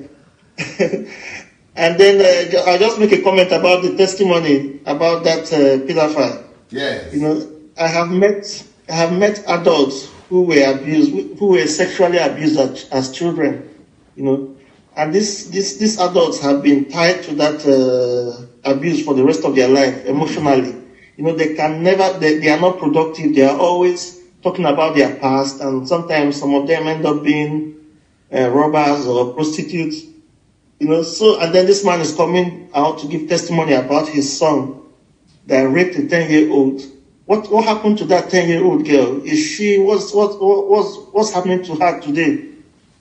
And then I'll just make a comment about the testimony about that pillar fire.
Yes.
You know, I have met adults who were abused, who were sexually abused as children, you know, and these adults have been tied to that abuse for the rest of their life emotionally. You know, they are not productive. They are always talking about their past, and sometimes some of them end up being robbers or prostitutes. You know, so, and then this man is coming out to give testimony about his son that raped a 10-year-old. What happened to that 10-year-old girl? Is she, what's happening to her today?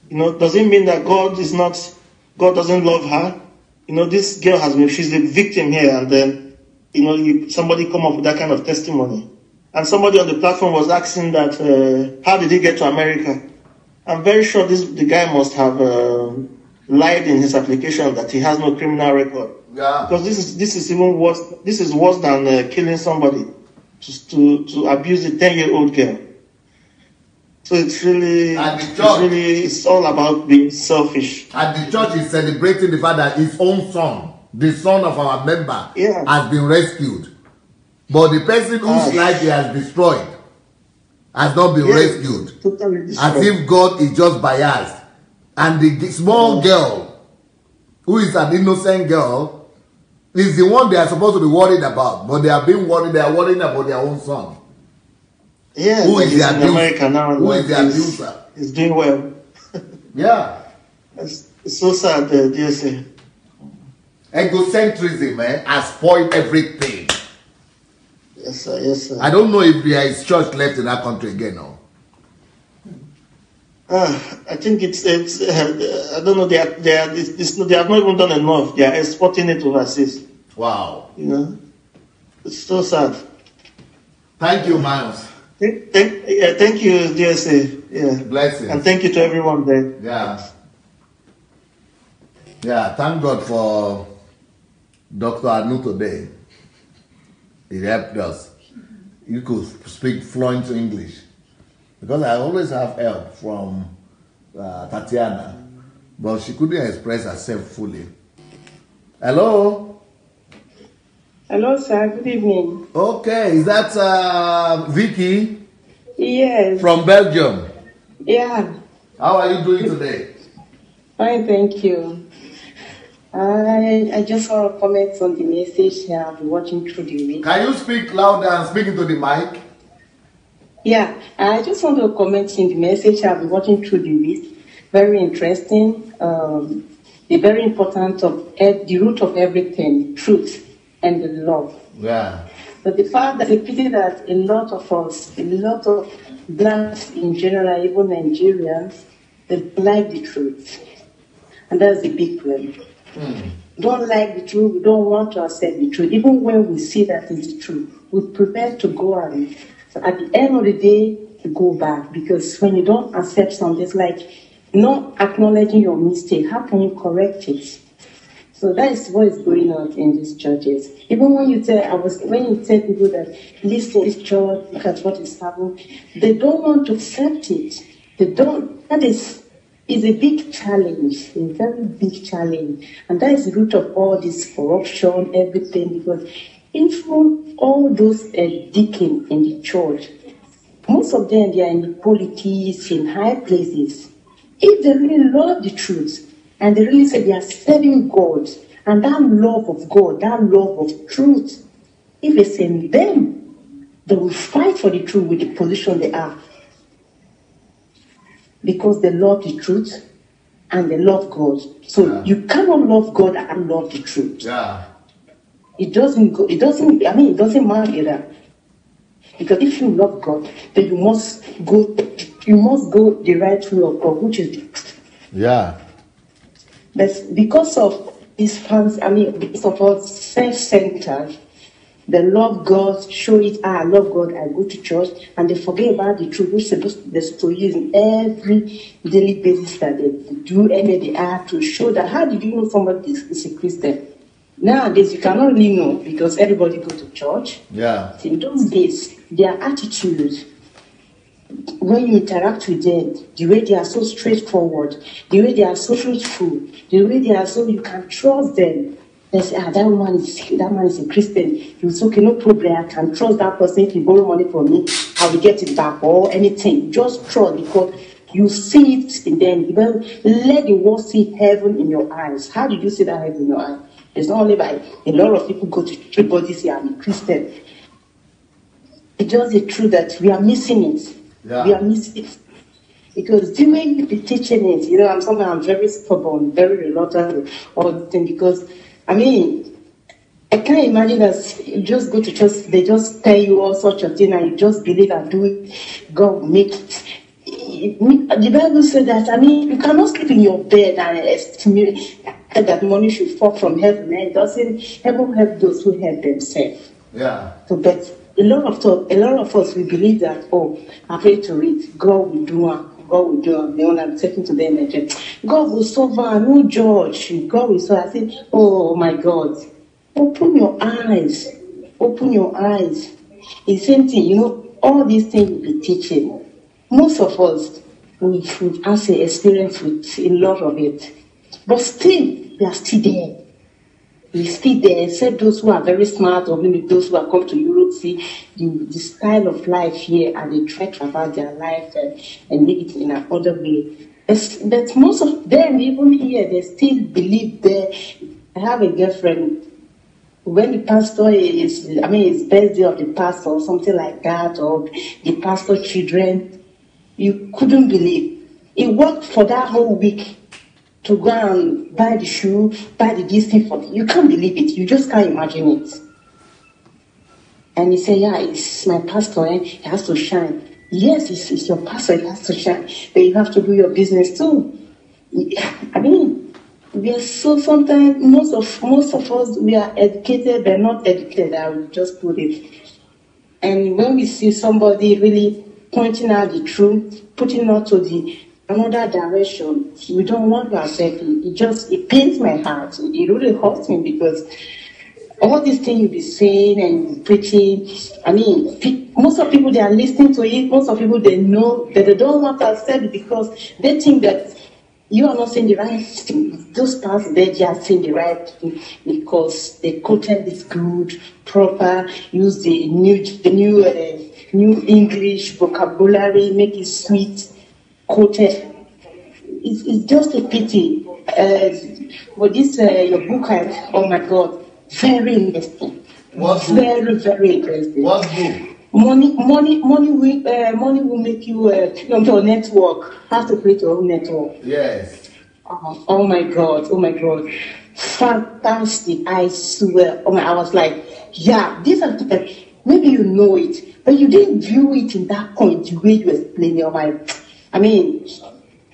You know, does it mean that God doesn't love her? You know, this girl she's the victim here, and then, you know, somebody come up with that kind of testimony. And somebody on the platform was asking that, how did he get to America? I'm very sure the guy must have lied in his application that he has no criminal record. Yeah. Because this is even worse. This is worse than killing somebody, to abuse a 10-year-old girl. So it's really, it's all about being selfish.
And the church is celebrating the fact that his own son, the son of our member, has been rescued. But the person whose life he has destroyed has not been rescued.
Totally destroyed.
As if God is just biased. And the small girl, who is an innocent girl, is the one they are supposed to be worried about. But they are being worried, they are worrying about their own son.
Yeah,
who is the
in America now?
Who is the abuser?
He's doing well.
Yeah.
It's so sad, DSA.
Egocentrism has spoiled everything.
Yes, sir. Yes, sir.
I don't know if there is church left in that country again, no?
I think it's I don't know, they have not even done enough. They are exporting it overseas.
Wow.
You know? It's so sad.
Thank you, Miles.
Thank you, DSA. Yeah.
Blessings.
And thank you to everyone there.
Yeah. Yeah, thank God for Dr. Anu today. He helped us. You could speak fluent English. Because I always have help from Tatiana. But she couldn't express herself fully. Hello?
Hello, sir. Good evening.
Okay, is that Vicky?
Yes.
From Belgium?
Yeah.
How are you doing today?
Fine, thank you. I just want to comment on the message I've been watching through the week.
Can you speak louder and speak into the mic?
Yeah, I just want to comment in the message I've been watching through the week. Very interesting. The very important of the root of everything, truth and the love.
Yeah.
But the fact that the pity that a lot of us, a lot of blacks in general, even Nigerians, they like the truth. And that's the big problem. Don't like the truth, we don't want to accept the truth. Even when we see that it's the truth, we prepare to go and at the end of the day, you go back. Because when you don't accept something, it's like not acknowledging your mistake. How can you correct it? So that is what is going on in these churches. Even when you tell people that listen to this church, look at what is happening, they don't want to accept it. They don't. That is a big challenge, a very big challenge, and that is the root of all this corruption, everything. Because even all those deacons in the church, most of them they are in the politics, in high places. If they really love the truth, and they really say they are serving God, and that love of God, that love of truth, if it's in them, they will fight for the truth with the position they are. Because they love the truth and they love God. So you cannot love God and love the truth.
Yeah.
It doesn't matter either. Because if you love God, then you must go the right way of God, which is the truth.
Yeah.
But because of these fans, because of us self-centered, they love God, show it, I love God, I go to church, and they forget about the truth, which they're supposed to use in every daily basis that they do, and they have to show that. How did you know somebody is a Christian? Nowadays, you cannot really know because everybody goes to church.
Yeah.
In those days, their attitude, when you interact with them, the way they are so straightforward, the way they are so truthful, the way they are so you can trust them. They say, that man is a Christian. You say, okay, no problem. I can trust that person. If you borrow money from me, I will get it back or anything. Just trust because you see it in them. Let the world see heaven in your eyes. How did you see that heaven in your eyes? It's not only by a lot of people go to church, but say I'm a Christian. It's just the truth that we are missing it.
Yeah.
We are missing it. Because the way you be teaching it, I'm very stubborn, very reluctant to all the things because I can't imagine that you just go to church, they just tell you all such a thing and you just believe and do it, God will make it. The Bible says that, you cannot sleep in your bed and estimate that money should fall from heaven. And it doesn't, heaven help those who help themselves.
Yeah.
So, but a lot of us, we believe that, I pray to it, God will do one. God will do on the own. I'm taking to them and God will suffer, no judge. God will suffer. I said, oh my God, open your eyes. Open your eyes. It's the same thing, you know, all these things will be teaching. Most of us, we've had experience with a lot of it. But still, we are still there. We're still there, except those who are very smart, or maybe those who have come to Europe, see the style of life here, and they try to about their life and make it in another way. But most of them, even here, they still believe there. I have a girlfriend. When the pastor is, it's birthday of the pastor or something like that, or the pastor children, you couldn't believe. He worked for that whole week to go and buy the shoe, buy the this thing for you. Can't believe it. You just can't imagine it. And he said, yeah, it's my pastor, he has to shine. Yes, it's your pastor, it has to shine. But you have to do your business too. We are so sometimes, most of us, we are educated, but not educated. I will just put it. And when we see somebody really pointing out the truth, putting us to the another direction, we don't want to accept it. It pains my heart. It really hurts me because all these things you be saying and preaching, most of people, they are listening to it. Most of people, they know, but they don't want to accept it because they think that you are not saying the right thing. Those parts, they are saying the right thing because the content is good, proper, use the new English vocabulary, make it sweet, quoted. It's just a pity. But this, your book, oh my God, very interesting. Very, very interesting.
What book?
Money will make you your network. Have to create your own network.
Yes.
Oh my God. Fantastic. I swear. I was like, yeah, these are maybe you know it, but you didn't view it in that point, the way you explained it.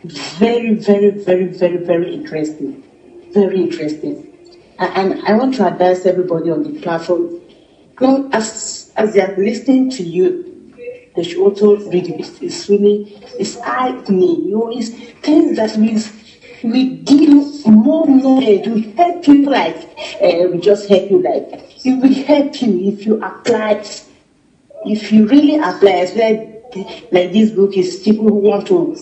Very, very, very, very, very interesting. Very interesting. And I want to advise everybody on the platform, as they are listening to you, they should also read it. It's eye-opening. It's things that we give more knowledge. We help you we just help you it will help you if you apply. If you really apply, like this book is people who want to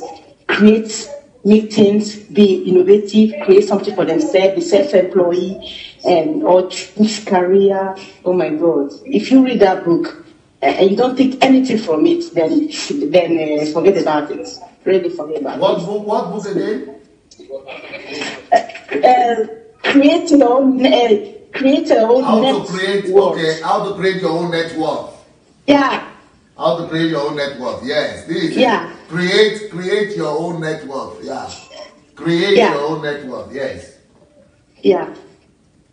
make things, be innovative, create something for themselves, be self-employed, or change career. Oh my God! If you read that book and you don't take anything from it, then forget about it. Really forget about it.
What book again?
Create your own network.
How to create your own network.
Yeah.
How to create your own network. Yes. This is create your own network. Yeah. Create your own network. Yes.
Yeah.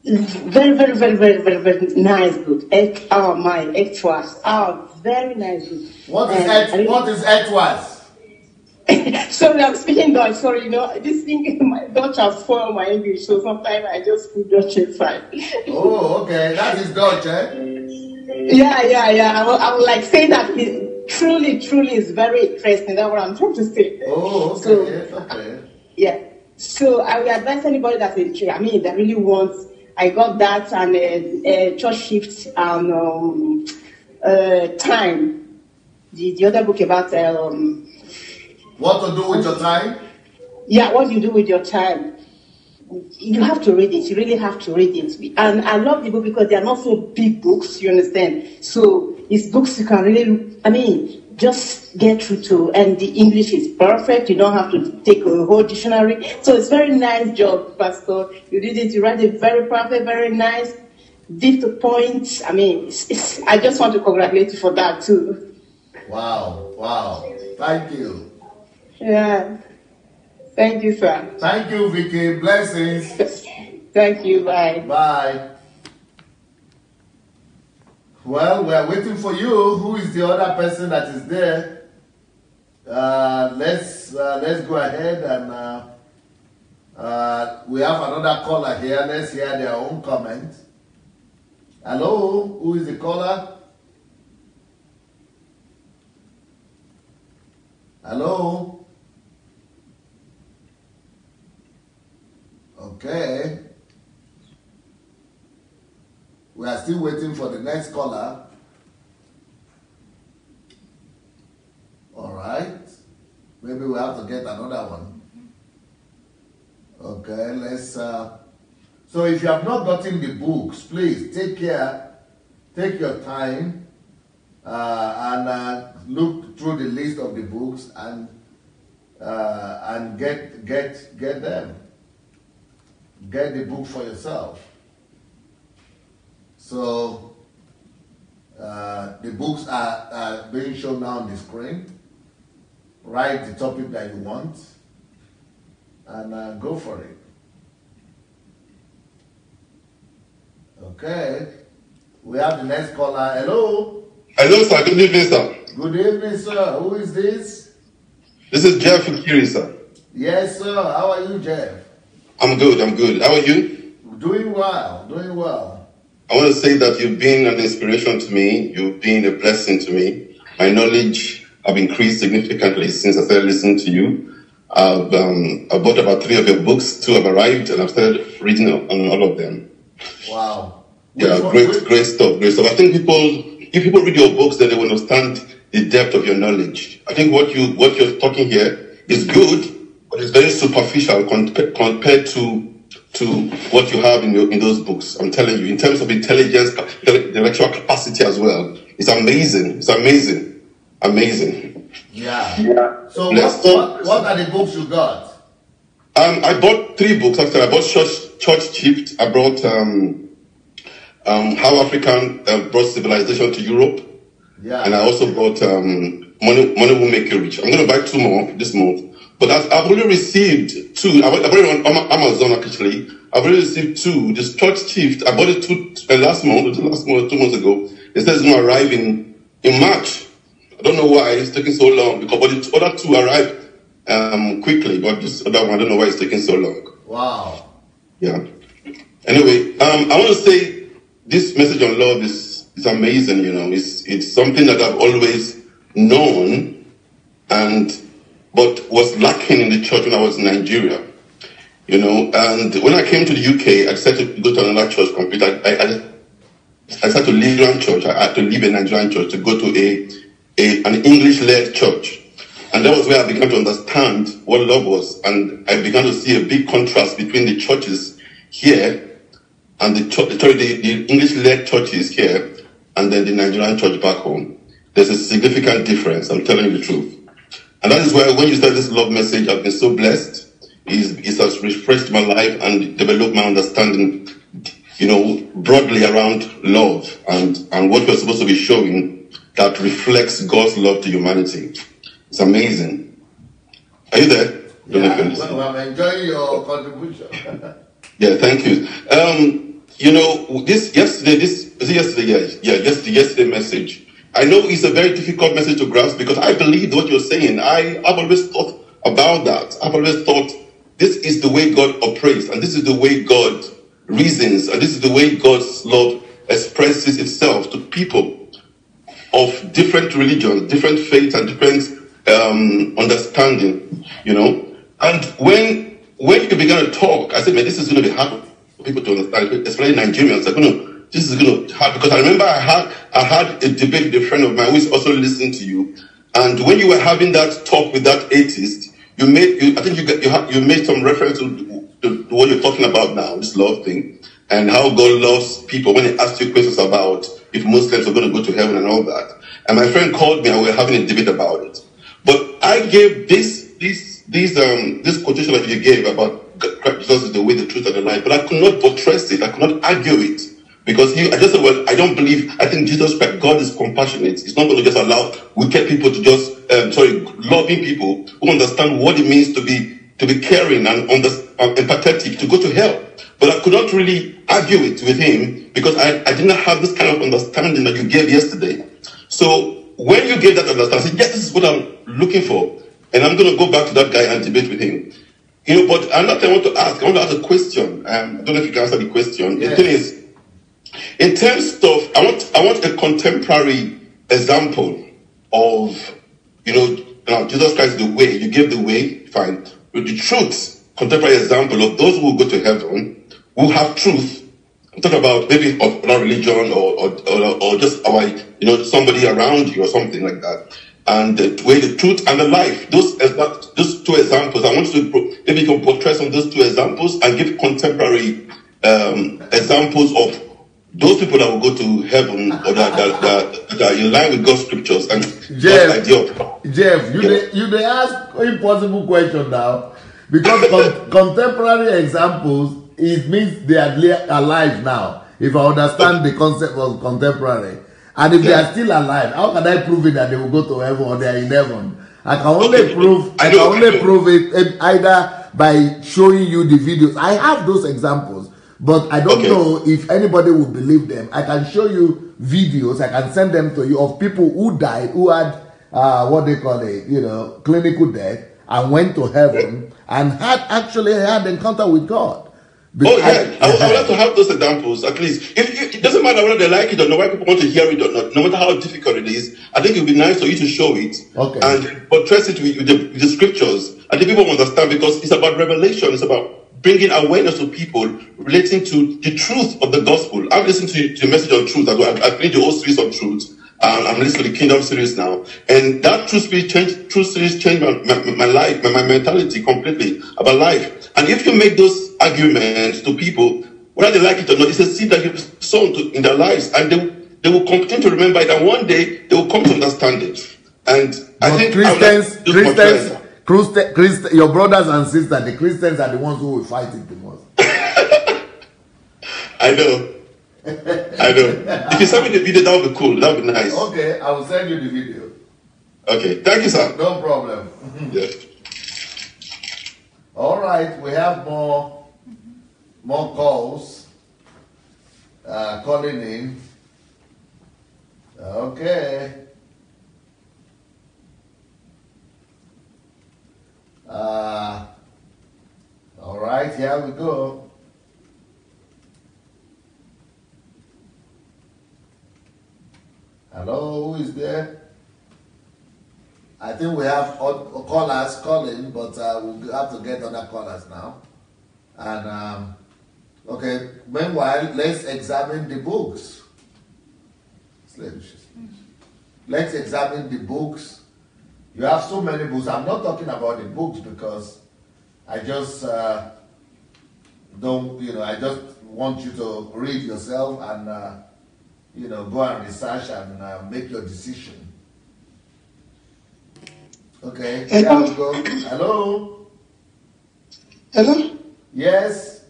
Very, very, very, very, very, very nice book. My Etwas. Very nice book.
What is Etwas?
Sorry, I'm speaking Dutch. Sorry, this thing, my Dutch has spoiled my English, so sometimes I just speak Dutch inside.
Oh, okay. That is Dutch, eh?
Yeah. I would like say that it truly is very interesting. That's what I'm trying to say.
Oh, okay. Okay.
Yeah. So I will advise anybody that's in church. That really wants. I got that and church shift and time. The other book about
what to do with your time?
Yeah, what you do with your time. You have to read it. You really have to read it. And I love the book because they are not so big books, you understand? So it's books you can really, just get through to. And the English is perfect. You don't have to take a whole dictionary. So it's very nice job, Pastor. You did it. You write it very perfect, very nice, deep to point. I just want to congratulate you for that too.
Wow. Thank you.
Yeah. Thank you, sir.
Thank you, Vicky. Blessings.
Thank you. Bye.
Bye. Well, we're waiting for you. Who is the other person that is there? Let's go ahead and we have another caller here. Let's hear their own comment. Hello, who is the caller? Hello. Okay. We are still waiting for the next caller. All right. Maybe we have to get another one. Okay, let's... So if you have not gotten the books, please take care. Take your time and look through the list of the books and get them. Get the book for yourself. So the books are being shown now on the screen. Write the topic that you want and go for it. Okay. We have the next caller. Hello.
Hello, sir. Good evening, sir.
Good evening, sir. Who is this?
This is Jeff Ukiri, sir.
Yes, sir. How are you, Jeff?
I'm good. How are you?
Doing well.
I want to say that you've been an inspiration to me. You've been a blessing to me. My knowledge have increased significantly since I started listening to you. I've bought about 3 of your books. 2 have arrived, and I've started reading on all of them.
Wow.
Yeah, great stuff. I think if people read your books, then they will understand the depth of your knowledge. I think what you're talking here is good, but it's very superficial compared to what you have in those books. I'm telling you, in terms of intelligence, intellectual capacity as well, it's amazing.
Yeah. So what are the books you got?
I bought 3 books actually. I bought Church Shift. I brought How African Brought Civilization to Europe.
Yeah.
And I also bought Money Will Make You Rich. I'm going to buy 2 more this month. But I've already received 2. I've already on Amazon actually. I've already received 2. This Church Shift, I bought it 2 last month, 2 months ago. It says it's going to arrive in March. I don't know why it's taking so long, because the other 2 arrived quickly, but this other one, I don't know why it's taking so long.
Wow.
Yeah. Anyway, I want to say this message on love is amazing, you know. It's something that I've always known, but was lacking in the church when I was in Nigeria, you know. And when I came to the UK, I decided to go to another church completely. I started to leave one church. I had to leave a Nigerian church to go to an English-led church. And that was where I began to understand what love was. And I began to see a big contrast between the churches here and the English-led churches here and then the Nigerian church back home. There's a significant difference, I'm telling you the truth. And that is why when you start this love message, I've been so blessed. It has refreshed my life and developed my understanding, you know, broadly around love and what we're supposed to be showing that reflects God's love to humanity. It's amazing. Are you there?
Yeah, well, I'm enjoying your contribution.
Yeah, thank you. You know, yesterday message, I know it's a very difficult message to grasp because I believe what you're saying. I've always thought about that. I've always thought this is the way God operates, and this is the way God reasons, and this is the way God's love expresses itself to people of different religions, different faiths, and different understanding, you know. And when you began to talk, I said, man, this is going to be hard for people to understand, especially Nigerians. This is going to be hard, because I remember I had a debate with a friend of mine who is also listening to you. And when you were having that talk with that atheist, you made some reference to what you're talking about now, this love thing, and how God loves people when he asked you questions about if Muslims are going to go to heaven and all that. And my friend called me and we were having a debate about it. But I gave this quotation that you gave about Jesus is the way, the truth, and the life, but I could not buttress it. I could not argue it. Because I just said, well, I think Jesus Christ, God is compassionate. He's not going to just allow wicked people to just, loving people who understand what it means to be caring and empathetic, to go to hell. But I could not really argue it with him because I did not have this kind of understanding that you gave yesterday. So when you gave that understanding, I said, yes, this is what I'm looking for. And I'm going to go back to that guy and debate with him. You know, but another thing I want to ask a question. I don't know if you can answer the question. Yes. The thing is, in terms of, I want a contemporary example of, you know, Jesus Christ is the way. You gave the way, fine. But the truth contemporary example of those who go to heaven, who have truth. I'm talking about maybe of our religion or just our, somebody around you or something like that. And the way, the truth and the life. Those two examples, I want you to maybe you can portray some of those two examples and give contemporary examples of those people that will go to heaven or that are in line with God's scriptures and God's idea of.
Jeff, you they ask impossible question now, because contemporary examples, it means they are alive now. If I understand the concept of contemporary, and if they are still alive, how can I prove it that they will go to heaven or they are in heaven? I can only prove it either by showing you the videos. I have those examples, but I don't know if anybody will believe them. I can show you videos. I can send them to you of people who died, who had what they call it, clinical death, and went to heaven and had encounter with God.
Because I would like to have those examples at least. It doesn't matter whether they like it or not, whether people want to hear it or not, no matter how difficult it is. I think it would be nice for you to show it and portray it with the scriptures. I think people will understand, because it's about revelation. It's about bringing awareness to people relating to the truth of the gospel. I've listened to the message on truth as well. I've read the whole series on truth. I'm listening to the Kingdom series now, and that truth series changed my life, my mentality completely about life. And if you make those arguments to people, whether they like it or not, it's a seed that you've sown in their lives, and they will continue to remember it, and one day they will come to understand it. And I think Christians,
your brothers and sisters, the Christians are the ones who will fight it the most.
I know. If you send me the video, that would be cool. That would be nice.
Okay, I will send you the video.
Okay, thank you, sir.
No problem.
Yeah.
All right, we have more calls calling in. Okay. All right, here we go. Hello, who is there? I think we have callers calling, but we'll have to get other callers now. And, okay, meanwhile, let's examine the books. Let's examine the books. You have so many books. I'm not talking about the books because I just I just want you to read yourself and, go and research and make your decision. Okay.
Hello.
Here we go. Hello.
Hello.
Yes.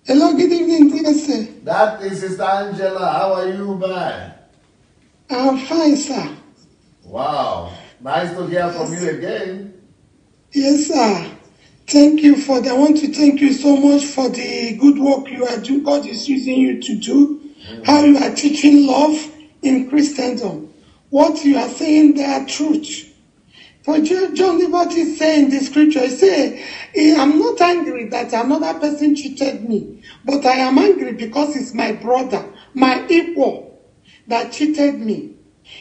Hello. Good evening, dear sir.
That is Sister Angela. How are you, man?
I'm fine, sir.
Wow. Nice to hear from you again.
Yes, sir. Thank you for that. I want to thank you so much for the good work you are doing. God is using you to do. How you are teaching love in Christendom. What you are saying, they are truth. For John the Baptist saying in the scripture, he said, I'm not angry that another person cheated me, but I am angry because it's my brother, my equal, that cheated me.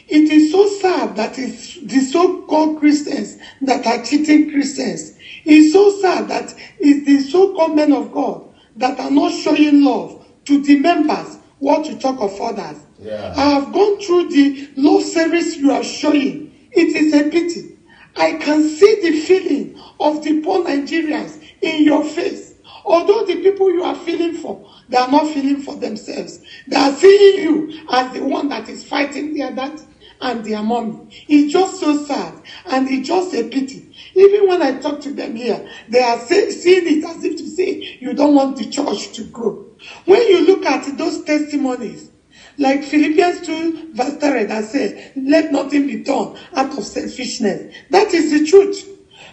It is so sad that it's the so-called Christians that are cheating Christians. It's so sad that it's the so-called men of God that are not showing love to the members, what to talk of others.
Yeah.
I have gone through the love service you are showing. It is a pity. I can see the feeling of the poor Nigerians in your face. Although the people you are feeling for, they are not feeling for themselves. They are seeing you as the one that is fighting their dad and their mommy. It's just so sad, and it's just a pity. Even when I talk to them here, they are seeing it as if to say, you don't want the church to grow. When you look at those testimonies, like Philippians 2 verse 3 that says, let nothing be done out of selfishness. That is the truth.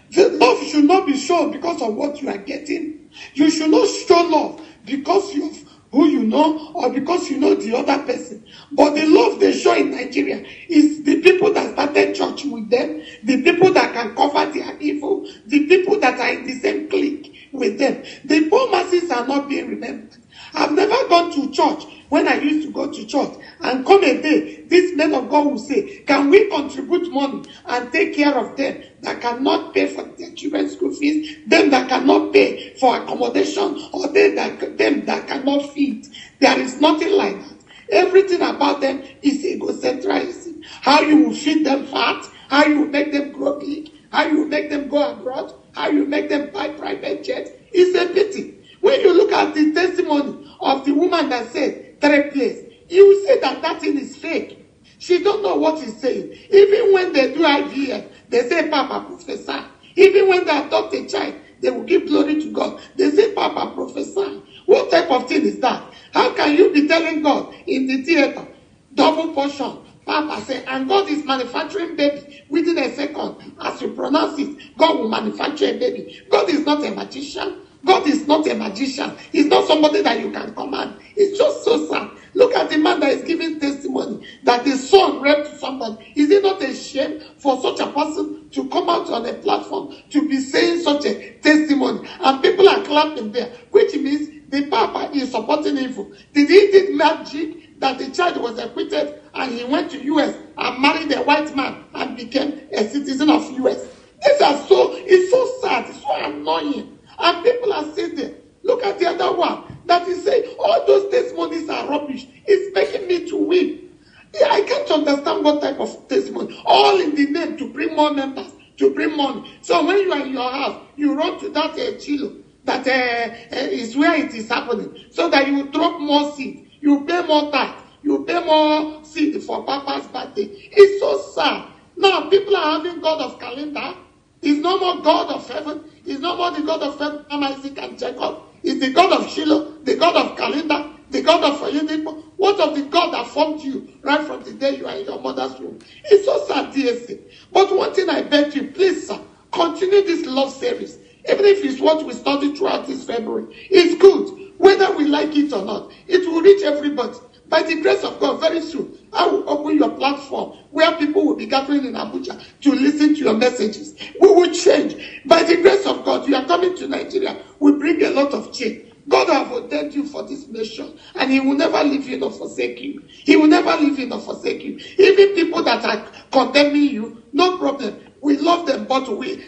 The love should not be shown because of what you are getting. You should not show love because of who you know or because you know the other person. But the love they show in Nigeria is the people that started church with them, the people that can cover their evil, the people that are in the same clique with them. The poor masses are not being remembered. I've never gone to church when I used to go to church, and come a day, this men of God will say, can we contribute money and take care of them that cannot pay for their children's school fees, them that cannot pay for accommodation, or them that cannot feed? There is nothing like that. Everything about them is egocentrism. How you will feed them fat, how you will make them grow big, how you will make them go abroad, how you make them buy private jets. It's a pity. When you look at the testimony of the woman that said 3 plays, you will say that that thing is fake. She don't know what he's saying. Even when they do IVF, they say Papa Professor. Even when they adopt a child, they will give glory to God. They say Papa Professor. What type of thing is that? How can you be telling God in the theater, double portion, Papa say, and God is manufacturing baby within a second. As you pronounce it, God will manufacture a baby. God is not a magician. God is not a magician. He's not somebody that you can command. It's just so sad. Look at the man that is giving testimony that the son raped somebody. Is it not a shame for such a person to come out on a platform to be saying such a testimony? And people are clapping there, which means the Papa is supporting evil. Did he did magic that the child was acquitted and he went to US and married a white man and became a citizen of US? It's so sad, it's so annoying. And people are sitting there. Look at the other one that is saying all those testimonies are rubbish. It's making me to weep. Yeah, I can't understand what type of testimony. All in the name to bring more members, to bring money. So when you are in your house, you run to that chilo that is where it is happening, so that you drop more seed, you pay more tax, you pay more seed for Papa's birthday. It's so sad. Now people are having God of calendar. He's no more God of heaven. He's no more the God of Abraham, Isaac, and Jacob. He's the God of Shiloh, the God of calendar, the God of Oyedipo. What of the God that formed you right from the day you are in your mother's womb? It's so sad, DSC. But one thing I beg you, please, sir, continue this love series. Even if it's what we studied throughout this February, it's good. Whether we like it or not, it will reach everybody. By the grace of God, very soon, I will open your platform where people will be gathering in Abuja to listen to your messages. We will change. By the grace of God, you are coming to Nigeria. We bring a lot of change. God have ordained you for this nation, and He will never leave you nor forsake you. He will never leave you nor forsake you. Even people that are condemning you, no problem. We love them, but we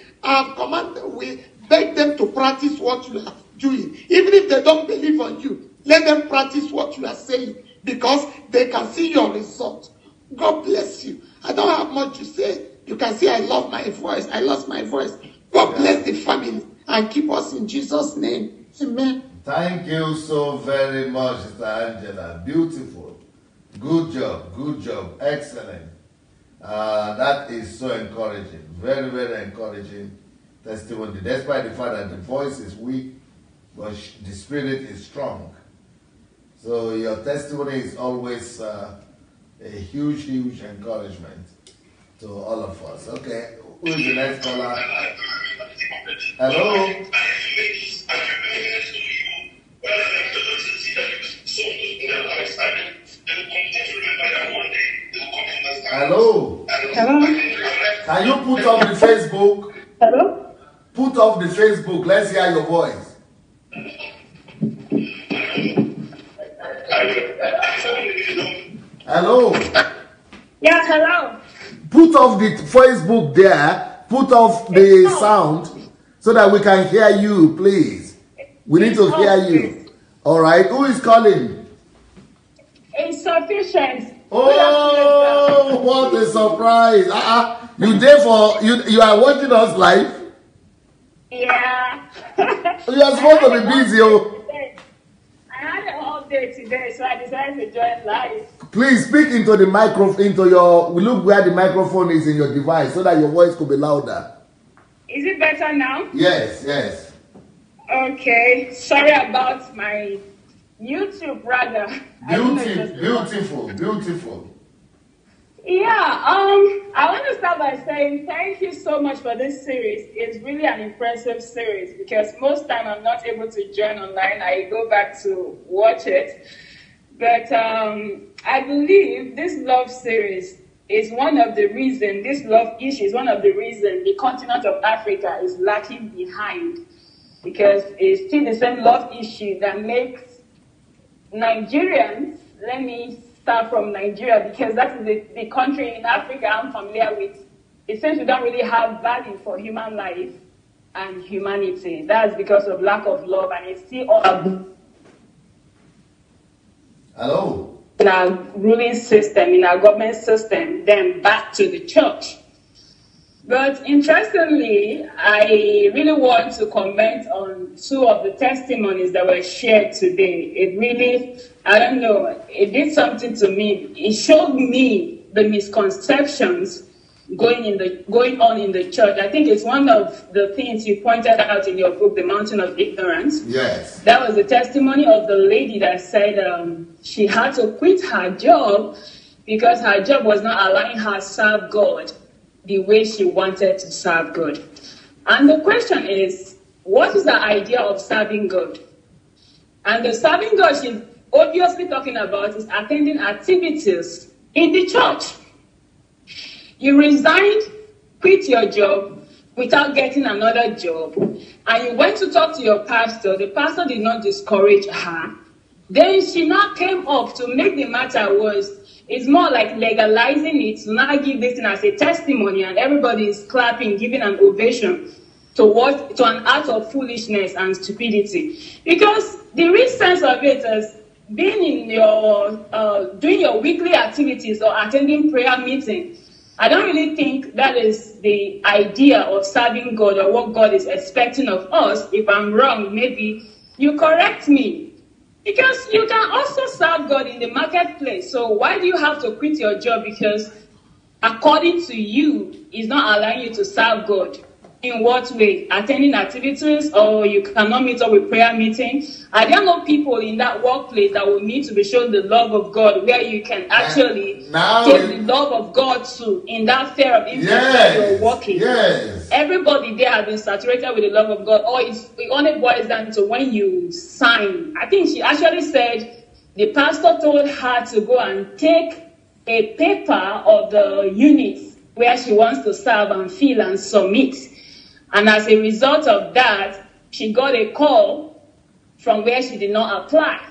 beg them to practice what you are doing. Even if they don't believe on you, let them practice what you are saying, because they can see your result. God bless you. I don't have much to say. You can see I love my voice. I lost my voice. God bless the family and keep us in Jesus' name. Amen.
Thank you so very much, Sister Angela. Beautiful. Good job. Good job. Excellent. That is so encouraging. Very, very encouraging testimony. Despite the fact that the voice is weak, but the spirit is strong. So your testimony is always a huge, huge encouragement to all of us. Okay, who is the next caller? Hello? Hello?
Hello?
Can you put off the Facebook?
Hello?
Put off the Facebook. Let's hear your voice. Hello?
Yeah, hello.
Put off the Facebook there. Put off the sound so that we can hear you, please. We need to hear you. All right. Who is calling?
Insufficient.
Oh, what a surprise. You are watching us live?
Yeah.
You are supposed to be busy.
I had a whole day today, so I decided to join live.
Please speak into the microphone, we look where the microphone is in your device so that your voice could be louder.
Is it better now?
Yes, yes.
Okay. Sorry about my YouTube, rather.
Beautiful.
Yeah, I want to start by saying thank you so much for this series. It's really an impressive series because most time I'm not able to join online. I go back to watch it. But I believe this love series is one of the reasons, this love issue is one of the reasons the continent of Africa is lacking behind. Because it's still the same love issue that makes Nigerians
let me start from Nigeria because that is the country in Africa I'm familiar with. It seems we don't really have value for human life and humanity. That's because of lack of love, and it's still all
Hello.
in our ruling system, in our government system, then back to the church. But interestingly, I really want to comment on two of the testimonies that were shared today. It really, I don't know, it did something to me. It showed me the misconceptions going on in the church. I think it's one of the things you pointed out in your book, The Mountain of Ignorance.
Yes.
That was the testimony of the lady that said she had to quit her job because her job was not allowing her to serve God the way she wanted to serve God. And the question is, what is the idea of serving God? And the serving God she's obviously talking about is attending activities in the church. You resigned, quit your job without getting another job, and you went to talk to your pastor. The pastor did not discourage her. Then she now came up to make the matter worse. It's more like legalizing it to now give this thing as a testimony, and everybody is clapping, giving an ovation to an act of foolishness and stupidity. Because the real sense of it is being in your doing your weekly activities or attending prayer meetings. I don't really think that is the idea of serving God or what God is expecting of us. If I'm wrong, maybe you correct me. Because you can also serve God in the marketplace. So why do you have to quit your job? Because according to you, it's not allowing you to serve God. In what way? Attending activities, or you cannot meet up with prayer meeting? Are there no people in that workplace that will need to be shown the love of God, where you can actually take the love of God to in that sphere of influence where you're working?
Yes.
Everybody there has been saturated with the love of God, or it only boils down to when you sign. I think she actually said the pastor told her to go and take a paper of the units where she wants to serve and fill and submit. And as a result of that, she got a call from where she did not apply.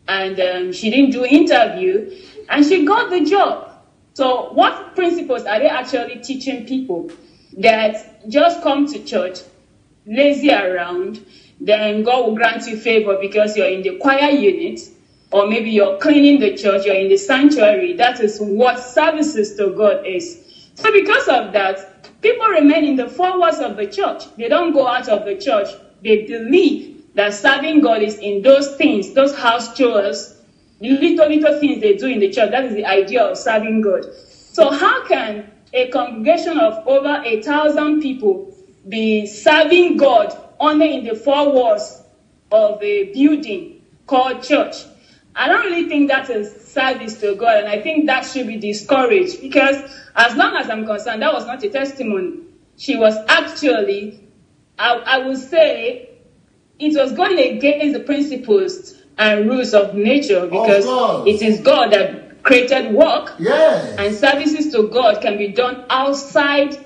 And she didn't do interview, and she got the job. So what principles are they actually teaching people? That just come to church, lazy around, then God will grant you favor because you're in the choir unit, or maybe you're cleaning the church, you're in the sanctuary. That is what services to God is. So because of that, people remain in the four walls of the church. They don't go out of the church. They believe that serving God is in those things, those house chores, little things they do in the church. That is the idea of serving God. So how can a congregation of over 1,000 people be serving God only in the four walls of a building called church? I don't really think that is service to God, and I think that should be discouraged, because as long as I'm concerned, that was not a testimony. She was actually, I would say, it was going against the principles and rules of nature, because it is God that created work, and services to God can be done outside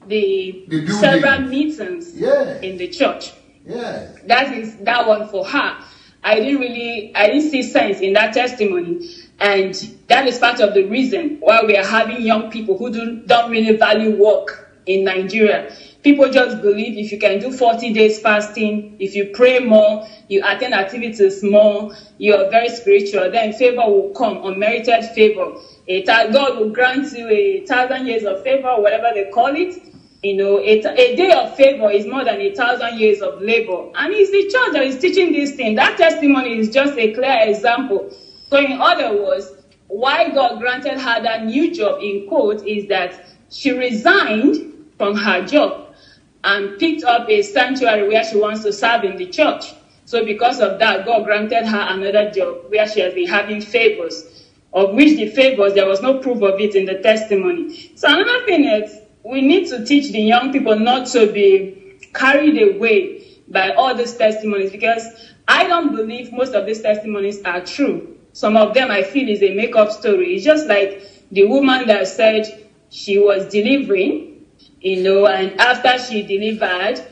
the several meetings in the church. That is that one for her. I didn't see sense in that testimony. And that is part of the reason why we are having young people who don't really value work in Nigeria. People just believe if you can do 40 days fasting, if you pray more, you attend activities more, you're very spiritual, then favor will come, unmerited favor. God will grant you 1,000 years of favor, or whatever they call it. You know, a day of favor is more than 1,000 years of labor. And it's the church that is teaching this thing. That testimony is just a clear example. So in other words, why God granted her that new job, in quotes, is that she resigned from her job and picked up a sanctuary where she wants to serve in the church. So because of that, God granted her another job where she has been having favors, of which the favors, there was no proof of it in the testimony. So another thing is, we need to teach the young people not to be carried away by all these testimonies, because I don't believe most of these testimonies are true. Some of them I feel is a make-up story. It's just like the woman that said she was delivering, you know, and after she delivered,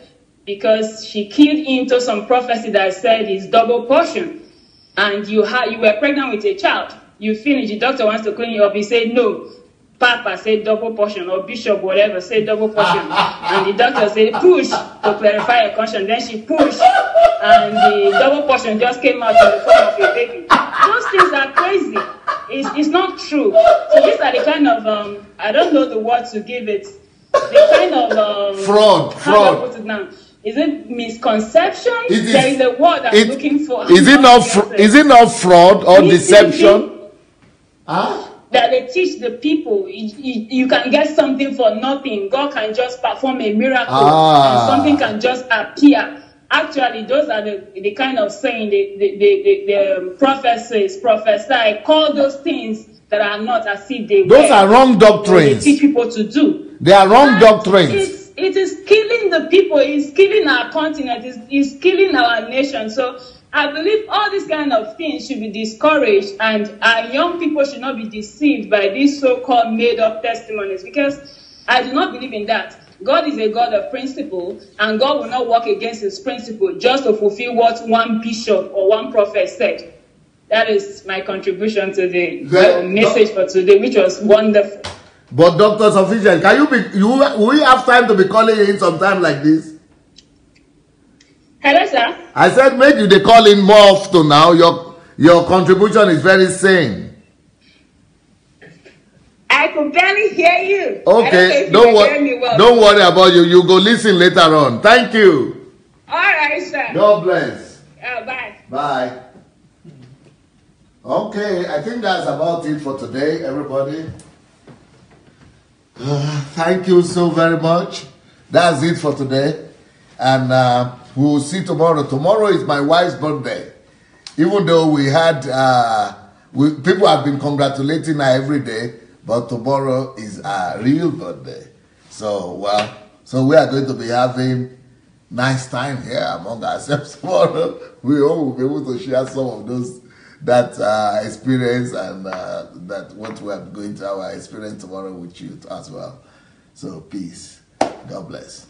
because she keyed into some prophecy that said it's double portion, and you were pregnant with a child. You finish, the doctor wants to clean you up. He said, no. Papa said double portion, or Bishop, whatever, said double portion. And the doctor said, push to clarify your conscience. Then she pushed, and the double portion just came out in the form of a baby. Those things are crazy. It's not true. So these are the kind of, I don't know the word to give it, the kind of... fraud. How do I put it now? Is it misconception? There is a word I'm looking for.
Is it not fraud or deception? Huh?
That they teach the people you can get something for nothing. God can just perform a miracle and something can just appear. Actually, those are the kind of saying the prophecies, prophesy, call those things that are not as if they were.
Those are wrong doctrines.
They teach people to do.
They are wrong doctrines.
It is killing the people. It's killing our continent. It's killing our nation. So I believe all these kind of things should be discouraged, and our young people should not be deceived by these so-called made-up testimonies, because I do not believe in that. God is a God of principle, and God will not work against his principle just to fulfill what one bishop or one prophet said. That is my contribution to the message for today, which was wonderful.
But Dr. Sufficient, will we have time to be calling in sometime like this?
Hello, sir.
I said, maybe they call in more often now. Your contribution is very sane.
I could barely hear you.
Okay, don't worry about you. You go listen later on. Thank you.
All right, sir.
God bless.
Bye.
Bye. Okay, I think that's about it for today, everybody. Thank you so very much. That's it for today. And we'll see tomorrow. Tomorrow is my wife's birthday. Even though we had, people have been congratulating her every day, but tomorrow is our real birthday. So we are going to be having nice time here among ourselves tomorrow. We all will be able to share some of that experience and that what we are going to our experience tomorrow with you as well. So peace. God bless.